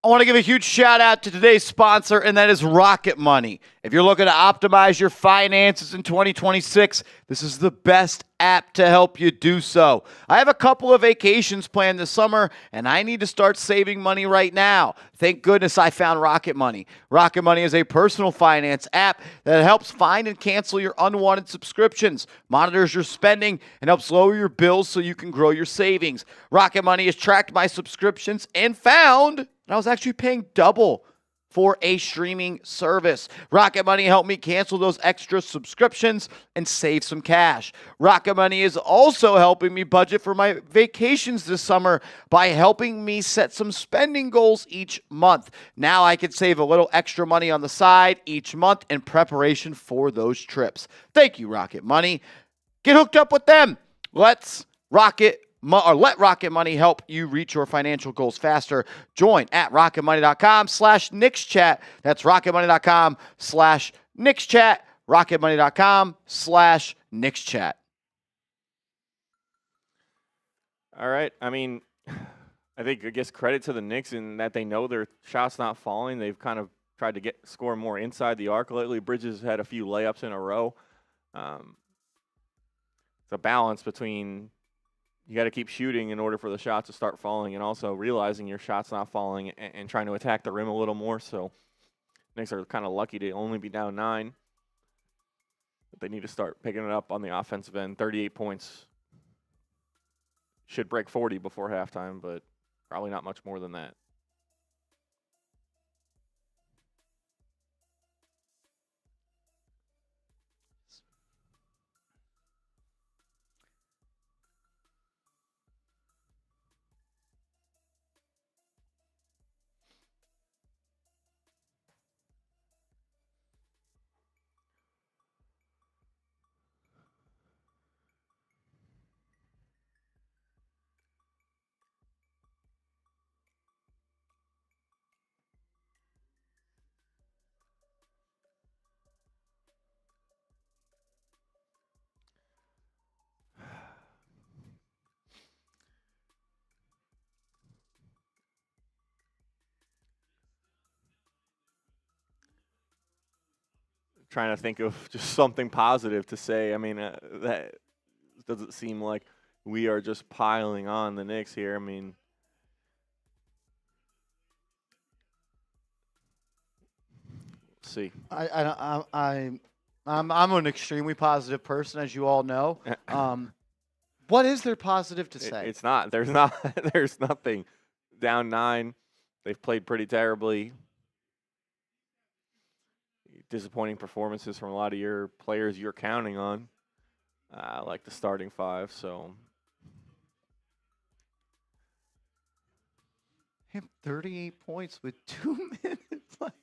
I want to give a huge shout out to today's sponsor, and that is Rocket Money. If you're looking to optimize your finances in 2026, this is the best app to help you do so. I have a couple of vacations planned this summer, and I need to start saving money right now. Thank goodness I found Rocket Money. Rocket Money is a personal finance app that helps find and cancel your unwanted subscriptions, monitors your spending, and helps lower your bills so you can grow your savings. Rocket Money has tracked my subscriptions and found I was actually paying double for a streaming service. Rocket Money helped me cancel those extra subscriptions and save some cash. Rocket Money is also helping me budget for my vacations this summer by helping me set some spending goals each month. Now I can save a little extra money on the side each month in preparation for those trips. Thank you, Rocket Money. Get hooked up with them. Let Rocket Money help you reach your financial goals faster. Join at rocketmoney.com/KnicksChat. That's rocketmoney.com/KnicksChat. rocketmoney.com/KnicksChat. All right. I mean, I guess credit to the Knicks in that they know their shot's not falling. They've kind of tried to score more inside the arc lately. Bridges had a few layups in a row. The balance between you got to keep shooting in order for the shot to start falling, and also realizing your shot's not falling and trying to attack the rim a little more. So Knicks are kind of lucky to only be down 9. But they need to start picking it up on the offensive end. 38 points. Should break 40 before halftime, but probably not much more than that. Trying to think of just something positive to say. I mean, that doesn't seem like we are just piling on the Knicks here. I mean, let's see. I'm an extremely positive person, as you all know. What is there positive to say? It's not. There's not. There's nothing. Down 9. They've played pretty terribly. Disappointing performances from a lot of your players you're counting on, like the starting 5. So, him 38 points with 2 minutes left.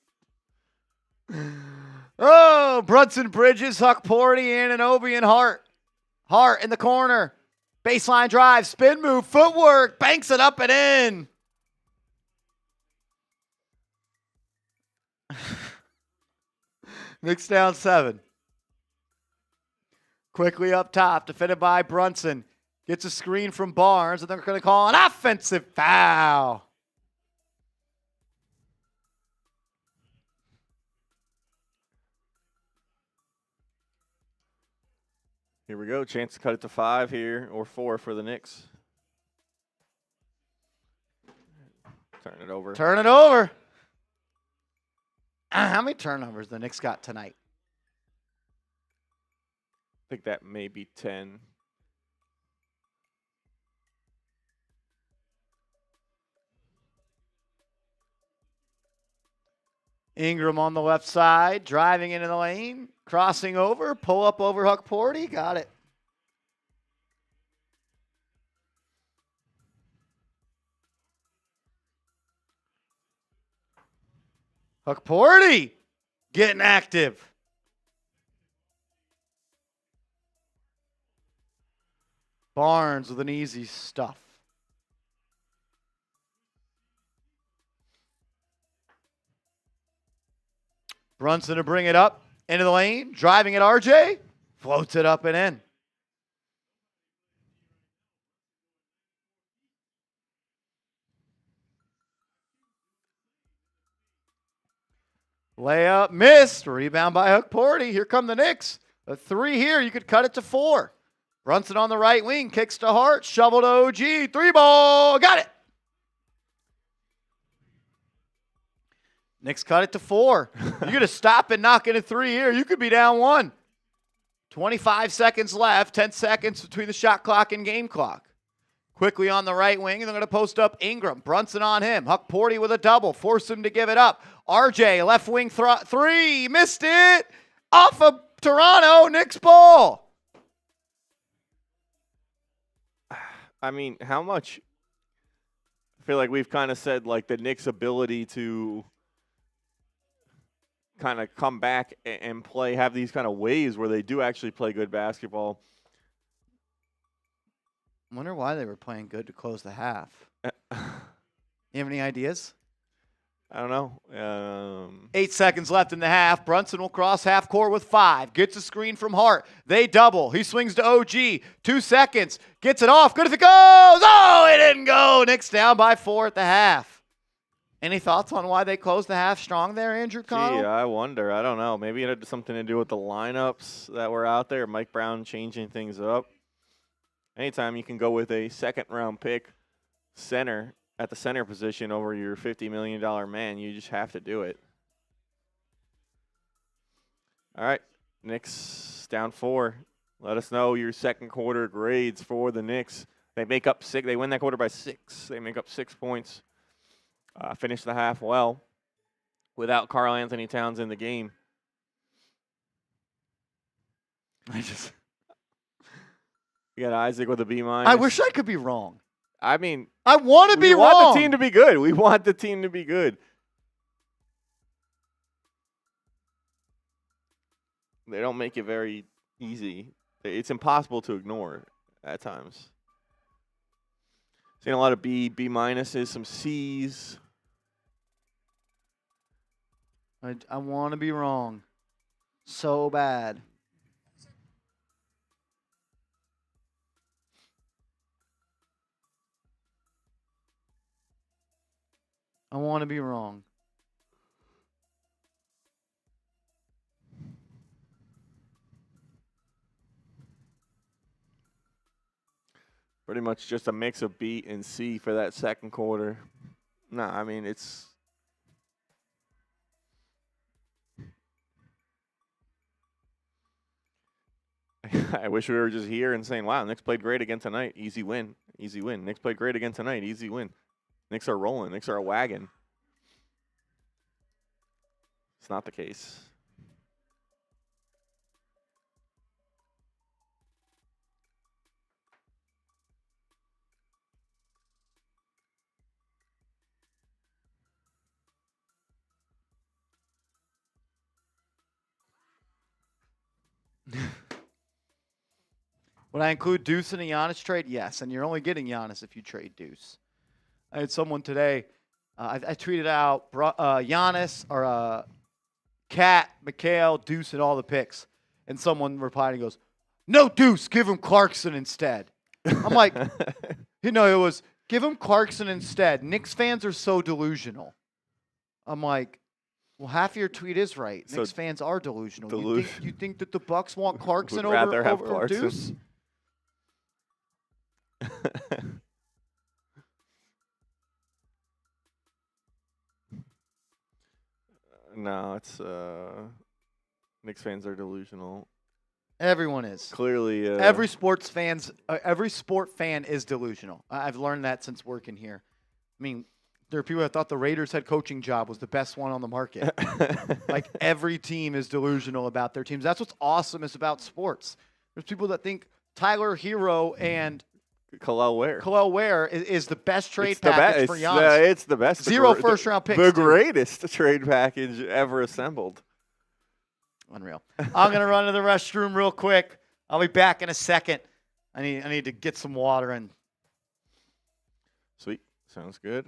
Oh, Brunson, Bridges, Huck, Porty, Anunoby, and Hart. Hart in the corner. Baseline drive, spin move, footwork, banks it up and in. Knicks down 7. Quickly up top, defended by Brunson. Gets a screen from Barnes, and they're going to call an offensive foul. Here we go. Chance to cut it to 5 here, or 4 for the Knicks. Turn it over. Turn it over. How many turnovers the Knicks got tonight? I think that may be 10. Ingram on the left side, driving into the lane, crossing over, pull up over Huckporty. Got it. Huckporty getting active. Barnes with an easy stuff. Brunson to bring it up into the lane, driving at RJ, floats it up and in. Layup missed. Rebound by Huckporty. Here come the Knicks. A 3 here. You could cut it to 4. Brunson on the right wing. Kicks to Hart. Shovel to OG. 3 ball. Got it. Knicks cut it to 4. You're going to stop and knock in a 3 here. You could be down 1. 25 seconds left. 10 seconds between the shot clock and game clock. Quickly on the right wing, and they're going to post up Ingram. Brunson on him. Huckporty with a double. Force him to give it up. RJ, left wing 3. Missed it. Off of Toronto. Knicks ball. I mean, how much? I feel like we've kind of said, like, the Knicks' ability to kind of come back and play, have these kind of waves where they do actually play good basketball. I wonder why they were playing good to close the half. You have any ideas? I don't know. 8 seconds left in the half. Brunson will cross half court with 5. Gets a screen from Hart. They double. He swings to OG. 2 seconds. Gets it off. Good if it goes. Oh, it didn't go. Knicks down by 4 at the half. Any thoughts on why they closed the half strong there, Andrew Connell? Gee, I wonder. I don't know. Maybe it had something to do with the lineups that were out there. Mike Brown changing things up. Anytime you can go with a second-round pick center at the center position over your $50 million man, you just have to do it. All right, Knicks down 4. Let us know your second quarter grades for the Knicks. They make up 6. They win that quarter by 6. They make up 6 points. Finish the half well without Karl-Anthony Towns in the game. You got Isaac with a B-. I wish I could be wrong. I mean, I want to be wrong. We want the team to be good. We want the team to be good. They don't make it very easy. It's impossible to ignore at times. Seen a lot of B-minuses, some C's. I want to be wrong so bad. I want to be wrong. Pretty much just a mix of B and C for that second quarter. No, I mean, it's... I wish we were just here and saying, wow, Knicks played great again tonight. Easy win. Easy win. Knicks played great again tonight. Easy win. Knicks are rolling. Knicks are a wagon. It's not the case. Would I include Deuce in a Giannis trade? Yes, and you're only getting Giannis if you trade Deuce. I had someone today, I tweeted out Giannis or Cat, Mikal, Deuce, and all the picks. And someone replied and goes, no Deuce, give him Clarkson instead. I'm like, it was give him Clarkson instead. Knicks fans are so delusional. I'm like, well, half of your tweet is right. So Knicks fans are delusional. You think that the Bucks want Clarkson Would rather have over Clarkson. Deuce? No, it's Knicks fans are delusional. Everyone is. Clearly, Every sport fan is delusional. I've learned that since working here. I mean, there are people that thought the Raiders' head coaching job was the best one on the market. Like, every team is delusional about their teams. That's what's awesome is about sports. There's people that think Tyler Hero and Khalil Ware is the best trade package for Giannis. It's the best. Zero first-round picks. The greatest trade package ever assembled. Unreal. I'm going to run to the restroom real quick. I'll be back in a second. I need to get some water in. Sweet. Sounds good.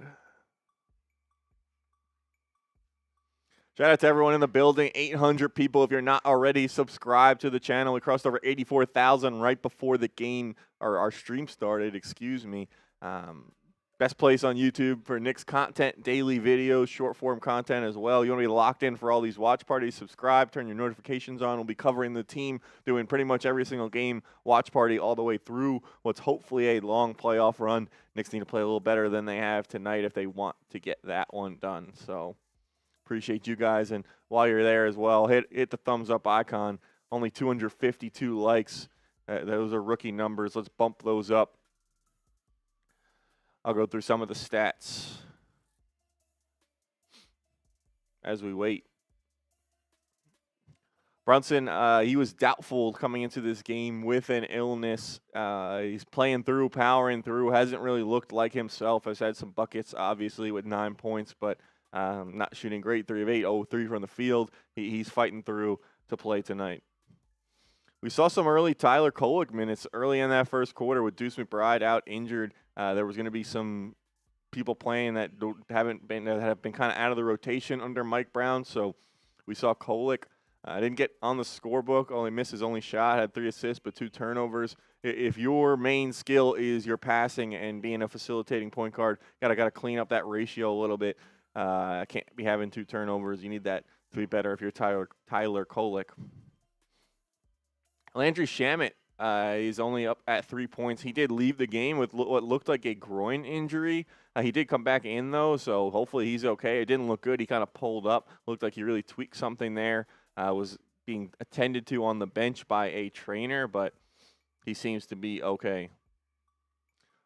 Shout out to everyone in the building. 800 people. If you're not already subscribed to the channel, we crossed over 84,000 right before the game, or our stream started, excuse me. Best place on YouTube for Knicks content, daily videos, short-form content as well. You want to be locked in for all these watch parties, subscribe, turn your notifications on. We'll be covering the team, doing pretty much every single game watch party all the way through what's hopefully a long playoff run. Knicks need to play a little better than they have tonight if they want to get that one done. So appreciate you guys. And while you're there as well, hit the thumbs up icon. Only 252 likes. Those are rookie numbers. Let's bump those up. I'll go through some of the stats as we wait. Brunson, he was doubtful coming into this game with an illness. He's playing through, powering through, hasn't really looked like himself. Has had some buckets, obviously, with 9 points, but not shooting great. 3 of 8, 0-3 from the field. He's fighting through to play tonight. We saw some early Tyler Kolek minutes early in that first quarter with Deuce McBride out injured. There was going to be some people playing that have been kind of out of the rotation under Mike Brown. So we saw Kolek. Didn't get on the scorebook. Only missed his only shot. Had 3 assists but 2 turnovers. If your main skill is your passing and being a facilitating point guard, gotta clean up that ratio a little bit. Can't be having 2 turnovers. You need that to be better if you're Tyler Kolek. Landry Shamet is only up at 3 points. He did leave the game with what looked like a groin injury. He did come back in, though, so hopefully he's okay. It didn't look good. He kind of pulled up. Looked like he really tweaked something there. Was being attended to on the bench by a trainer, but he seems to be okay.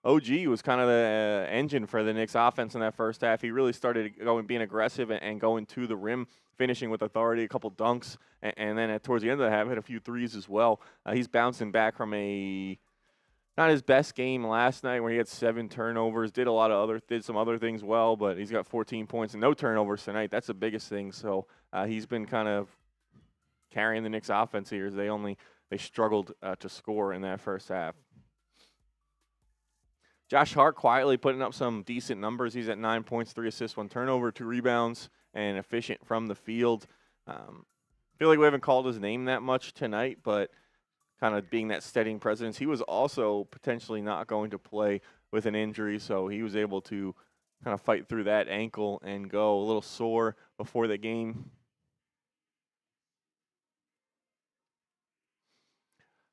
OG was kind of the engine for the Knicks offense in that first half. He really started being aggressive and going to the rim, finishing with authority, a couple dunks, and then towards the end of the half, hit a few threes as well. He's bouncing back from not his best game last night where he had 7 turnovers, did some other things well, but he's got 14 points and no turnovers tonight. That's the biggest thing. So he's been kind of carrying the Knicks offense here as they struggled to score in that first half. Josh Hart quietly putting up some decent numbers. He's at 9 points, 3 assists, 1 turnover, 2 rebounds, and efficient from the field. Feel like we haven't called his name that much tonight, but kind of being that steadying presence. He was also potentially not going to play with an injury, so he was able to kind of fight through that ankle and go a little sore before the game.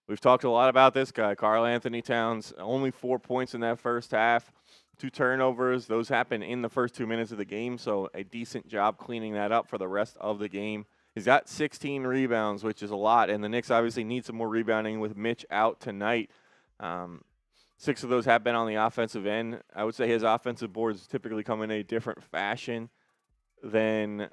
We've talked a lot about this guy, Karl-Anthony Towns. Only 4 points in that first half, 2 turnovers. Those happened in the first 2 minutes of the game, so a decent job cleaning that up for the rest of the game. He's got 16 rebounds, which is a lot, and the Knicks obviously need some more rebounding with Mitch out tonight. 6 of those have been on the offensive end. I would say his offensive boards typically come in a different fashion than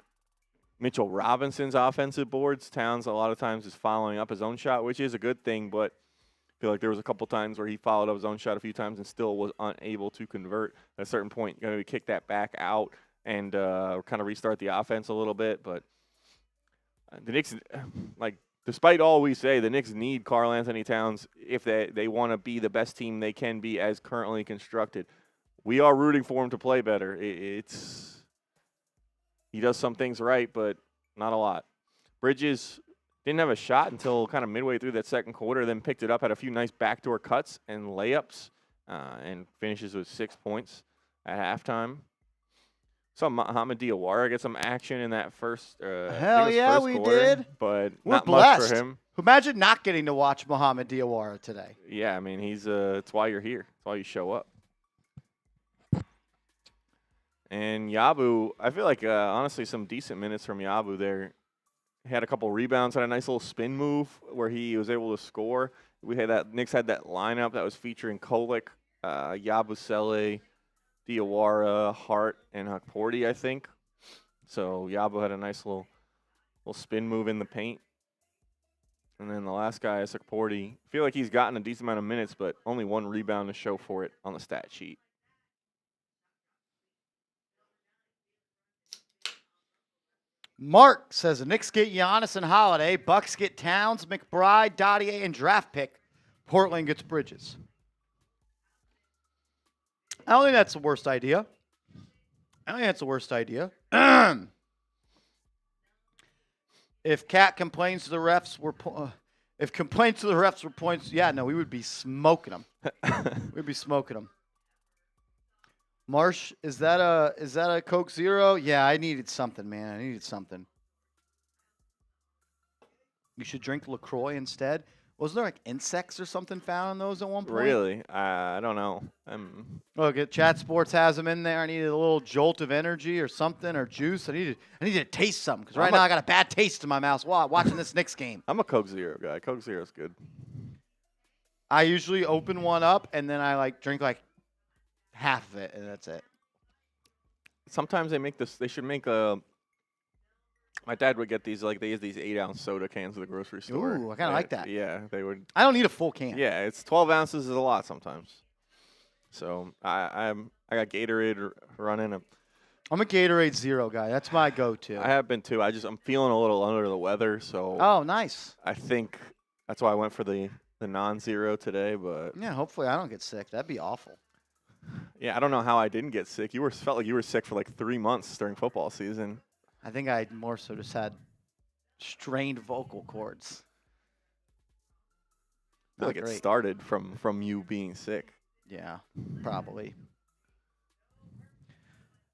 Mitchell Robinson's offensive boards. Towns a lot of times is following up his own shot, which is a good thing, but I feel like there was a couple times where he followed up his own shot a few times and still was unable to convert. At a certain point, going to kick that back out and kind of restart the offense a little bit. But the Knicks, despite all we say, the Knicks need Karl-Anthony Towns if they want to be the best team they can be as currently constructed. We are rooting for him to play better. He does some things right, but not a lot. Bridges didn't have a shot until kind of midway through that second quarter, then picked it up, had a few nice backdoor cuts and layups, and finishes with 6 points at halftime. Saw Mohamed Diawara get some action in that first. Hell yeah, first we quarter, did. but We're not blessed. much for him. Imagine not getting to watch Mohamed Diawara today. Yeah, I mean he's. It's why you're here. It's why you show up. And Yabu, I feel like honestly some decent minutes from Yabu there. He had a couple rebounds, had a nice little spin move where he was able to score. Knicks had that lineup that was featuring Kolek, Yabusele, Diawara, Hart, and Hakporti, I think. So Yabu had a nice little spin move in the paint. And then the last guy is Hakporti. I feel like he's gotten a decent amount of minutes, but only 1 rebound to show for it on the stat sheet. Mark says the Knicks get Giannis and Holiday. Bucks get Towns, McBride, Dottier, and draft pick. Portland gets Bridges. I don't think that's the worst idea. If Cat complains to the refs, if complaints to the refs were points, yeah, no, we would be smoking them. We'd be smoking them. Marsh, is that a Coke Zero? Yeah, I needed something, man. I needed something. You should drink LaCroix instead. Wasn't there like insects or something found in those at one point? Really? I don't know. Look, Chat Sports has them in there. I needed a little jolt of energy or something or juice. I needed to taste something because right now I got a bad taste in my mouth while watching this Knicks game. I'm a Coke Zero guy. Coke Zero's good. I usually open one up and then I drink half of it and that's it. Sometimes they make this. They should make a. My dad would get these they use these 8-ounce soda cans at the grocery store. Ooh, I kind of like that. Yeah, they would. I don't need a full can. Yeah, it's 12 ounces is a lot sometimes. So I got Gatorade running. I'm a Gatorade Zero guy. That's my go-to. I have been too. I'm feeling a little under the weather, so. Oh, nice. I think that's why I went for the non-zero today, but. Yeah, hopefully I don't get sick. That'd be awful. Yeah, I don't know how I didn't get sick. Felt like you were sick for 3 months during football season. I think I more so just had strained vocal cords. I feel like it started from you being sick. Yeah, probably.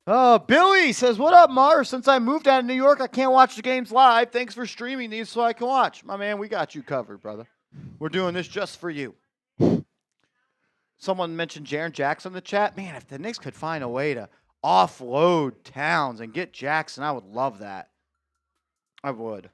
Oh, Billy says, what up, Mar? Since I moved out of New York, I can't watch the games live. Thanks for streaming these so I can watch. My man, we got you covered, brother. We're doing this just for you. Someone mentioned Jaren Jackson in the chat. Man, if the Knicks could find a way to offload Towns and get Jackson, I would love that. I would.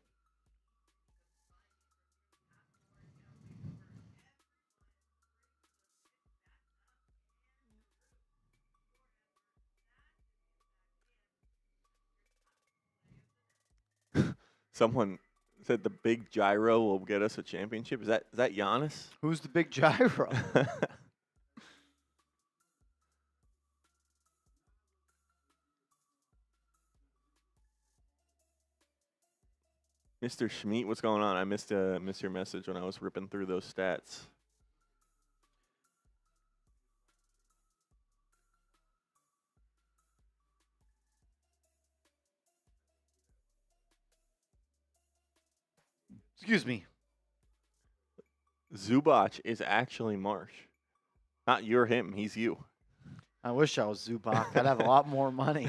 Someone said the big gyro will get us a championship. Is that Giannis? Who's the big gyro? Mr. Schmeat, what's going on? I missed your message when I was ripping through those stats. Excuse me. Zubac is actually Marsh. Not you're him, he's you. I wish I was Zubac. I'd have a lot more money.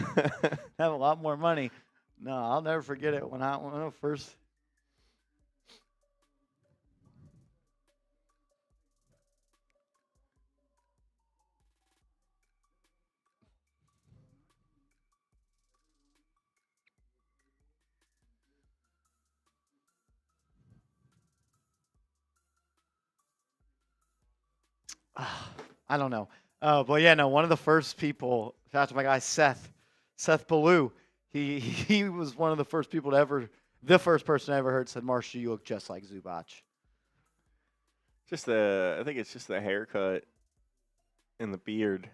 Have a lot more money. No, I'll never forget it when I first. I don't know. But yeah, no, one of the first people, after my guy Seth Ballou, he was one of the first people the first person I ever heard said, Marshall, you look just like Zubac. I think it's just the haircut and the beard.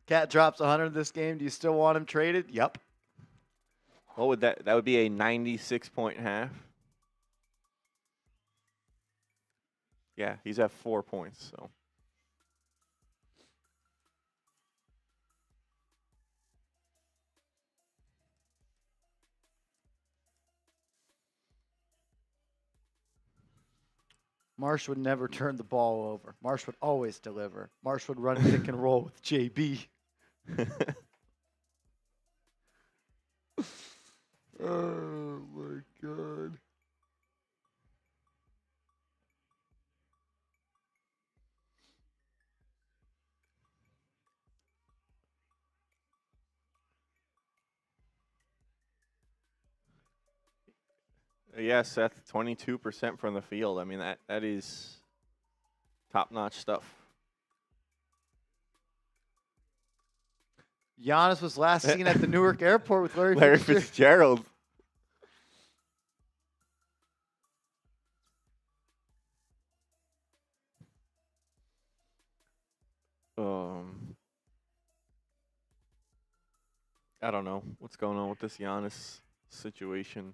Cat drops 100 this game. Do you still want him traded? Yep. What would that would be a 96-point half. Yeah, he's at 4 points, so. Marsh would never turn the ball over. Marsh would always deliver. Marsh would run pick and roll with JB. Oh, my God. Yeah, Seth, 22% from the field. I mean, that is top-notch stuff. Giannis was last seen at the Newark airport with Larry Larry Fitzgerald. Fitzgerald. I don't know what's going on with this Giannis situation.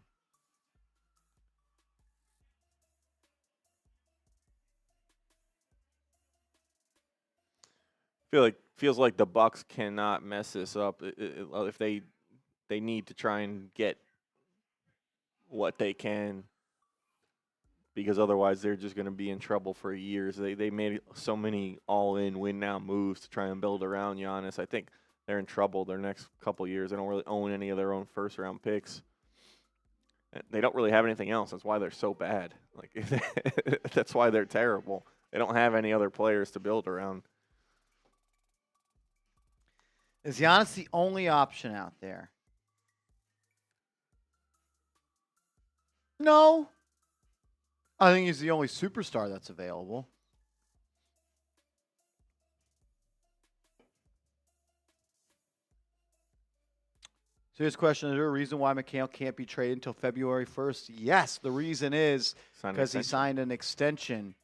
Feels like the Bucks cannot mess this up if they need to try and get what they can, because otherwise they're just going to be in trouble for years. They made so many all-in win-now moves to try and build around Giannis. I think they're in trouble their next couple years. They don't really own any of their own first-round picks. They don't really have anything else. That's why they're so bad. Like that's why they're terrible. They don't have any other players to build around. Is Giannis the only option out there? No. I think he's the only superstar that's available. Serious question. Is there a reason why Mikal can't be traded until February 1st? Yes. The reason is because he signed an extension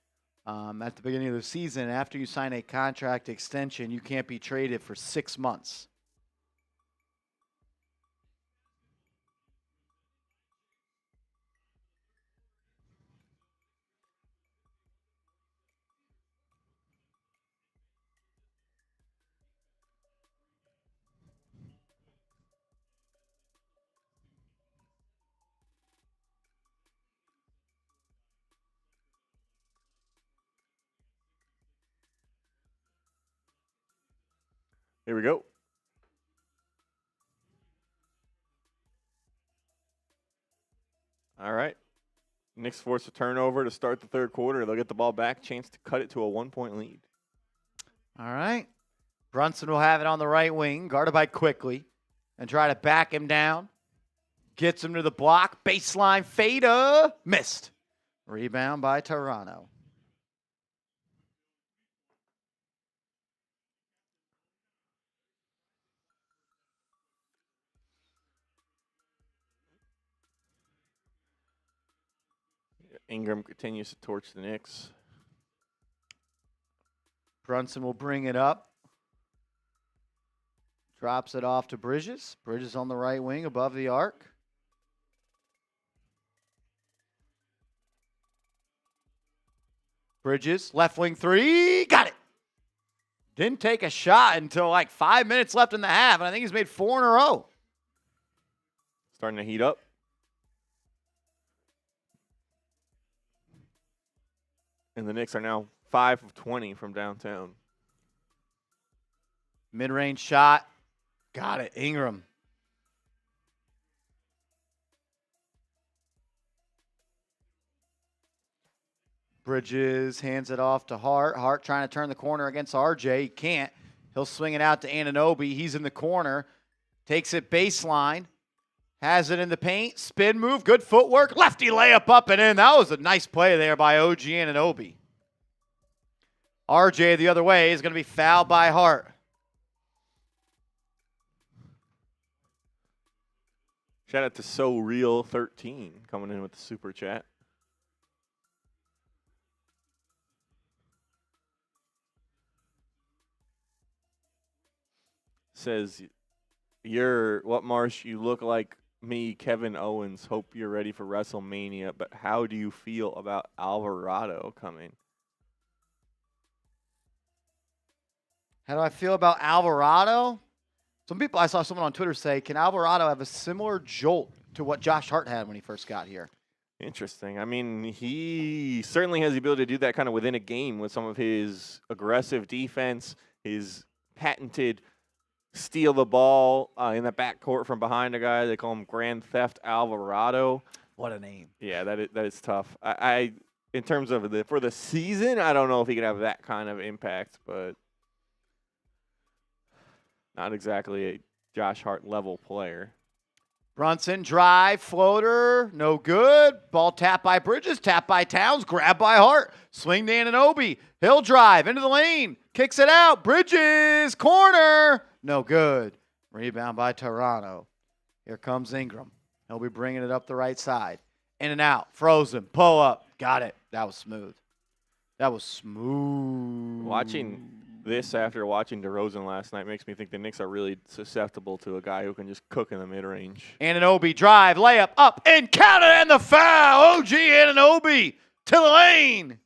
at the beginning of the season. After you sign a contract extension, you can't be traded for 6 months. Here we go. All right. Knicks force a turnover to start the third quarter. They'll get the ball back. Chance to cut it to a 1-point lead. All right. Brunson will have it on the right wing, guarded by Quickly, and try to back him down. Gets him to the block. Baseline fader. Missed. Rebound by Toronto. Ingram continues to torch the Knicks. Brunson will bring it up. Drops it off to Bridges. Bridges on the right wing above the arc. Bridges, left wing three. Got it. Didn't take a shot until like 5 minutes left in the half, and I think he's made 4 in a row. Starting to heat up. And the Knicks are now 5 of 20 from downtown. Mid-range shot. Got it. Ingram. Bridges hands it off to Hart. Hart trying to turn the corner against RJ. He can't. He'll swing it out to Anunoby. He's in the corner. Takes it baseline. Has it in the paint. Spin move. Good footwork. Lefty layup up and in. That was a nice play there by OG Anunoby. RJ the other way is going to be fouled by Hart. Shout out to So Real 13 coming in with the super chat. says, "You're what, Marsh? You look like me, Kevin Owens. Hope you're ready for WrestleMania. But how do you feel about Alvarado coming?" How do I feel about Alvarado? I saw someone on Twitter say, can Alvarado have a similar jolt to what Josh Hart had when he first got here? Interesting. I mean, he certainly has the ability to do that kind of within a game with some of his aggressive defense, his patented steal the ball in the backcourt from behind a guy. They call him Grand Theft Alvarado. What a name. Yeah, that is tough. I in terms of for the season, I don't know if he could have that kind of impact, but not exactly a Josh Hart level player. Brunson, drive, floater, no good. Ball tapped by Bridges, tapped by Towns, grabbed by Hart. Swing to Anunoby. He'll drive into the lane. Kicks it out. Bridges, corner. No good. Rebound by Toronto. Here comes Ingram. He'll be bringing it up the right side. In and out. Frozen. Pull up. Got it. That was smooth. That was smooth. Watching this after watching DeRozan last night makes me think the Knicks are really susceptible to a guy who can just cook in the mid-range. Anunoby drive, layup, up, and counted, and the foul. OG Anunoby to the lane.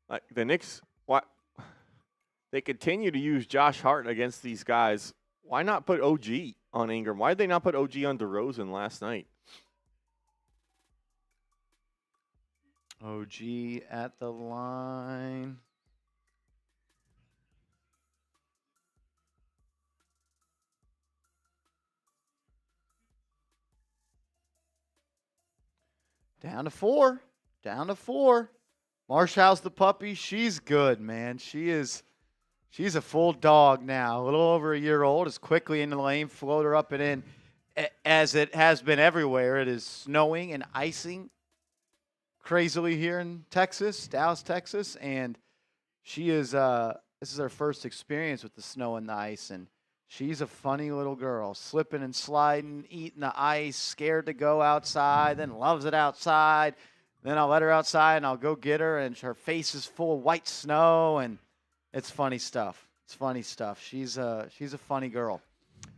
Like the Knicks, they continue to use Josh Hart against these guys. Why not put OG on Ingram? Why did they not put OG on DeRozan last night? OG at the line. Down to four. Down to four. Marshall's the puppy. She's good, man. She's a full dog now. A little over a year old. Is quickly in the lane. Floater up and in. As it has been everywhere. It is snowing and icing crazily here in Texas, Dallas, Texas, and she is this is her first experience with the snow and the ice, and she's a funny little girl, slipping and sliding, eating the ice, scared to go outside, then loves it outside. Then I'll let her outside and I'll go get her, and her face is full of white snow, and it's funny stuff. It's funny stuff. She's a funny girl.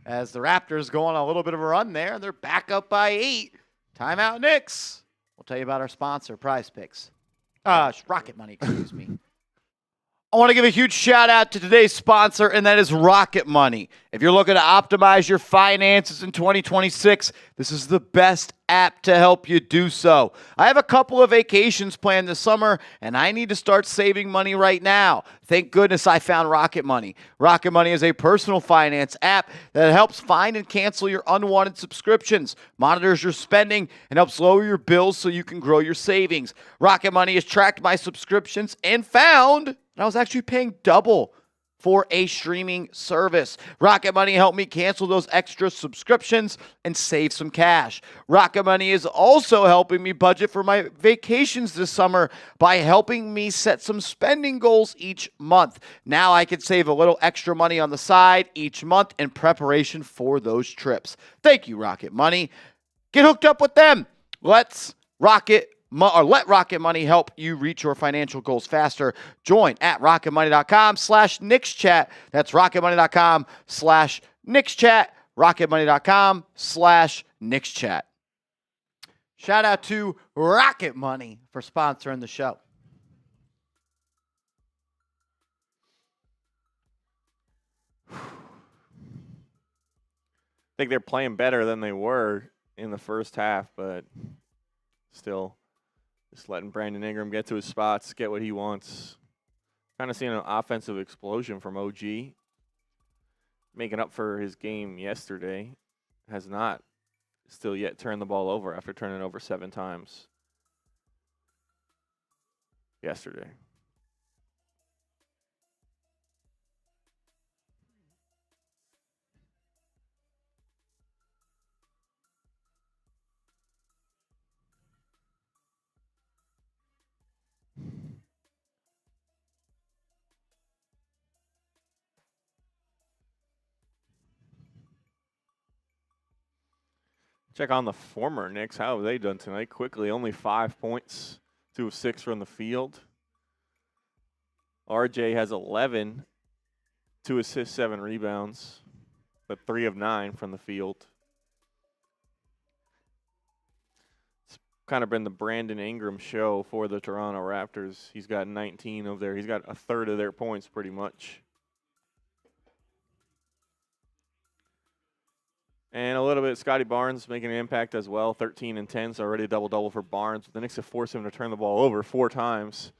As the Raptors go on a little bit of a run there, and they're back up by 8. Timeout Knicks. We'll tell you about our sponsor, Prize Picks. Rocket Money, excuse me. I want to give a huge shout out to today's sponsor, and that is Rocket Money. If you're looking to optimize your finances in 2026, this is the best app to help you do so. I have a couple of vacations planned this summer, and I need to start saving money right now. Thank goodness I found Rocket Money. Rocket Money is a personal finance app that helps find and cancel your unwanted subscriptions, monitors your spending, and helps lower your bills so you can grow your savings. Rocket Money has tracked my subscriptions and found that I was actually paying double for a streaming service. Rocket Money helped me cancel those extra subscriptions and save some cash. Rocket Money is also helping me budget for my vacations this summer by helping me set some spending goals each month. Now I can save a little extra money on the side each month in preparation for those trips. Thank you, Rocket Money. Get hooked up with them. Let Rocket Money help you reach your financial goals faster. Join at rocketmoney.com/KnicksChat. That's rocketmoney.com/KnicksChat. rocketmoney.com/KnicksChat. Shout out to Rocket Money for sponsoring the show. I think they're playing better than they were in the first half, but still just letting Brandon Ingram get to his spots, get what he wants. Kind of seeing an offensive explosion from OG. Making up for his game yesterday. Has not still yet turned the ball over after turning it over 7 times yesterday. Check on the former Knicks. How have they done tonight? Quickly, only 5 points, 2 of 6 from the field. RJ has 11, 2 assists, 7 rebounds, but 3 of 9 from the field. It's kind of been the Brandon Ingram show for the Toronto Raptors. He's got 19 of their, he's got a third of their points pretty much. And a little bit, Scotty Barnes making an impact as well, 13 and 10, so already a double-double for Barnes. The Knicks have forced him to turn the ball over 4 times.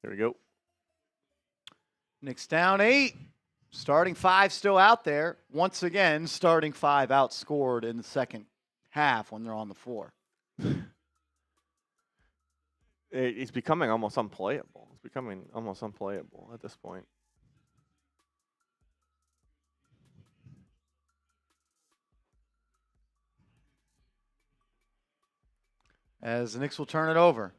There we go. Knicks down 8. Starting 5 still out there. Once again, starting 5 outscored in the second half when they're on the floor. He's becoming almost unplayable. It's becoming almost unplayable at this point. As the Knicks will turn it over.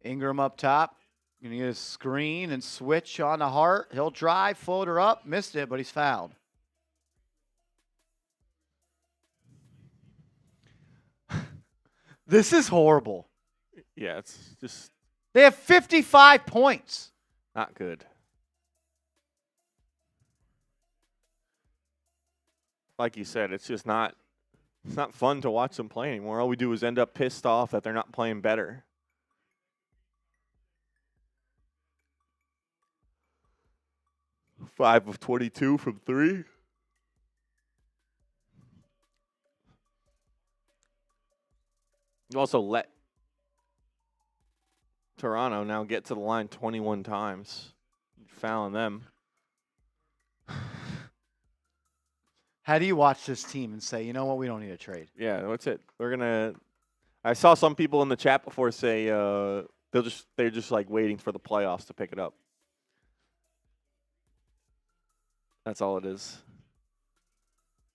Ingram up top. Going to get a screen and switch on the Hart. He'll drive, floater up. Missed it, but he's fouled. This is horrible. Yeah, it's just They have 55 points. not good. Like you said, it's just not fun to watch them play anymore. All we do is end up pissed off that they're not playing better. Five of 22 from 3. You also let Toronto now get to the line 21 times, fouling them. How do you watch this team and say, you know what, we don't need a trade? Yeah, that's it. We're gonna. I saw some people in the chat before say they're just like waiting for the playoffs to pick it up. That's all it is.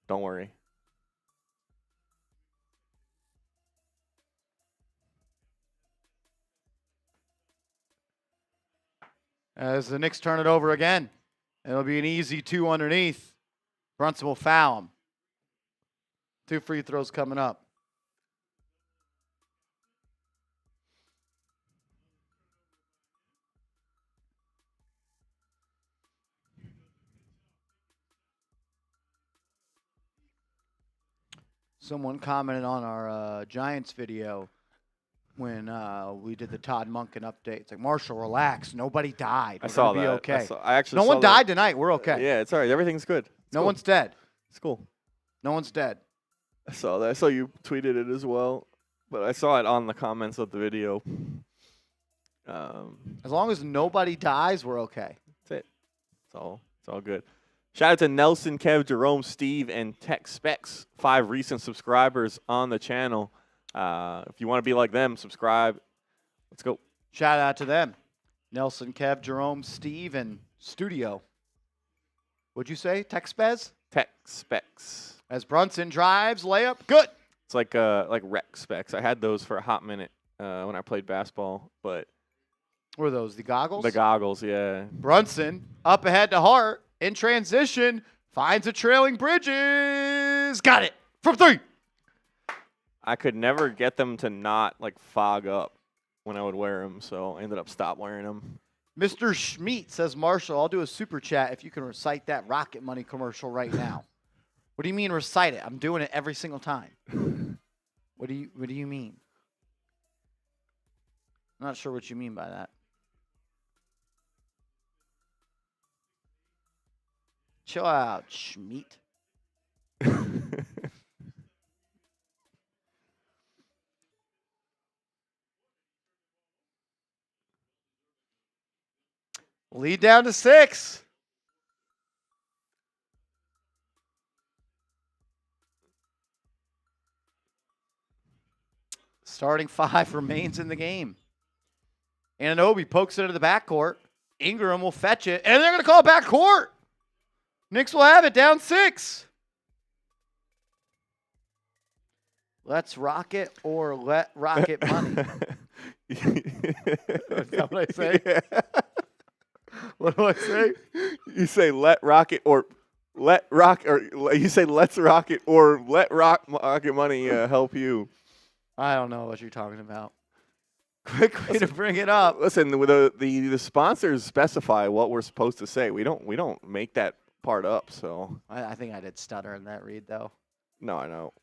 Don't worry. As the Knicks turn it over again, it'll be an easy 2 underneath. Brunson will foul him. 2 free throws coming up. Someone commented on our Giants video when we did the Todd Monken update. It's like, Marshall, relax. Nobody died. I saw that. Be okay. I actually no saw one that. died tonight. We're okay. Yeah, it's all right. Everything's good. No one's dead. It's cool. No one's dead. I saw that. I saw you tweeted it as well, but I saw it on the comments of the video. As long as nobody dies, we're okay. That's it. It's all good. Shout out to Nelson, Kev, Jerome, Steve, and Tech Specs, 5 recent subscribers on the channel. If you want to be like them, subscribe. Let's go. Shout out to them. Nelson, Kev, Jerome, Steve, and Studio. What'd you say? Tech Spez? Tech Specs. As Brunson drives, layup, good. It's like rec specs. I had those for a hot minute when I played basketball, but What are those, the goggles? the goggles, yeah. Brunson, up ahead to Hart, in transition, finds a trailing Bridges. Got it, from 3. I could never get them to not like fog up when I would wear them, so I ended up stop wearing them. Mr. Schmeat says, Marshall, I'll do a super chat if you can recite that Rocket Money commercial right now. What do you mean recite it? I'm doing it every single time. What do you mean? I'm not sure what you mean by that. Chill out, Schmeat. Lead down to 6. Starting 5 remains in the game. Anunoby pokes it into the backcourt. Ingram will fetch it, and they're going to call it backcourt. Knicks will have it down 6. Let's rock it or let rocket money. Is that what I say? Yeah. What do I say? You say let rocket or let rock, or you say let's rocket or let rocket money help you. I don't know what you're talking about. Quick way to bring it up. Listen, the sponsors specify what we're supposed to say. We don't make that part up. So I think I did stutter in that read though. no, I know.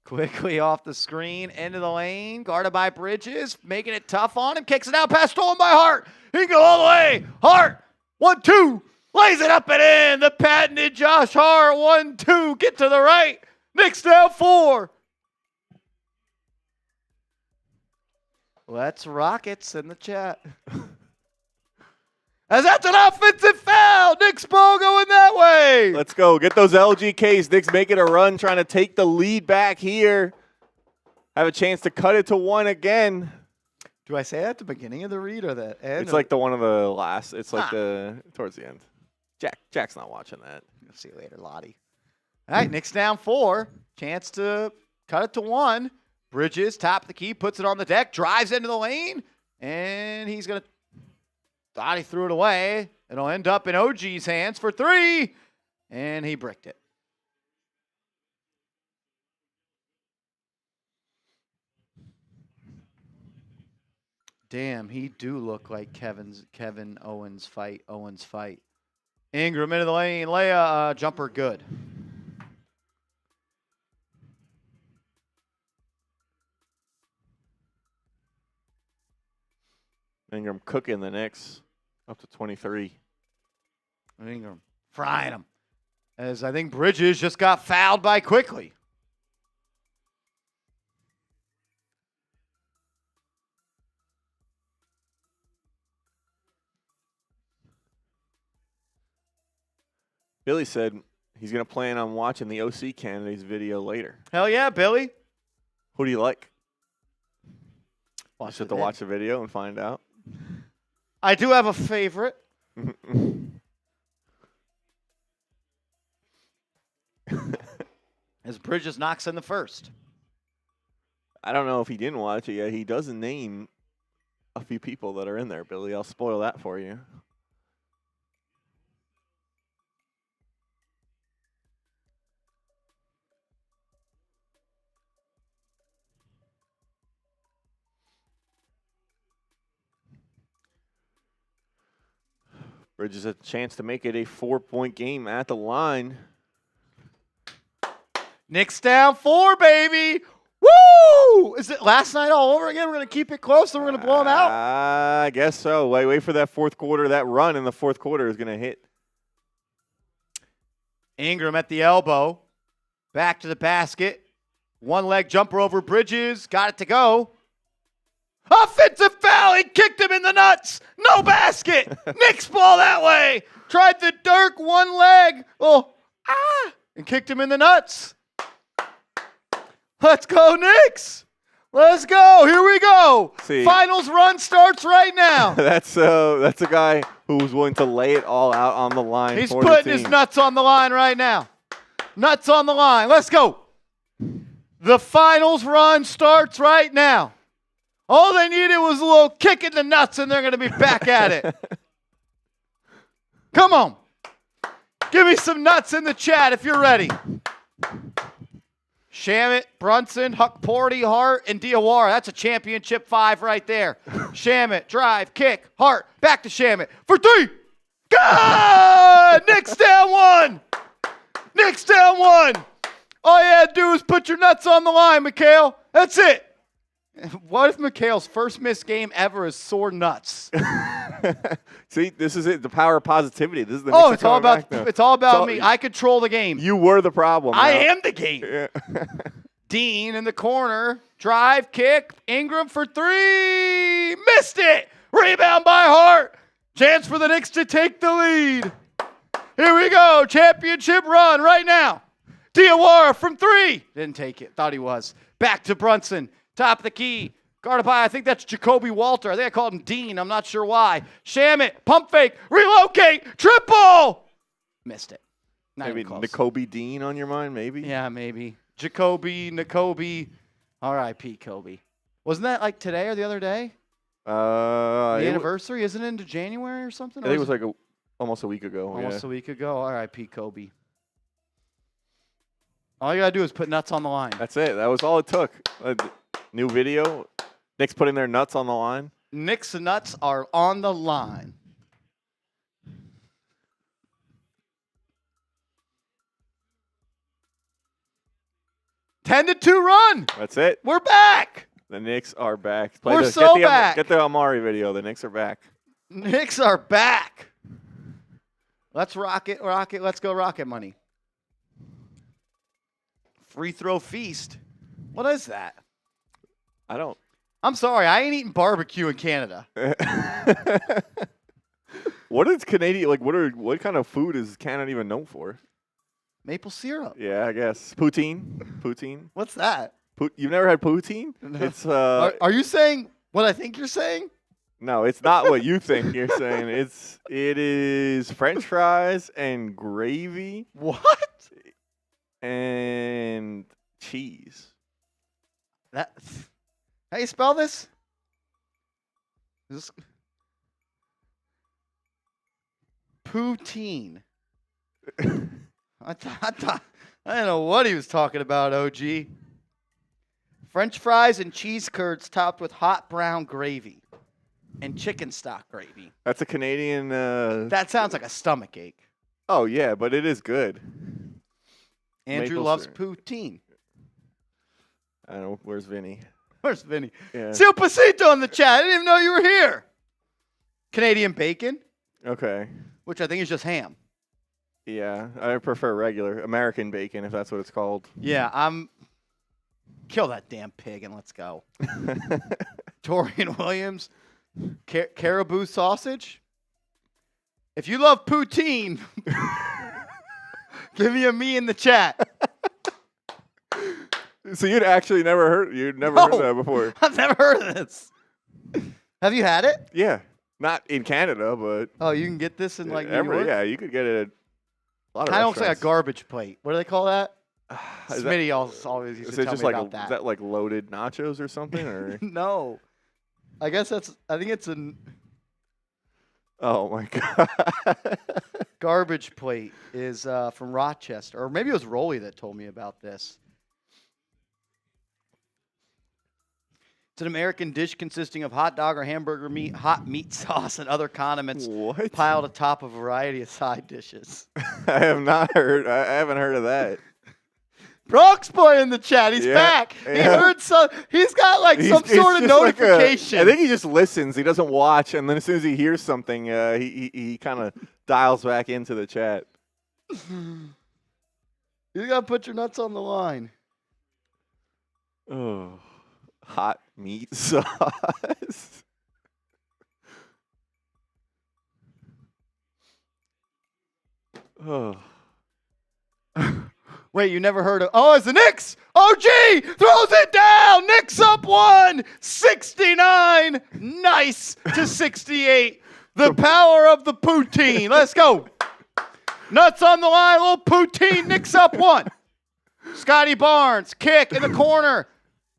Quickly off the screen, into the lane, guarded by Bridges, making it tough on him, kicks it out past stolen by Hart. He can go all the way. Hart, 1-2, lays it up and in. The patented Josh Hart, 1-2, get to the right. Knicks down 4. Let's Rockets in the chat. As that's an offensive foul. Knicks ball going that way. Let's go. Get those LGKs. Knicks making a run, trying to take the lead back here. Have a chance to cut it to 1 again. Do I say that at the beginning of the read or the end? It's like the one of the last. It's like towards the end. Jack's not watching that. I'll see you later, Lottie. All right, Knicks down 4. Chance to cut it to 1. Bridges, top of the key, puts it on the deck, drives into the lane, and he's going to thought he threw it away. It'll end up in OG's hands for 3, and he bricked it. Damn, he do look like Kevin Owens fight. Ingram into the lane, Leia, jumper good. Ingram cooking the Knicks up to 23. Ingram frying him. As I think Bridges just got fouled by Quickly. Billy said he's going to plan on watching the OC candidates video later. Hell yeah, Billy. Who do you like? Watch Just have to watch the video and find out. I do have a favorite. As Bridges knocks in the first. I don't know if he didn't watch it yet. He doesn't name a few people that are in there, Billy. I'll spoil that for you. Bridges a chance to make it a 4-point game at the line. Knicks down 4, baby. Woo! Is it last night all over again? We're going to keep it close, then we're going to blow them out? I guess so. Wait for that fourth quarter. That run in the fourth quarter is going to hit. Ingram at the elbow. Back to the basket. One leg jumper over Bridges. Got it to go. Offensive foul. He kicked him in the nuts. No basket. Knicks ball that way. Tried the Dirk one leg. And kicked him in the nuts. Let's go, Knicks. Let's go. Here we go. See, Finals run starts right now. That's a guy who was willing to lay it all out on the line. He's for putting the his team. nuts on the line right now. Nuts on the line. Let's go. The finals run starts right now. All they needed was a little kick in the nuts, and they're going to be back at it. Come on. Give me some nuts in the chat if you're ready. Shamet, Brunson, Huckporty, Hart, and Diawara. That's a championship 5 right there. Shamet, drive, kick, Hart, back to Shamet for 3. Good! Knicks down 1. Knicks down 1. All you had to do is put your nuts on the line, Mikal. That's it. What if Mikal's first missed game ever is sore nuts? See, this is it. The power of positivity. This is the It's all about me. I control the game. You were the problem. I am the game. Yeah. Dean in the corner. Drive, kick. Ingram for 3. Missed it. Rebound by Hart. Chance for the Knicks to take the lead. Here we go. Championship run right now. Diawara from 3. Didn't take it. Thought he was. Back to Brunson. Top of the key. Guarded by, I think that's Jacoby Walter. I think I called him Dean. I'm not sure why. Shamet. Pump fake. Relocate. Triple. Missed it. Not Maybe even close. N'Kobe Dean on your mind, maybe? Yeah, maybe. Jacoby, N'Kobe. R.I.P. Kobe. Wasn't that like today or the other day? The The anniversary? Isn't it into January or something? I think it was like almost a week ago. Almost a week ago. R.I.P. Kobe. All you got to do is put nuts on the line. That's it. That was all it took. A new video. Knicks putting their nuts on the line. Knicks and nuts are on the line. Ten to 2 run. That's it. We're back. The Knicks are back. We're so back. Get the Amari video. The Knicks are back. Knicks are back. Let's rock it. Let's go Rocket money. Free throw feast. What is that? I don't. I'm sorry. I ain't eating barbecue in Canada. What is Canadian like? What kind of food is Canada even known for? Maple syrup. Yeah, I guess poutine. What's that? You've never had poutine? No. It's Are you saying what I think you're saying? No, it's not what you think you're saying. It is French fries and gravy What? and cheese. That. How you spell this? Poutine. I don't know what he was talking about, OG. French fries and cheese curds topped with hot brown gravy and chicken stock gravy. That's a Canadian. That sounds like a stomach ache. Oh yeah, but it is good. Andrew Maple loves syrup. poutine. I don't know. Where's Vinny? Where's Vinny? Yeah. Silpacito in the chat. I didn't even know you were here. Canadian bacon, Okay. which I think is just ham. Yeah, I prefer regular American bacon if that's what it's called. Yeah, kill that damn pig and let's go. Torian Williams, caribou sausage. If you love poutine, give me a me in the chat. So you'd never heard of that before? I've never heard of this. Have you had it? Yeah, not in Canada, but Oh, you can get this in like New York? yeah, you could get it. A lot of Kind of looks like a restaurants. garbage plate. What do they call that? Is that- Smitty always used Is to it tell just me like about that. is that like loaded nachos or something or? No. I guess I think it's a Oh my god. garbage plate is from Rochester. Or maybe it was Rolly that told me about this. It's an American dish consisting of hot dog or hamburger meat, hot meat sauce, and other condiments What? piled atop a variety of side dishes. I haven't heard of that. Bronx boy in the chat. He's Yeah, back. He yeah. heard some. He's got like some It's sort of just like notification. I think he just listens. He doesn't watch, and then as soon as he hears something, he kind of dials back into the chat. You gotta put your nuts on the line. Oh, hot meat sauce. Oh. Wait, you never heard of? Oh, it's the Knicks. OG throws it down. Knicks up 169. Nice to 68. The power of the poutine. Let's go. Nuts on the line. Little poutine. Knicks up 1. Scotty Barnes kick in the corner.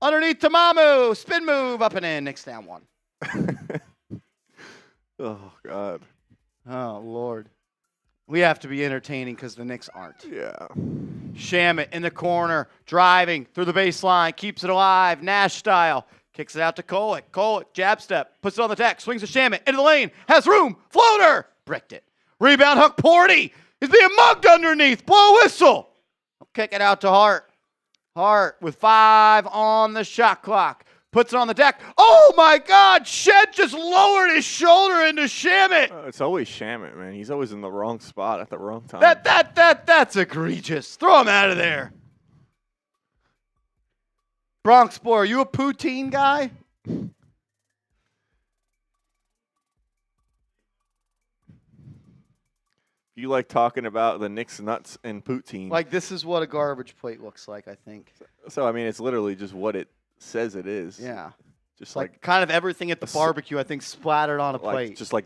Underneath Tamamu. Spin move up and in. Knicks down 1. Oh God. Oh Lord. We have to be entertaining because the Knicks aren't. Yeah. Shamit in the corner, driving through the baseline, keeps it alive, Nash style. Kicks it out to Kolek. Kolek, jab step, puts it on the deck, swings to Shamit, into the lane, has room, floater, bricked it. Rebound, Huck Porty is being mugged underneath, blow whistle. Kick it out to Hart. Hart with 5 on the shot clock. Puts it on the deck. Oh, my God. Shed just lowered his shoulder into Shamit. It's always Shamit, man. He's always in the wrong spot at the wrong time. That's egregious. Throw him out of there. Bronx boy, are you a poutine guy? You like talking about the Knicks nuts and poutine. Like, this is what a garbage plate looks like, I think. So, I mean, it's literally just what it says it is. Yeah. Just Like kind of everything at the barbecue, I think, splattered on a plate. Just like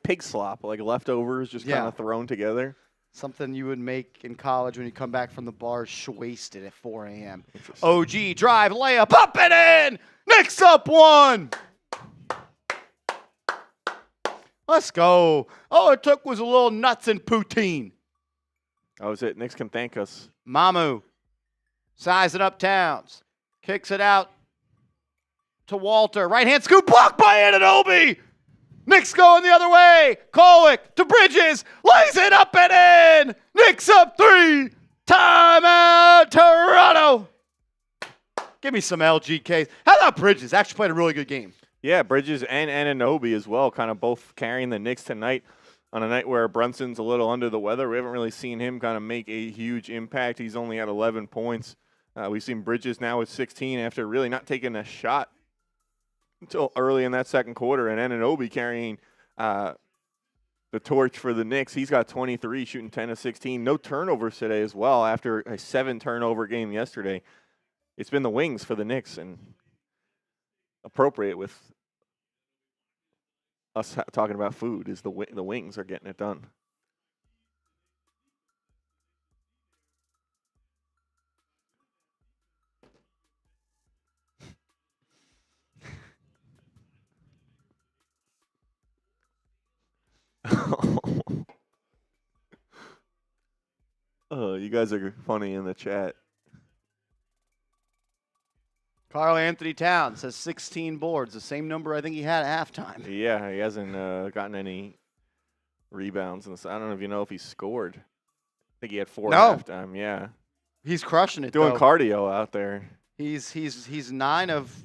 pig slop, like leftovers just kind of thrown together. Something you would make in college when you come back from the bar wasted at 4 a.m. OG drive, layup, up and in. Knicks up 1. Let's go. All it took was a little nuts and poutine. That was it. Knicks can thank us. Mamu. Size it up Towns. Kicks it out to Walter. Right hand scoop blocked by Anunoby. Knicks going the other way. Kolek to Bridges. Lays it up and in. Knicks up 3. Timeout, Toronto. Give me some LGKs. How about Bridges? Actually played a really good game. Yeah, Bridges and Anunoby as well, kind of both carrying the Knicks tonight on a night where Brunson's a little under the weather. We haven't really seen him kind of make a huge impact. He's only at 11 points. We've seen Bridges now with 16 after really not taking a shot until early in that second quarter, and Anunoby carrying the torch for the Knicks. He's got 23, shooting 10 of 16. No turnovers today as well after a 7-turnover game yesterday. It's been the wings for the Knicks, and appropriate with us talking about food is the wings are getting it done. Oh, you guys are funny in the chat. Karl-Anthony Towns has 16 boards, the same number I think he had at halftime. Yeah, he hasn't gotten any rebounds. I don't know if you know if he scored. I think he had 4 at halftime. Yeah, he's crushing it. Doing though. cardio out there. He's 9 of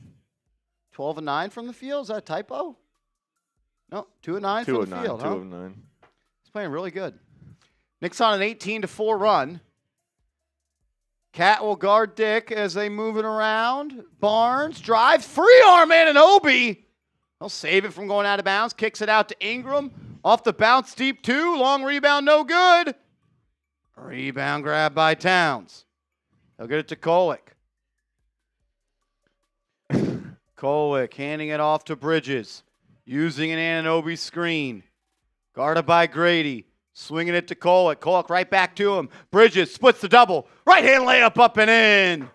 12 and 9 from the field. Is that a typo? No, 2 of 9 from the field. 2 of 9. He's playing really good. Knicks on an 18-4 run. Cat will guard Dick as they move it around. Barnes drives, free arm Anunoby. He'll save it from going out of bounds. Kicks it out to Ingram. Off the bounce, deep 2. Long rebound, no good. Rebound grab by Towns. He'll get it to Kolek. Kolek handing it off to Bridges. Using an Anunoby screen. Guarded by Grady. Swinging it to Kolek. Kolek right back to him. Bridges splits the double. Right hand layup up and in.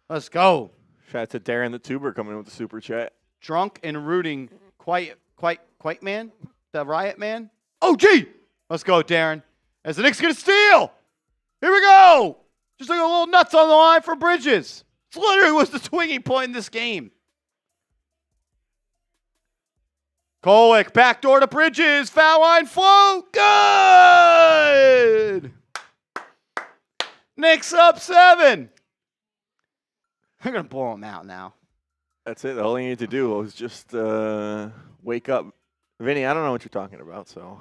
Let's go. Shout out to Darren the Tuber coming in with the super chat. Drunk and rooting quite man. The Riot Man. Oh, gee. Let's go, Darren. As the Knicks going to steal. Here we go. Just like a little nuts on the line for Bridges. It literally was the swinging point in this game. Kolek, backdoor to Bridges, foul line float, good! Knicks up 7. They're going to blow them out now. That's it. All you need to do is just wake up. Vinny, I don't know what you're talking about, so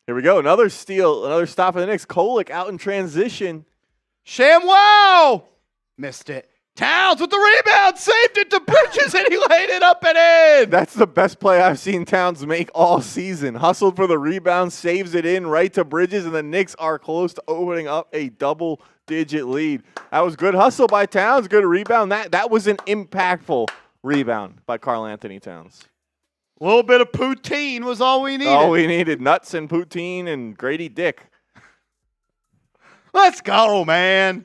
here we go. Another steal, another stop for the Knicks. Kolek out in transition. ShamWow! Missed it. Towns with the rebound, saved it to Bridges, and he laid it up and in. That's the best play I've seen Towns make all season. Hustled for the rebound, saves it in right to Bridges, and the Knicks are close to opening up a double-digit lead. That was good hustle by Towns, good rebound. That was an impactful rebound by Karl-Anthony Towns. A little bit of poutine was all we needed. All we needed, nuts and poutine and Grady Dick. Let's go, man.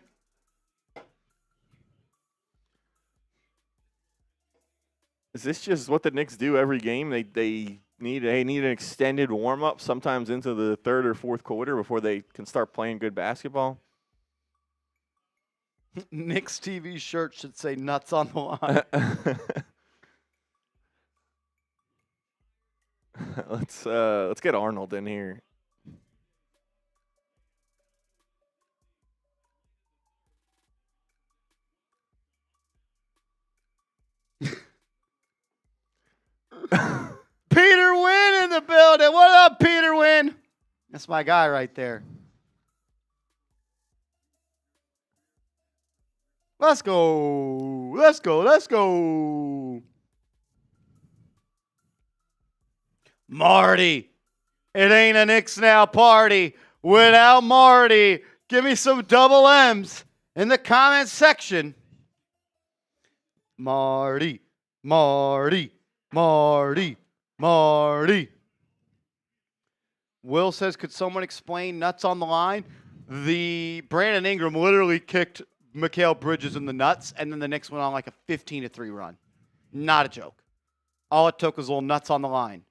Is this just what the Knicks do every game? They need an extended warm-up, sometimes into the third or fourth quarter before they can start playing good basketball? Knicks TV shirt should say nuts on the line. Let's get Arnold in here. Peter Wynn in the building. What up, Peter Wynn? That's my guy right there. Let's go. Let's go. Let's go. Marty. It ain't a Knicks Now party without Marty. Give me some double M's in the comment section. Marty. Marty. Marty. Marty. Will says, could someone explain nuts on the line? The Brandon Ingram literally kicked Mikal Bridges in the nuts, and then the Knicks went on like a 15-3 run. Not a joke. All it took was a little nuts on the line.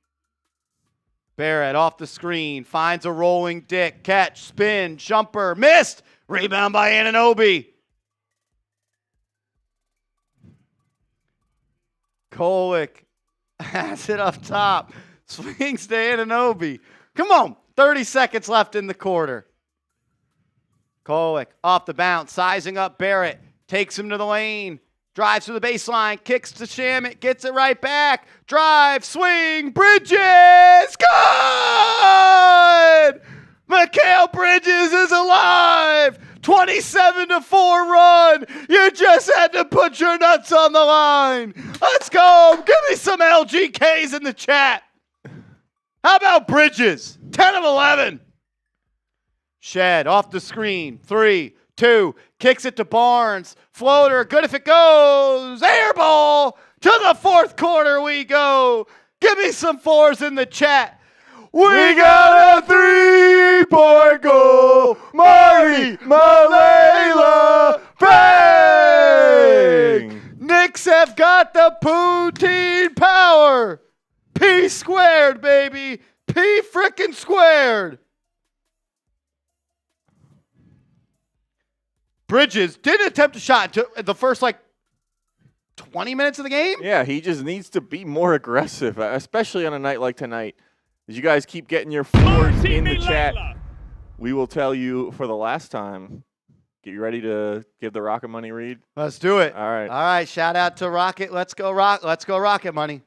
Barrett off the screen, finds a rolling dick, catch, spin, jumper, missed. Rebound by Anunoby. Kolek has it up top. Swings to Anunoby. Come on. 30 seconds left in the quarter. Kolek off the bounce, sizing up Barrett. Takes him to the lane. Drives to the baseline. Kicks to Shamit. Gets it right back. Drive. Swing. Bridges. Good! Mikal Bridges is alive. 27-4 run. You just had to put your nuts on the line. Let's go. Give me some LGKs in the chat. How about Bridges? 10 of 11. Shed off the screen. 3, 2. Kicks it to Barnes. Floater. Good if it goes. Air ball. To the fourth quarter we go. Give me some fours in the chat. We got a 3-point goal. Marty Malela. Bang! Knicks have got the poutine power. P squared, baby. P frickin' squared. Bridges didn't attempt a shot until the first, 20 minutes of the game. Yeah, he just needs to be more aggressive, especially on a night like tonight. As you guys keep getting your fours in the chat, we will tell you for the last time. Get you ready to give the Rocket Money read? Let's do it. All right. All right, shout out to Rocket. Let's go Rocket Money.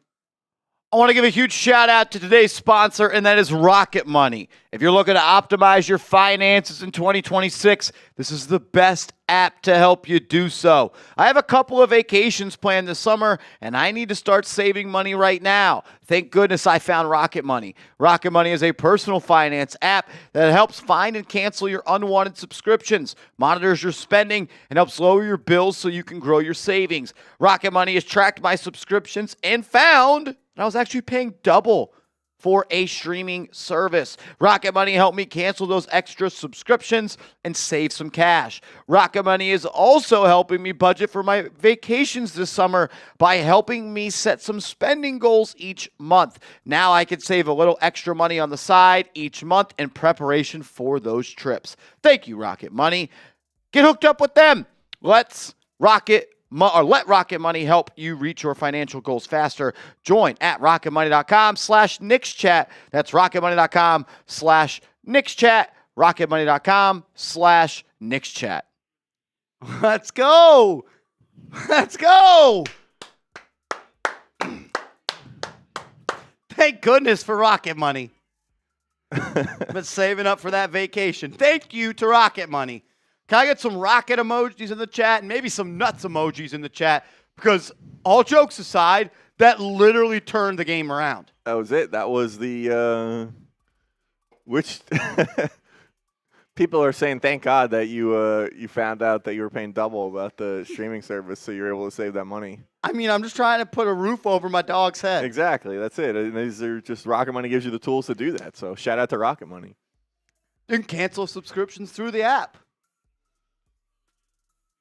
I want to give a huge shout out to today's sponsor, and that is Rocket Money. If you're looking to optimize your finances in 2026, this is the best app to help you do so. I have a couple of vacations planned this summer, and I need to start saving money right now. Thank goodness I found Rocket Money. Rocket Money is a personal finance app that helps find and cancel your unwanted subscriptions, monitors your spending, and helps lower your bills so you can grow your savings. Rocket Money has tracked my subscriptions and found that I was actually paying double for a streaming service. Rocket Money helped me cancel those extra subscriptions and save some cash. Rocket Money is also helping me budget for my vacations this summer by helping me set some spending goals each month. Now I can save a little extra money on the side each month in preparation for those trips. Thank you, Rocket Money. Get hooked up with them. Let Rocket Money help you reach your financial goals faster. Join at rocketmoney.com/KnicksChat. That's rocketmoney.com/KnicksChat. rocketmoney.com/KnicksChat. Let's go. Let's go. Thank goodness for Rocket Money. Been saving up for that vacation. Thank you to Rocket Money. Can I get some rocket emojis in the chat and maybe some nuts emojis in the chat? Because all jokes aside, that literally turned the game around. That was it. That was the which people are saying thank God that you found out that you were paying double about the streaming service, so you're able to save that money. I mean, I'm just trying to put a roof over my dog's head. Exactly. That's it. And these are just Rocket Money gives you the tools to do that. So shout out to Rocket Money. You can cancel subscriptions through the app.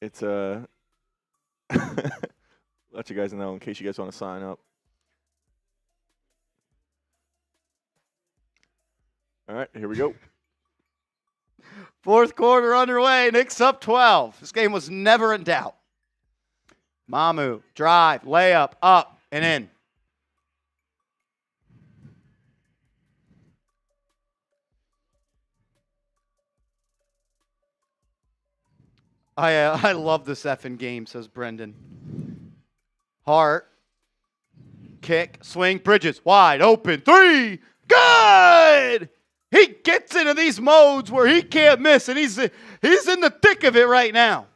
It's let you guys know in case you guys want to sign up. All right, here we go. Fourth quarter underway. Knicks up 12. This game was never in doubt. Mamu, drive, layup, up, and in. I love this effing game, says Brendan. Hart. Kick. Swing. Bridges. Wide open. 3. Good! He gets into these modes where he can't miss, and he's in the thick of it right now.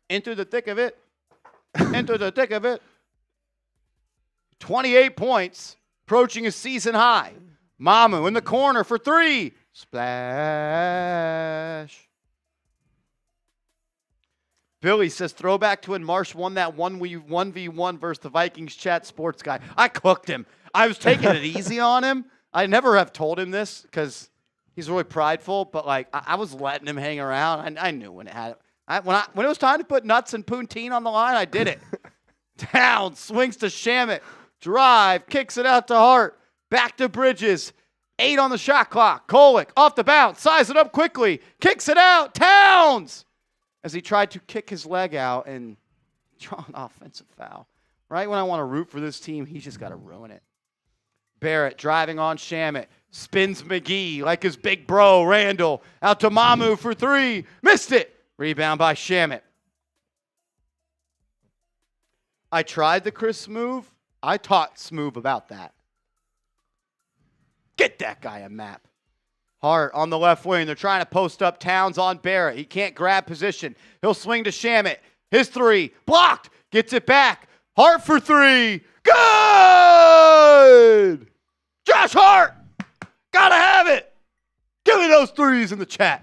Into the thick of it. Into the thick of it. 28 points. Approaching a season high. Mamu in the corner for 3. Splash. Billy says, throwback to when Marsh won that 1v1 versus the Vikings chat sports guy. I cooked him. I was taking it easy on him, I never have told him this because he's really prideful, but like I was letting him hang around. I knew when it had when it was time to put nuts and poutine on the line, I did it. Down, swings to Shamet, drive, kicks it out to Hart, back to Bridges. 8 on the shot clock. Kolek off the bounce, size it up quickly, kicks it out. Towns, as he tried to kick his leg out and draw an offensive foul. Right when I want to root for this team, he's just got to ruin it. Barrett driving on Shamet, spins McGee like his big bro, Randall. Out to Mamu for 3, missed it. Rebound by Shamet. I tried the Chris move. I taught Smoove about that. Get that guy a map. Hart on the left wing. They're trying to post up Towns on Barrett. He can't grab position. He'll swing to Shamet. His 3, blocked. Gets it back. Hart for 3. Good! Josh Hart! Gotta have it! Give me those 3s in the chat.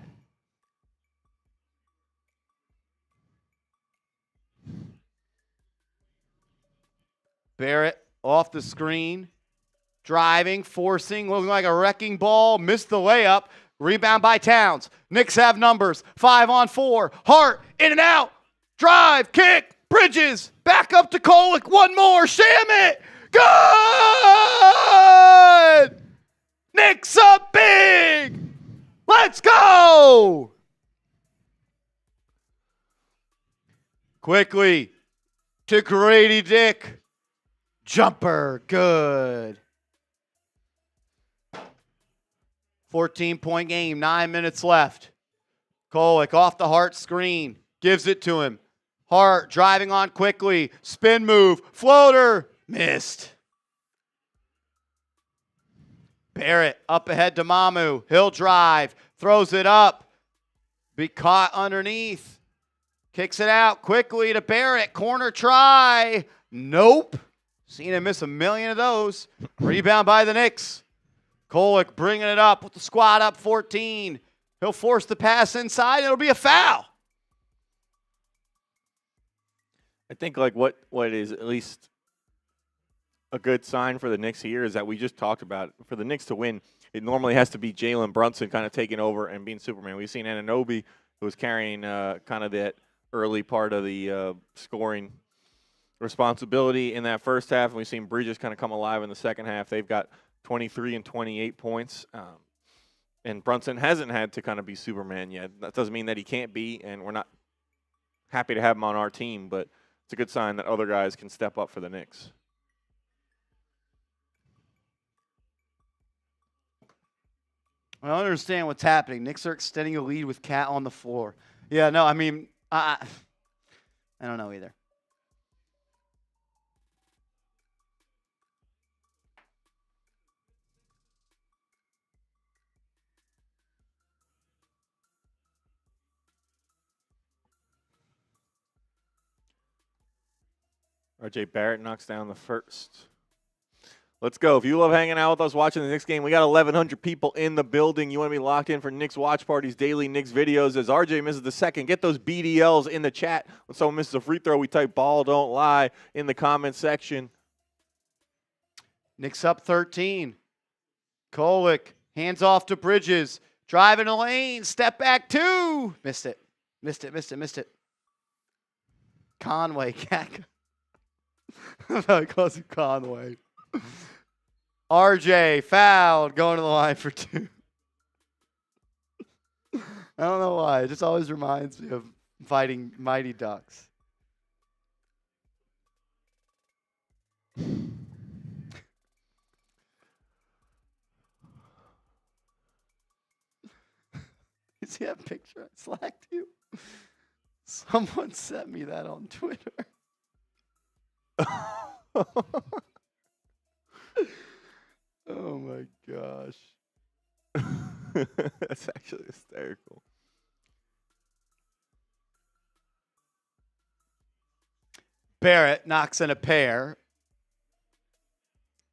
Barrett off the screen. Driving, forcing, looking like a wrecking ball. Missed the layup. Rebound by Towns. Knicks have numbers. 5 on 4. Hart, in and out. Drive, kick, Bridges. Back up to Kolek. One more. Shamet. Good! Knicks up big. Let's go! Quickly to Grady Dick. Jumper. Good. 14-point game, 9 minutes left. Kolek off the Hart screen, gives it to him. Hart driving on quickly, spin move, floater, missed. Barrett up ahead to Mamu, he'll drive, throws it up, be caught underneath. Kicks it out quickly to Barrett, corner try, nope. Seen him miss a million of those. Rebound by the Knicks. Kolek bringing it up with the squad up 14. He'll force the pass inside. It'll be a foul. I think like what is at least a good sign for the Knicks here is that we just talked about for the Knicks to win, it normally has to be Jalen Brunson kind of taking over and being Superman. We've seen Anunoby, who was carrying kind of that early part of the scoring responsibility in that first half, and we've seen Bridges kind of come alive in the second half. They've got 23 and 28 points, and Brunson hasn't had to kind of be Superman yet. That doesn't mean that he can't be, and we're not happy to have him on our team, but it's a good sign that other guys can step up for the Knicks. I don't understand what's happening. Knicks are extending a lead with Cat on the floor. Yeah, no, I mean, I don't know either. RJ Barrett knocks down the first. Let's go. If you love hanging out with us watching the Knicks game, we got 1,100 people in the building. You want to be locked in for Knicks watch parties, daily Knicks videos. As RJ misses the second, get those BDLs in the chat. When someone misses a free throw, we type ball don't lie in the comment section. Knicks up 13. Kolek, hands off to Bridges. Driving the lane, step back 2. Missed it. Missed it. Conway, I thought he calls him Conway. RJ fouled, going to the line for 2. I don't know why. It just always reminds me of fighting Mighty Ducks. You see that picture I slacked you? Someone sent me that on Twitter. Oh my gosh. That's actually hysterical. Barrett knocks in a pair.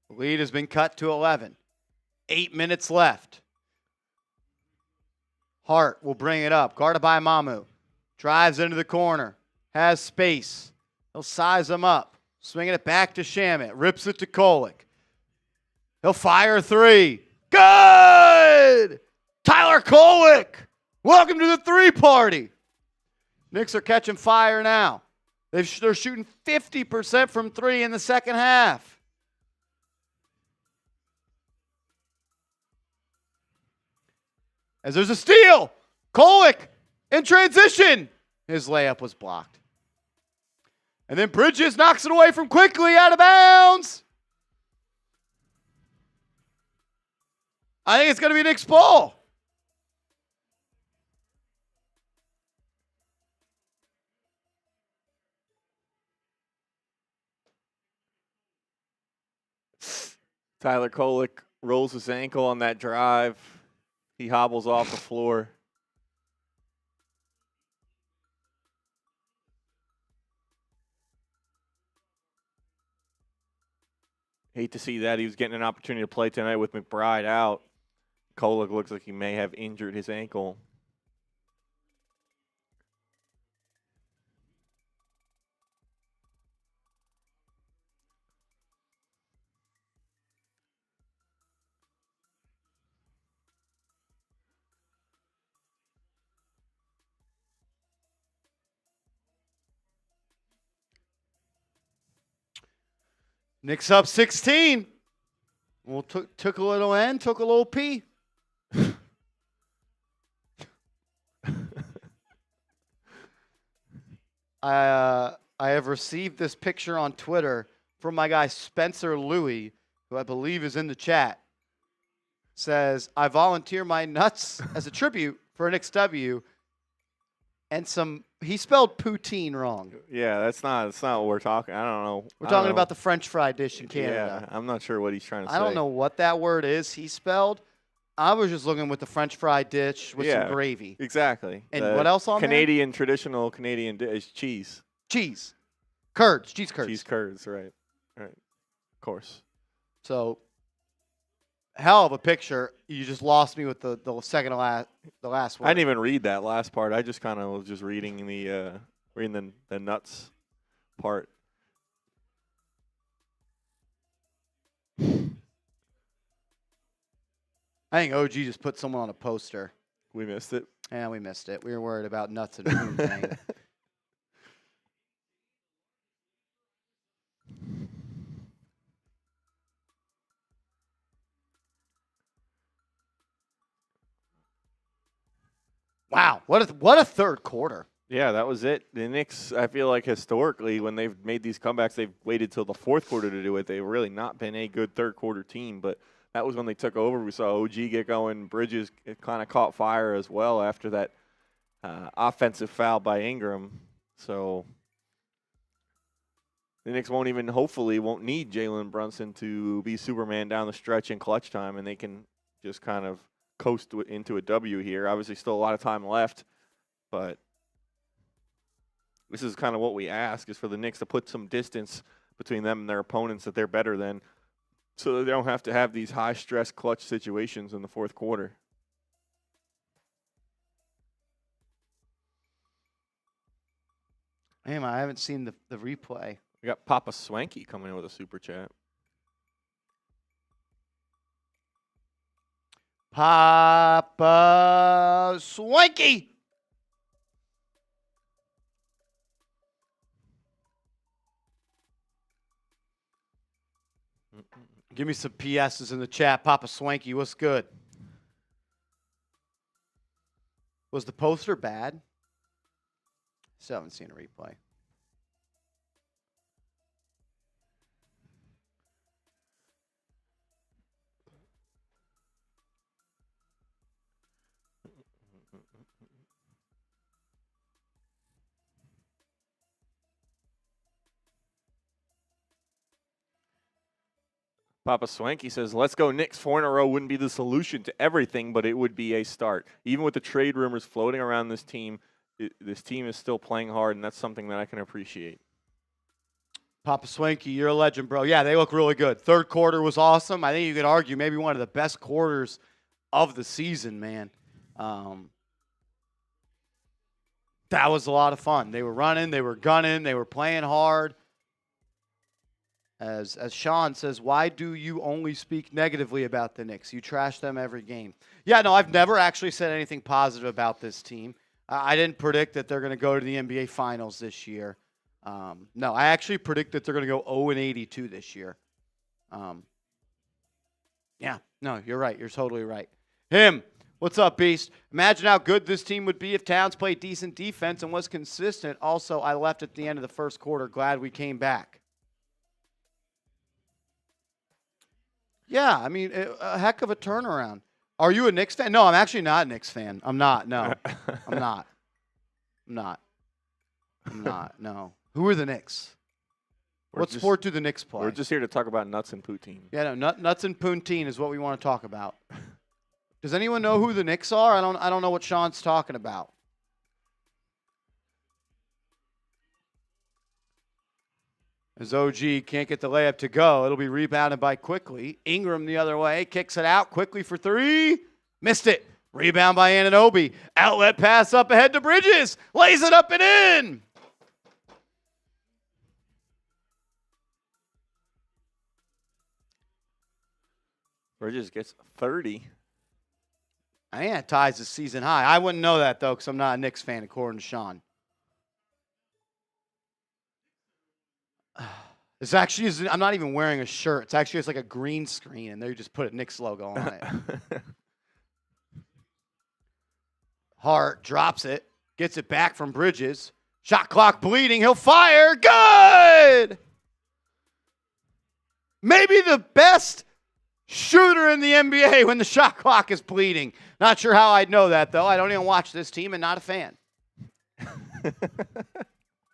Lead has been cut to 11. 8 minutes left. Hart will bring it up. Guarded by Mamu. Drives into the corner. Has space. He'll size him up. Swinging it back to Shamet. Rips it to Kolek. He'll fire a three. Good! Tyler Kolek, welcome to the three party. Knicks are catching fire now. They're shooting 50% from three in the second half. As there's a steal. Kolek in transition. His layup was blocked. And then Bridges knocks it away from quickly out of bounds. I think it's going to be Knicks ball. Tyler Kolek rolls his ankle on that drive. He hobbles off the floor. Hate to see that. He was getting an opportunity to play tonight with McBride out. Kolek looks like he may have injured his ankle. Knicks up 16. Well, took a little N, took a little P. I have received this picture on Twitter from my guy Spencer Louie, who I believe is in the chat. Says, I volunteer my nuts as a tribute for an XW. And he spelled poutine wrong. Yeah, that's not what we're talking. I don't know. We're talking about the French fry dish in Canada. Yeah, I'm not sure what he's trying to say. I don't know what that word is he spelled. I was just looking with the French fry dish with some gravy. Exactly. And what else on Canadian, traditional Canadian dish, cheese. Cheese. Curds. Cheese curds. Cheese curds, right. Right. Of course. So, hell of a picture. You just lost me with the second to last word. I didn't even read that last part. I just kind of was just reading the nuts part. I think OG just put someone on a poster. We missed it. Yeah, we missed it. We were worried about nuts and moon thing. Wow, what a third quarter. Yeah, that was it. The Knicks, I feel like historically, when they've made these comebacks, they've waited till the fourth quarter to do it. They've really not been a good third quarter team, but that was when they took over. We saw OG get going. Bridges kind of caught fire as well after that offensive foul by Ingram. So the Knicks hopefully won't need Jalen Brunson to be Superman down the stretch in clutch time, and they can just kind of coast into a W here. Obviously still a lot of time left, but this is kind of what we ask, is for the Knicks to put some distance between them and their opponents that they're better than, so that they don't have to have these high-stress clutch situations in the fourth quarter. Damn, I haven't seen the replay. We got Papa Swanky coming in with a super chat. Papa Swanky. Give me some PSs in the chat. Papa Swanky, what's good? Was the poster bad? Still haven't seen a replay. Papa Swanky says, let's go Knicks. 4 in a row wouldn't be the solution to everything, but it would be a start. Even with the trade rumors floating around this team is still playing hard, and that's something that I can appreciate. Papa Swanky, you're a legend, bro. Yeah, they look really good. Third quarter was awesome. I think you could argue maybe one of the best quarters of the season, man. That was a lot of fun. They were running, they were gunning, they were playing hard. As Sean says, why do you only speak negatively about the Knicks? You trash them every game. Yeah, no, I've never actually said anything positive about this team. I didn't predict that they're going to go to the NBA Finals this year. No, I actually predict that they're going to go 0-82 this year. Yeah, no, you're right. You're totally right. What's up, Beast? Imagine how good this team would be if Towns played decent defense and was consistent. Also, I left at the end of the first quarter. Glad we came back. Yeah, I mean, a heck of a turnaround. Are you a Knicks fan? No, I'm actually not a Knicks fan. I'm not. No, I'm not. No. Who are the Knicks? What sport do the Knicks play? We're just here to talk about nuts and poutine. Yeah, no, nuts and poutine is what we want to talk about. Does anyone know who the Knicks are? I don't know what Sean's talking about. As OG can't get the layup to go, it'll be rebounded by Quickly. Ingram the other way, kicks it out quickly for three. Missed it. Rebound by Anunoby. Outlet pass up ahead to Bridges. Lays it up and in. Bridges gets 30. I think that ties the season high. I wouldn't know that, though, because I'm not a Knicks fan, according to Sean. It's actually, I'm not even wearing a shirt. It's actually just like a green screen, and they just put a Knicks logo on it. Hart drops it, gets it back from Bridges. Shot clock bleeding. He'll fire. Good! Maybe the best shooter in the NBA when the shot clock is bleeding. Not sure how I'd know that, though. I don't even watch this team and not a fan.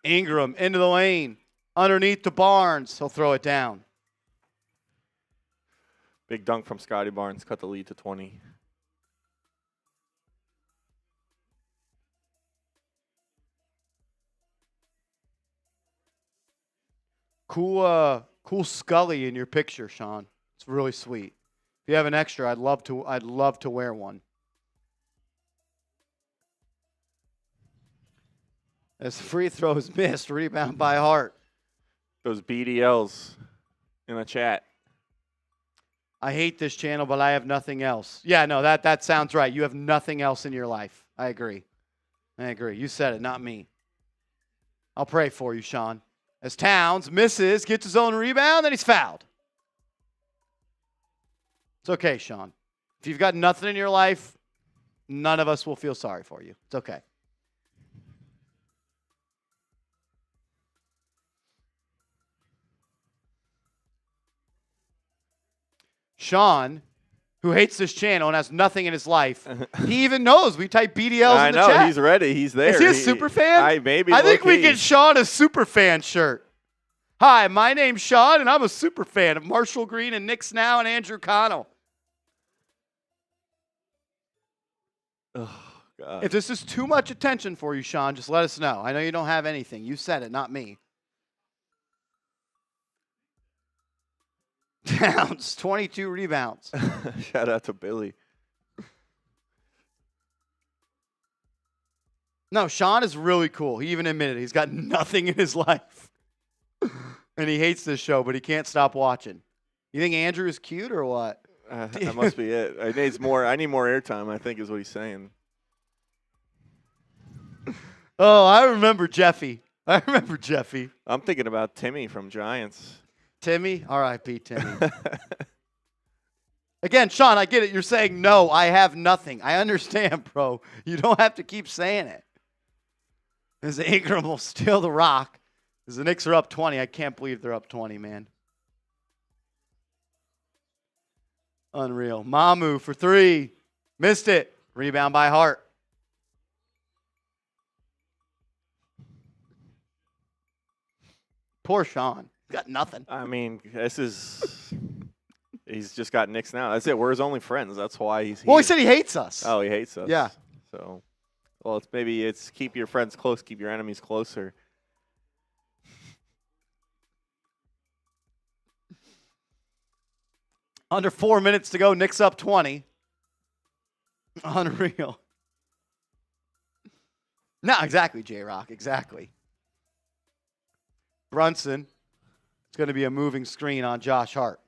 Ingram into the lane. Underneath to Barnes. He'll throw it down. Big dunk from Scotty Barnes. Cut the lead to 20. Cool Scully in your picture, Sean. It's really sweet. If you have an extra, I'd love to wear one. As free throws missed, rebound by Hart. Those BDLs in the chat. I hate this channel, but I have nothing else. Yeah, no, that sounds right. You have nothing else in your life. I agree. You said it, not me. I'll pray for you, Sean. As Towns misses, gets his own rebound, then he's fouled. It's okay, Sean. If you've got nothing in your life, none of us will feel sorry for you. It's okay. Sean, who hates this channel and has nothing in his life, he even knows we type BDLs in the chat. I know, he's ready. He's there. Is he a super fan? I think we get Sean a super fan shirt. Hi, my name's Sean, and I'm a super fan of Marshall Green and Knicks Now and Andrew Connell. Oh, God. If this is too much attention for you, Sean, just let us know. I know you don't have anything. You said it, not me. Towns, 22 rebounds. Shout out to Billy. No, Sean is really cool. He even admitted he's got nothing in his life. And he hates this show, but he can't stop watching. You think Andrew is cute or what? That must be it. I need more airtime, I think is what he's saying. Oh, I remember Jeffy. I'm thinking about Timmy from Giants. Timmy? R.I.P. Timmy. Again, Sean, I get it. You're saying, no, I have nothing. I understand, bro. You don't have to keep saying it. As Ingram will steal the rock. As the Knicks are up 20. I can't believe they're up 20, man. Unreal. Mamu for three. Missed it. Rebound by Hart. Poor Sean. Got nothing. I mean, he's just got Knicks Now. That's it. We're his only friends. That's why he's here. Well, he said he hates us. Oh, he hates us. Yeah. So, well, it's keep your friends close, keep your enemies closer. Under 4 minutes to go. Knicks up 20. Unreal. No, exactly, J-Rock. Exactly. Brunson. It's going to be a moving screen on Josh Hart.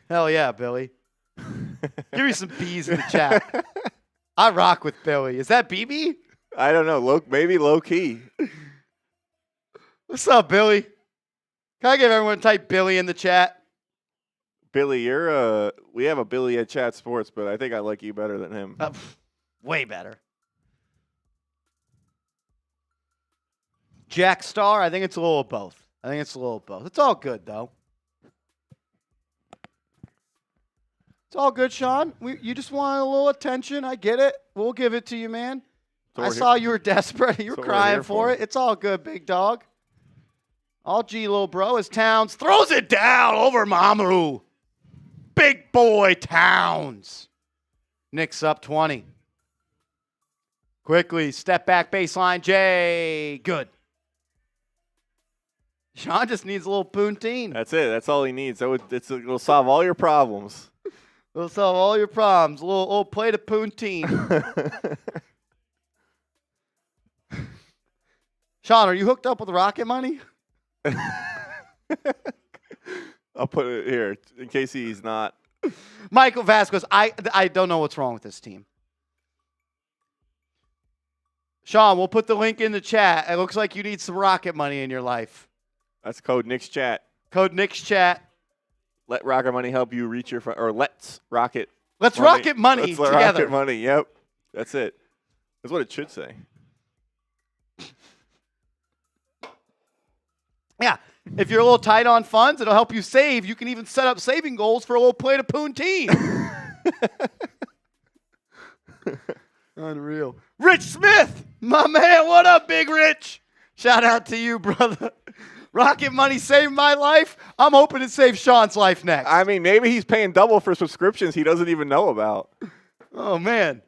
Hell yeah, Billy. Give me some B's in the chat. I rock with Billy. Is that BB? I don't know. Maybe low key. What's up, Billy? Can I get everyone to type Billy in the chat? Billy, we have a Billy at Chat Sports, but I think I like you better than him. Way better. Jack Star, I think it's a little of both. It's all good, though. It's all good, Sean. You just want a little attention. I get it. We'll give it to you, man. I saw you were desperate. You were crying for it. It's all good, big dog. All G, little bro, as Towns throws it down over Mamu. Big boy Towns. Knicks up 20. Quickly, step back baseline. Jay, good. Sean just needs a little poutine. That's it. That's all he needs. It'll solve all your problems. It'll solve all your problems. A little plate of poutine. Sean, are you hooked up with Rocket Money? I'll put it here in case he's not. Michael Vasquez, I don't know what's wrong with this team. Sean, we'll put the link in the chat. It looks like you need some Rocket Money in your life. That's code Knicks Chat. Code Knicks Chat. Let Rocket Money help you reach your let's Rocket. Let's Rocket Money let's together. Rocket Money. Yep, that's it. That's what it should say. Yeah. If you're a little tight on funds, it'll help you save. You can even set up saving goals for a little plate of poutine. Unreal. Rich Smith, my man. What up, Big Rich? Shout out to you, brother. Rocket Money saved my life. I'm hoping it saves Sean's life next. I mean, maybe he's paying double for subscriptions he doesn't even know about. Oh, man.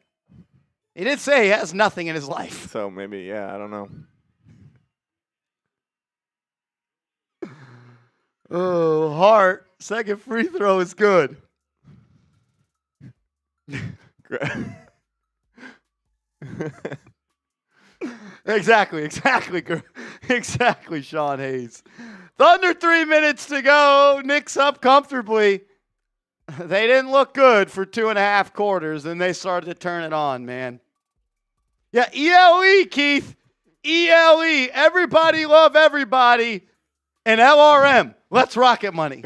He did say he has nothing in his life. So maybe, yeah, I don't know. Oh, Hart. Second free throw is good. Exactly, Sean Hayes. Under 3 minutes to go. Knicks up comfortably. They didn't look good for 2.5 quarters, and they started to turn it on, man. Yeah, ELE, Keith. ELE. Everybody love everybody. And LRM. Let's Rocket Money.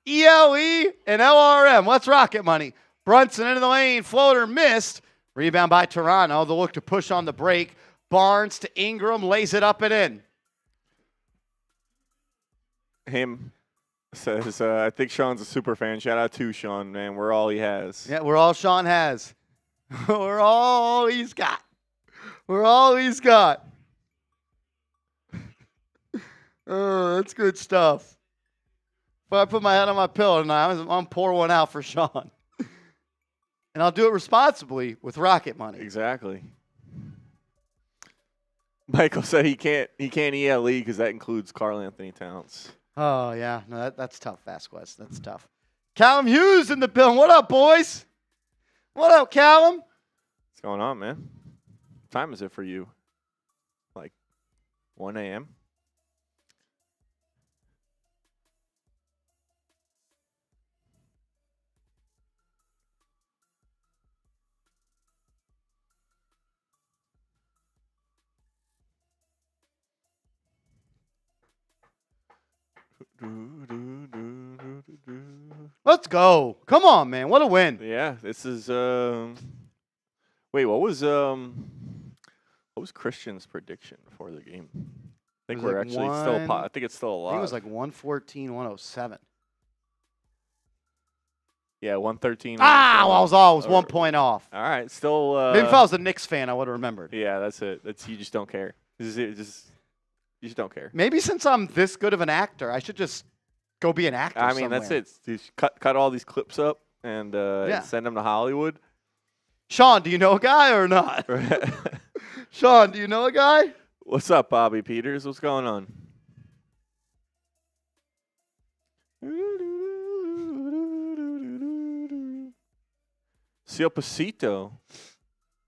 ELE and LRM. Let's Rocket Money. Brunson into the lane. Floater missed. Rebound by Toronto. They'll look to push on the break. Barnes to Ingram. Lays it up and in. Him says, I think Sean's a super fan. Shout out to Sean, man. We're all he has. Yeah, we're all Sean has. We're all he's got. We're all he's got. Oh, that's good stuff. If I put my head on my pillow tonight, I'm going to pour one out for Sean. And I'll do it responsibly with Rocket Money. Exactly. Michael said he can't ELE because that includes Karl-Anthony Towns. Oh, yeah. No, that's tough, Vasquez. That's tough. Callum Hughes in the building. What up, boys? What up, Callum? What's going on, man? What time is it for you? Like 1 a.m.? Let's go. Come on, man. What a win. Yeah, this is wait, what was Christian's prediction before the game? I think we're like actually still I think it's still alive. I think it was like 114, 107. Yeah, 113. Ah, well, I was 1 point off. All right, still Maybe if I was a Knicks fan, I would have remembered. Yeah, that's it. You just don't care. You just don't care. Maybe since I'm this good of an actor, I should just go be an actor I mean, somewhere. that's it. Just cut all these clips up and send them to Hollywood. Sean, do you know a guy or not? Sean, do you know a guy? What's up, Bobby Peters? What's going on? Sil Pasito.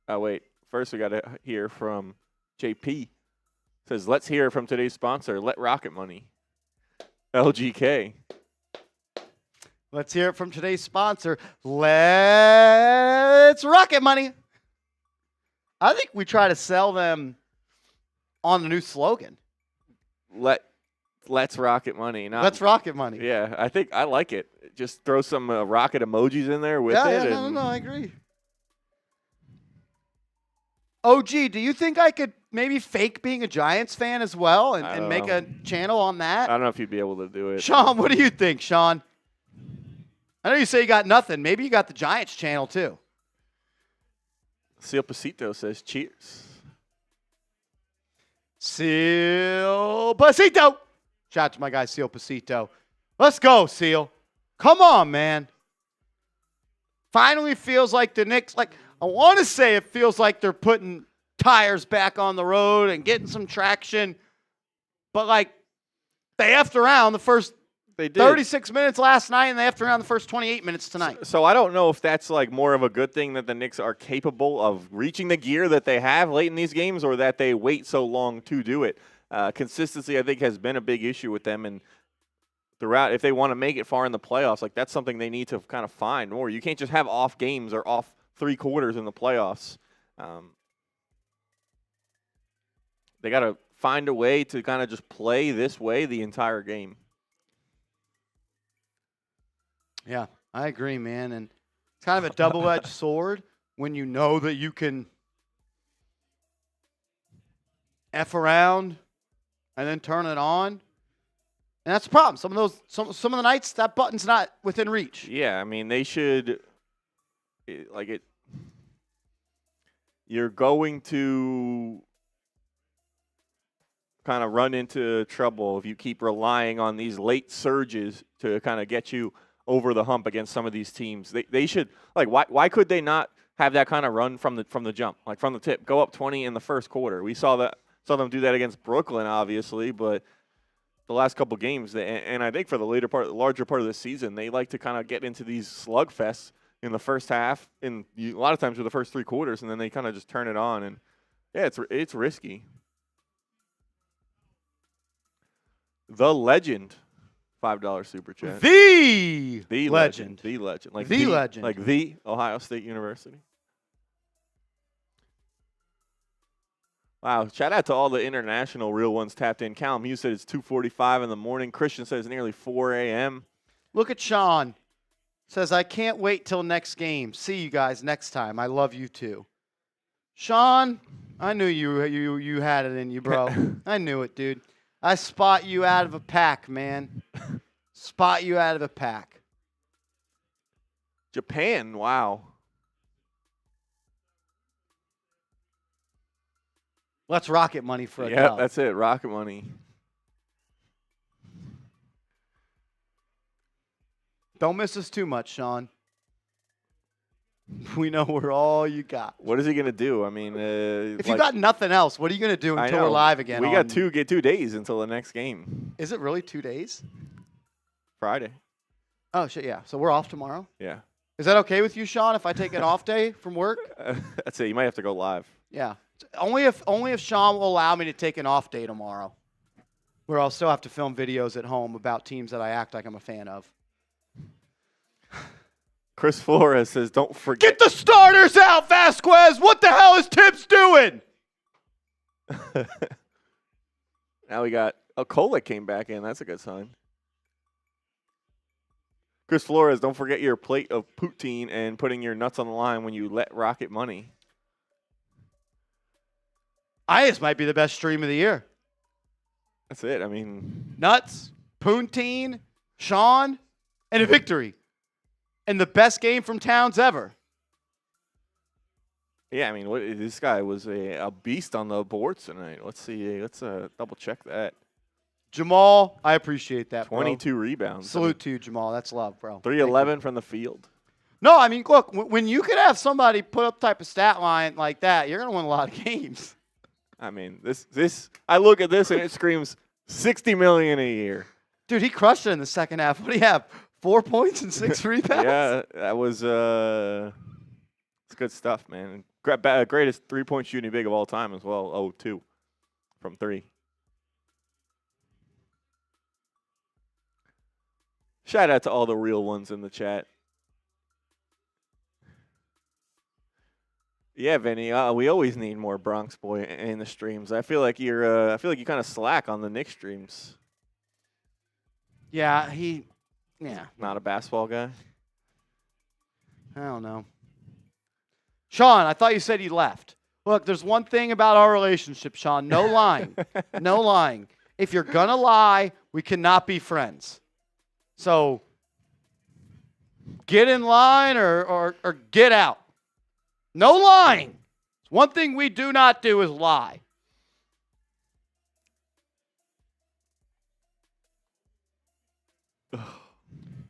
Oh, wait. First, we got to hear from JP. Says, let's hear from today's sponsor, Let Rocket Money. LGK. Let's hear it from today's sponsor. Let's Rocket Money. I think we try to sell them on the new slogan. Let's Rocket Money. Let's Rocket Money. Yeah, I think I like it. Just throw some rocket emojis in there with it. Yeah, no, I agree. OG, do you think I could maybe fake being a Giants fan as well and make a channel on that? I don't know if you'd be able to do it. Sean, what do you think, Sean? I know you say you got nothing. Maybe you got the Giants channel too. Seal Pasito says, cheers. Seal Pasito. Shout out to my guy, Seal Pasito. Let's go, Seal. Come on, man. Finally feels like the Knicks, I want to say it feels like they're putting tires back on the road and getting some traction. But, they effed around the first 36 minutes last night, and they effed around the first 28 minutes tonight. So I don't know if that's, more of a good thing that the Knicks are capable of reaching the gear that they have late in these games or that they wait so long to do it. Consistency, I think, has been a big issue with them. And throughout, if they want to make it far in the playoffs, that's something they need to kind of find more. You can't just have off games or off 3 quarters in the playoffs. They got to find a way to kind of just play this way the entire game. Yeah, I agree, man. And it's kind of a double-edged sword when you know that you can F around and then turn it on. And that's the problem. Some of the nights, that button's not within reach. Yeah, I mean, they should, you're going to kind of run into trouble if you keep relying on these late surges to kind of get you over the hump against some of these teams. They should, why could they not have that kind of run from the jump, from the tip, go up 20 in the first quarter? We saw them do that against Brooklyn, obviously, but the last couple games, and I think for the larger part of the season, they like to kind of get into these slugfests in the first half, and a lot of times with the first 3 quarters, and then they kind of just turn it on, and yeah, it's risky. The Legend, $5 super chat. The legend. The legend. The legend. Like the Ohio State University. Wow, shout out to all the international real ones tapped in. Callum Hughes said it's 2:45 in the morning. Christian says nearly 4 a.m. Look at Sean. Says, I can't wait till next game. See you guys next time. I love you too. Sean, I knew you had it in you, bro. I knew it, dude. I spot you out of a pack, man. Spot you out of a pack. Japan, wow. Let's rocket money for a Yeah, dub. that's it. Rocket money. Don't miss us too much, Sean. We know we're all you got. What is he going to do? I mean, if you got nothing else, what are you going to do until we're live again? We got 2 days until the next game. Is it really 2 days? Friday. Oh, shit, yeah. So we're off tomorrow? Yeah. Is that okay with you, Sean, if I take an off day from work? That's it. You might have to go live. Yeah. Only if Sean will allow me to take an off day tomorrow, where I'll still have to film videos at home about teams that I act like I'm a fan of. Chris Flores says, don't forget. Get the starters out, Vasquez! What the hell is Tibbs doing? Now we got Kolek came back in. That's a good sign. Chris Flores, don't forget your plate of poutine and putting your nuts on the line when you let rocket money. This might be the best stream of the year. That's it. I mean, nuts, poutine, Sean, and a victory. And the best game from Towns ever. Yeah, I mean, this guy was a beast on the boards tonight. Let's see. Let's double check that. Jamal, I appreciate that, 22 bro. rebounds. Salute to you, Jamal. That's love, bro. 3-11 from the field. No, I mean, look, when you could have somebody put up type of stat line like that, you're going to win a lot of games. I mean, this. I look at this and it screams $60 million a year. Dude, he crushed it in the second half. What do you have? 4 points and 6 rebounds? Yeah, that was it's good stuff, man. Greatest 3-point shooting big of all time as well. 0-2 from 3. Shout out to all the real ones in the chat. Yeah, Vinny. We always need more Bronx boy in the streams. I feel like you're. I feel like you kind of slack on the Knicks streams. Yeah, Yeah. Not a basketball guy. I don't know. Sean, I thought you said you left. Look, there's one thing about our relationship, Sean. No lying. No lying. If you're going to lie, we cannot be friends. So get in line or get out. No lying. One thing we do not do is lie.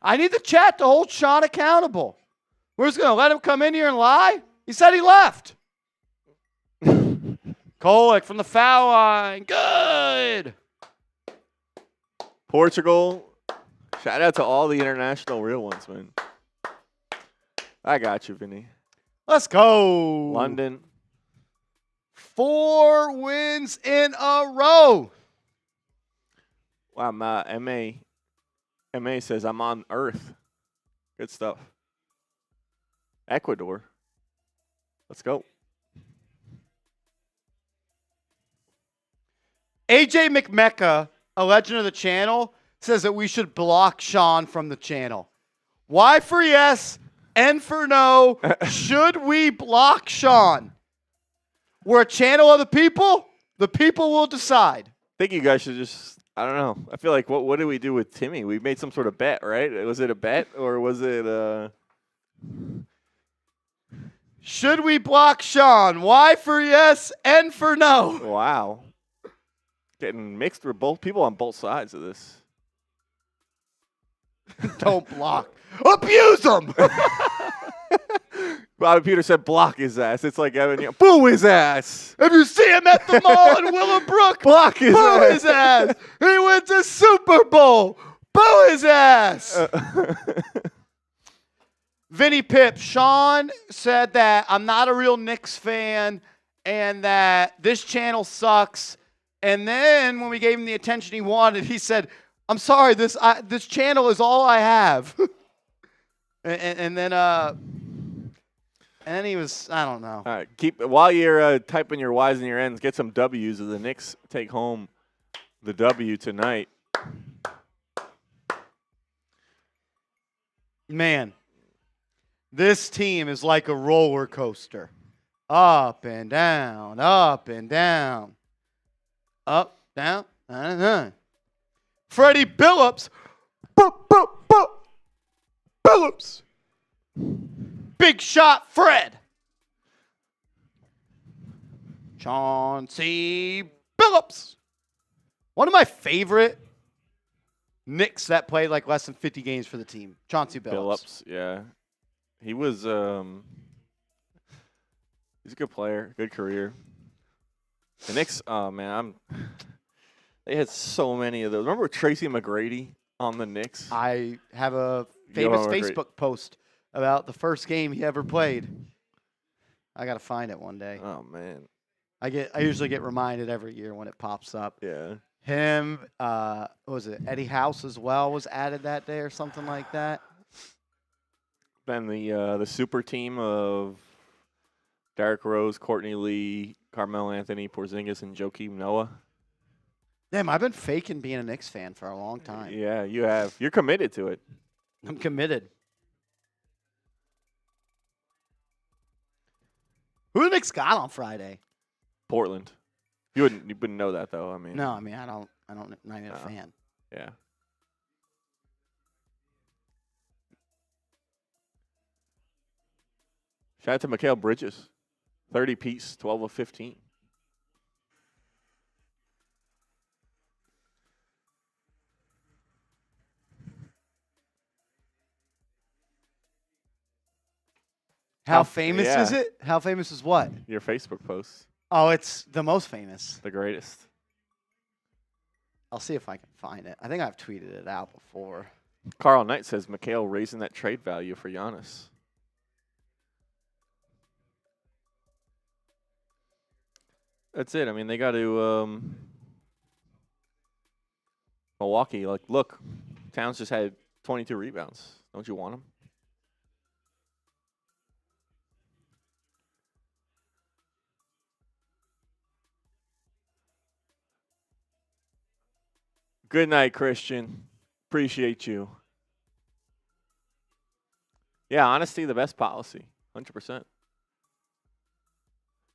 I need the chat to hold Sean accountable. We're just going to let him come in here and lie? He said he left. Kolek from the foul line. Good. Portugal. Shout out to all the international real ones, man. I got you, Vinny. Let's go. London. 4 wins in a row. Wow, MA says I'm on Earth. Good stuff. Ecuador. Let's go. AJ McMecca, a legend of the channel, says that we should block Sean from the channel. Y for yes, N for no. Should we block Sean? We're a channel of the people. The people will decide. I think you guys should just, I don't know. I feel like, what did we do with Timmy? We made some sort of bet, right? Was it a bet or was it Should we block Sean? Y for yes, N for no. Wow. Getting mixed with both people on both sides of this. Don't block. Abuse him. Bobby Peter said block his ass. It's like boo his ass. If you see him at the mall in Willowbrook, Block his boo ass. his ass. He wins a Super Bowl. Boo his ass. Vinny Pip, Sean said that I'm not a real Knicks fan and that this channel sucks. And then when we gave him the attention he wanted, he said, I'm sorry, this channel is all I have. and then he was, I don't know. All right, while you're typing your Y's and your N's, get some W's as the Knicks take home the W tonight. Man, this team is like a roller coaster. Up and down, up and down. Up, down, Freddie Billups. Billups. Big shot, Fred. Chauncey Billups. One of my favorite Knicks that played like less than 50 games for the team. Chauncey Billups. Yeah. He was he's a good player, good career. The Knicks, oh man, they had so many of those. Remember Tracy McGrady on the Knicks? I have a famous Facebook post about the first game he ever played. I got to find it one day. Oh man. I usually get reminded every year when it pops up. Yeah. Him, what was it? Eddie House as well was added that day or something like that. Then the super team of Derrick Rose, Courtney Lee, Karl-Anthony, Porzingis, and Joakim Noah. Damn, I've been faking being a Knicks fan for a long time. Yeah, you have. You're committed to it. I'm committed. Who the Knicks got on Friday? Portland. You wouldn't know that though. I mean. No, I mean I don't. Not even a fan. Yeah. Shout out to Mikal Bridges. 30 piece, 12 of 15. How famous is it? How famous is what? Your Facebook post. Oh, it's the most famous. The greatest. I'll see if I can find it. I think I've tweeted it out before. Carl Knight says Mikal raising that trade value for Giannis. That's it. I mean, they got to Milwaukee. Like, look, Towns just had 22 rebounds. Don't you want him? Good night, Christian. Appreciate you. Yeah, honesty, the best policy. 100%.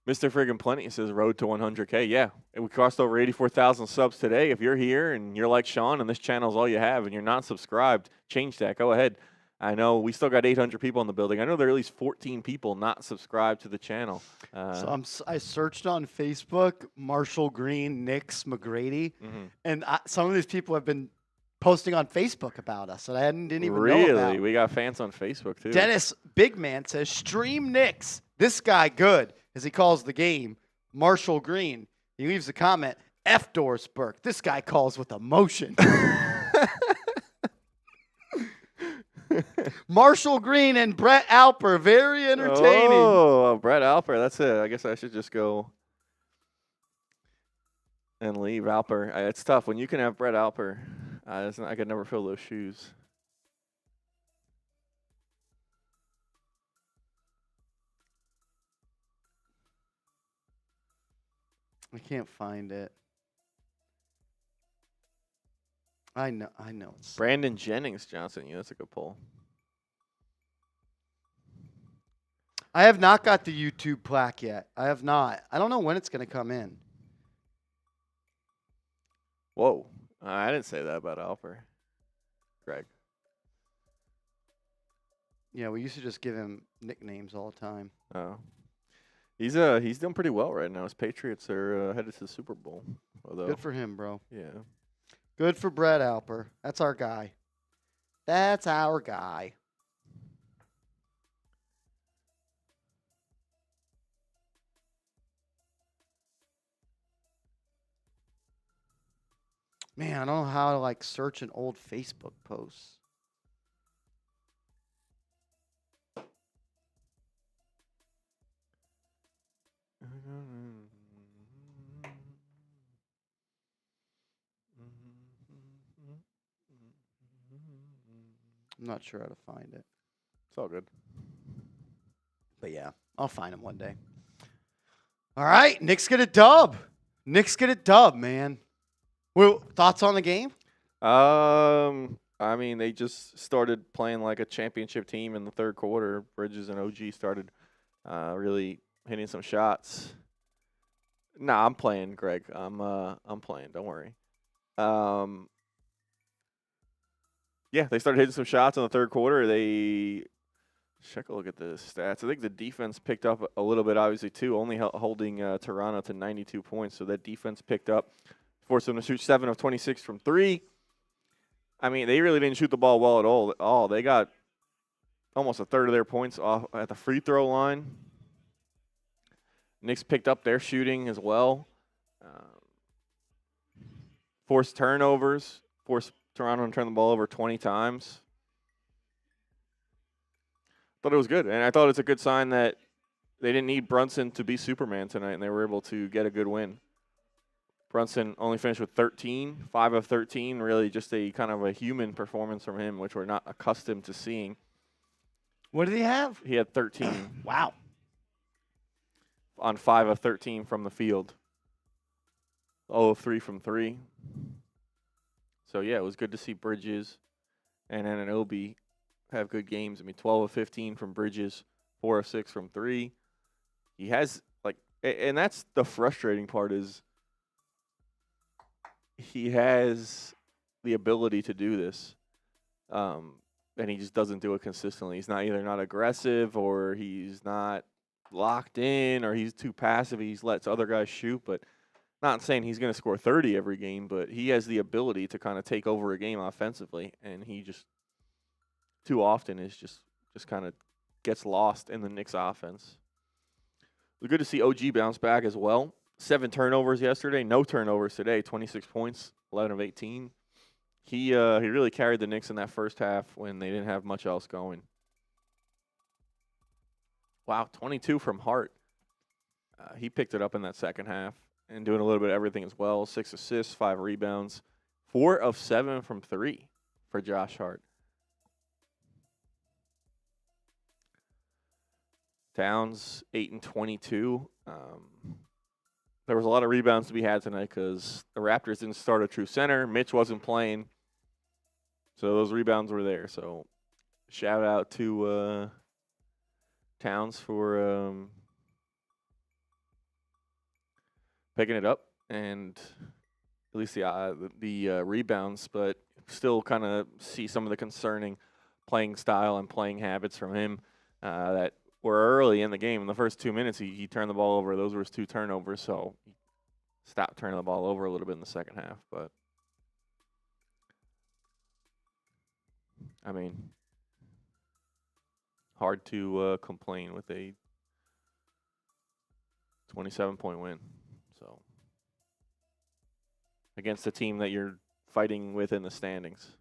Mr. Friggin' Plenty says road to 100K. Yeah, we crossed over 84,000 subs today. If you're here and you're like Sean and this channel is all you have and you're not subscribed, change that. Go ahead. I know we still got 800 people in the building. I know there are at least 14 people not subscribed to the channel. I searched on Facebook, Marshall Green, Knicks, McGrady, and some of these people have been posting on Facebook about us that I didn't even know about. Really? We got fans on Facebook, too. Dennis Big Man says, stream Knicks. This guy good, as he calls the game. Marshall Green. He leaves a comment, F. Doris Burke. This guy calls with emotion. Marshall Green and Brett Alper. Very entertaining. Oh, Brett Alper. That's it. I guess I should just go and leave Alper. It's tough. When you can have Brett Alper, I could never fill those shoes. I can't find it. I know. Brandon Jennings Johnson. Yeah, that's a good poll. I have not got the YouTube plaque yet. I have not. I don't know when it's going to come in. Whoa. I didn't say that about Alper. Greg. Yeah, we used to just give him nicknames all the time. Oh. He's doing pretty well right now. His Patriots are headed to the Super Bowl. Although, Good for him, bro. yeah. Good for Brett Alper. That's our guy. That's our guy. Man, I don't know how to search an old Facebook post. I'm not sure how to find it. It's all good. But yeah, I'll find him one day. All right, Knicks get a dub. Knicks get a dub, man. Well, thoughts on the game? I mean, they just started playing like a championship team in the third quarter. Bridges and OG started really hitting some shots. Nah, I'm playing, Greg. I'm playing. Don't worry. Yeah, they started hitting some shots in the third quarter. They check a look at the stats. I think the defense picked up a little bit, obviously, too, only holding Toronto to 92 points. So that defense picked up, forced them to shoot 7 of 26 from 3. I mean, they really didn't shoot the ball well at all. They got almost a third of their points off at the free throw line. Knicks picked up their shooting as well. Forced turnovers, forced Toronto to turn the ball over 20 times. Thought it was good, and I thought it's a good sign that they didn't need Brunson to be Superman tonight, and they were able to get a good win. Brunson only finished with 13, 5 of 13, really just a kind of a human performance from him, which we're not accustomed to seeing. What did he have? He had 13. Wow. On 5 of 13 from the field. 0 of 3 from 3. So, yeah, it was good to see Bridges and Anunoby have good games. I mean, 12 of 15 from Bridges, 4 of 6 from 3. He has, and that's the frustrating part is he has the ability to do this, and he just doesn't do it consistently. He's either not aggressive or he's not locked in or he's too passive. He lets other guys shoot, but not saying he's going to score 30 every game, but he has the ability to kind of take over a game offensively, and he just too often is just kind of gets lost in the Knicks offense. It was good to see OG bounce back as well. 7 turnovers yesterday, no turnovers today, 26 points, 11 of 18. He really carried the Knicks in that first half when they didn't have much else going. Wow, 22 from Hart. He picked it up in that second half and doing a little bit of everything as well. 6 assists, 5 rebounds, 4 of 7 from 3 for Josh Hart. Towns 8 and 22. There was a lot of rebounds to be had tonight because the Raptors didn't start a true center. Mitch wasn't playing, so those rebounds were there. So shout out to Towns for picking it up and at least the rebounds, but still kind of see some of the concerning playing style and playing habits from him that were early in the game. In the first 2 minutes, he turned the ball over. Those were his 2 turnovers, so he stopped turning the ball over a little bit in the second half. But, I mean, hard to complain with a 27-point win. So, against a team that you're fighting with in the standings.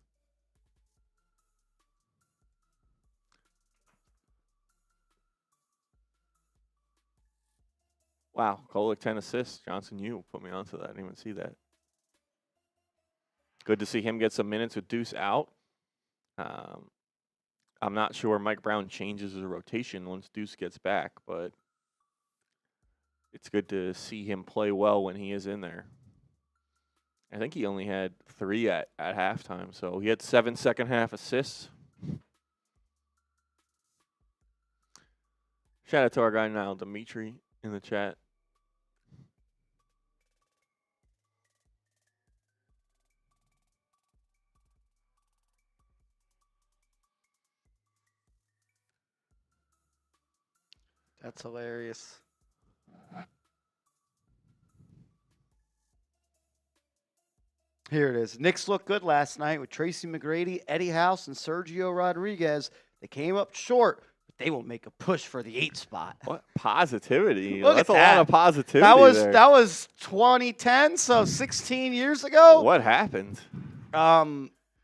Wow, Kolek 10 assists. Johnson, you put me onto that. I didn't even see that. Good to see him get some minutes with Deuce out. I'm not sure Mike Brown changes his rotation once Deuce gets back, but it's good to see him play well when he is in there. I think he only had 3 at halftime, so he had 7 second-half assists. Shout out to our guy now, Dimitri, in the chat. That's hilarious. Here it is. Knicks looked good last night with Tracy McGrady, Eddie House, and Sergio Rodriguez. They came up short, but they will make a push for the 8 spot. What positivity. Look That's at a that. lot of positivity there. That was 2010, so 16 years ago. What happened? A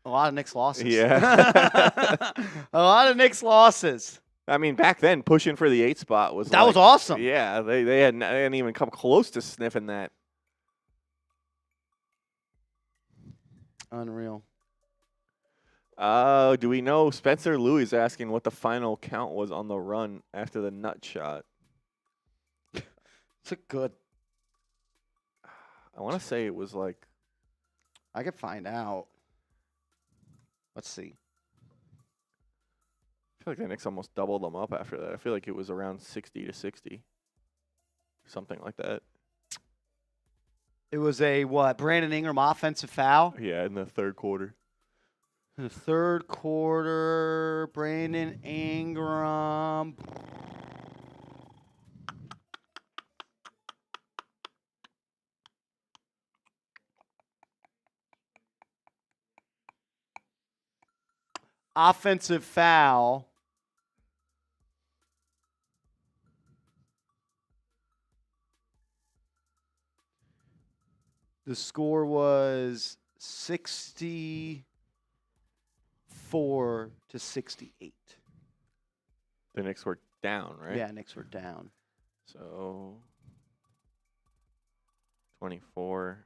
lot of Knicks losses. Yeah. A lot of Knicks losses. I mean, back then, pushing for the 8 spot was That was awesome. Yeah, they hadn't even come close to sniffing that. Unreal. Do we know? Spencer Louis is asking what the final count was on the run after the nut shot. It's a good. I want to say it was like. I could find out. Let's see. I feel like the Knicks almost doubled them up after that. I feel like it was around 60-60. Something like that. It was a what? Brandon Ingram offensive foul. Yeah, in the third quarter. In the third quarter, Brandon Ingram. Offensive foul. The score was 64-68. The Knicks were down, right? Yeah, Knicks were down. So 24.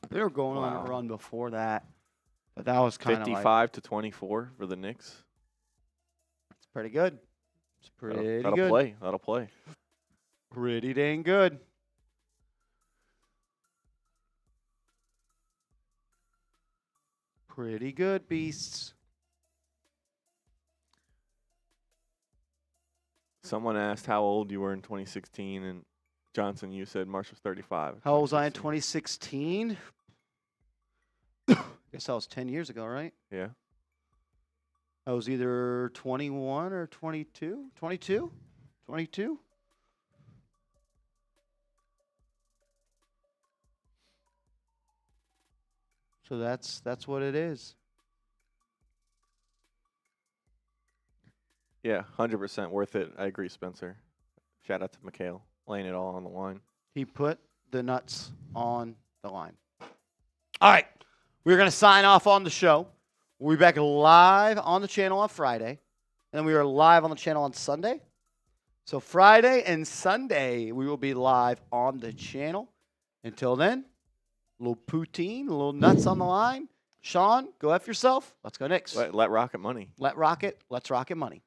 They were going on a run before that, but that was kind of 55-24 for the Knicks. It's pretty good. It's pretty That'll good. play. That'll play. Pretty dang good. Pretty good, beasts. Someone asked how old you were in 2016, and Johnson, you said Marsh was 35. How old was I in 2016? Guess that was 10 years ago, right? Yeah. I was either 21 or 22. 22? 22? So that's what it is. Yeah, 100% worth it. I agree, Spencer. Shout out to Mikal, laying it all on the line. He put the nuts on the line. All right. We're going to sign off on the show. We'll be back live on the channel on Friday. And then we are live on the channel on Sunday. So Friday and Sunday, we will be live on the channel. Until then, a little poutine, a little nuts on the line. Sean, go F yourself. Let's go Knicks. Let Rocket money. Let's rocket money.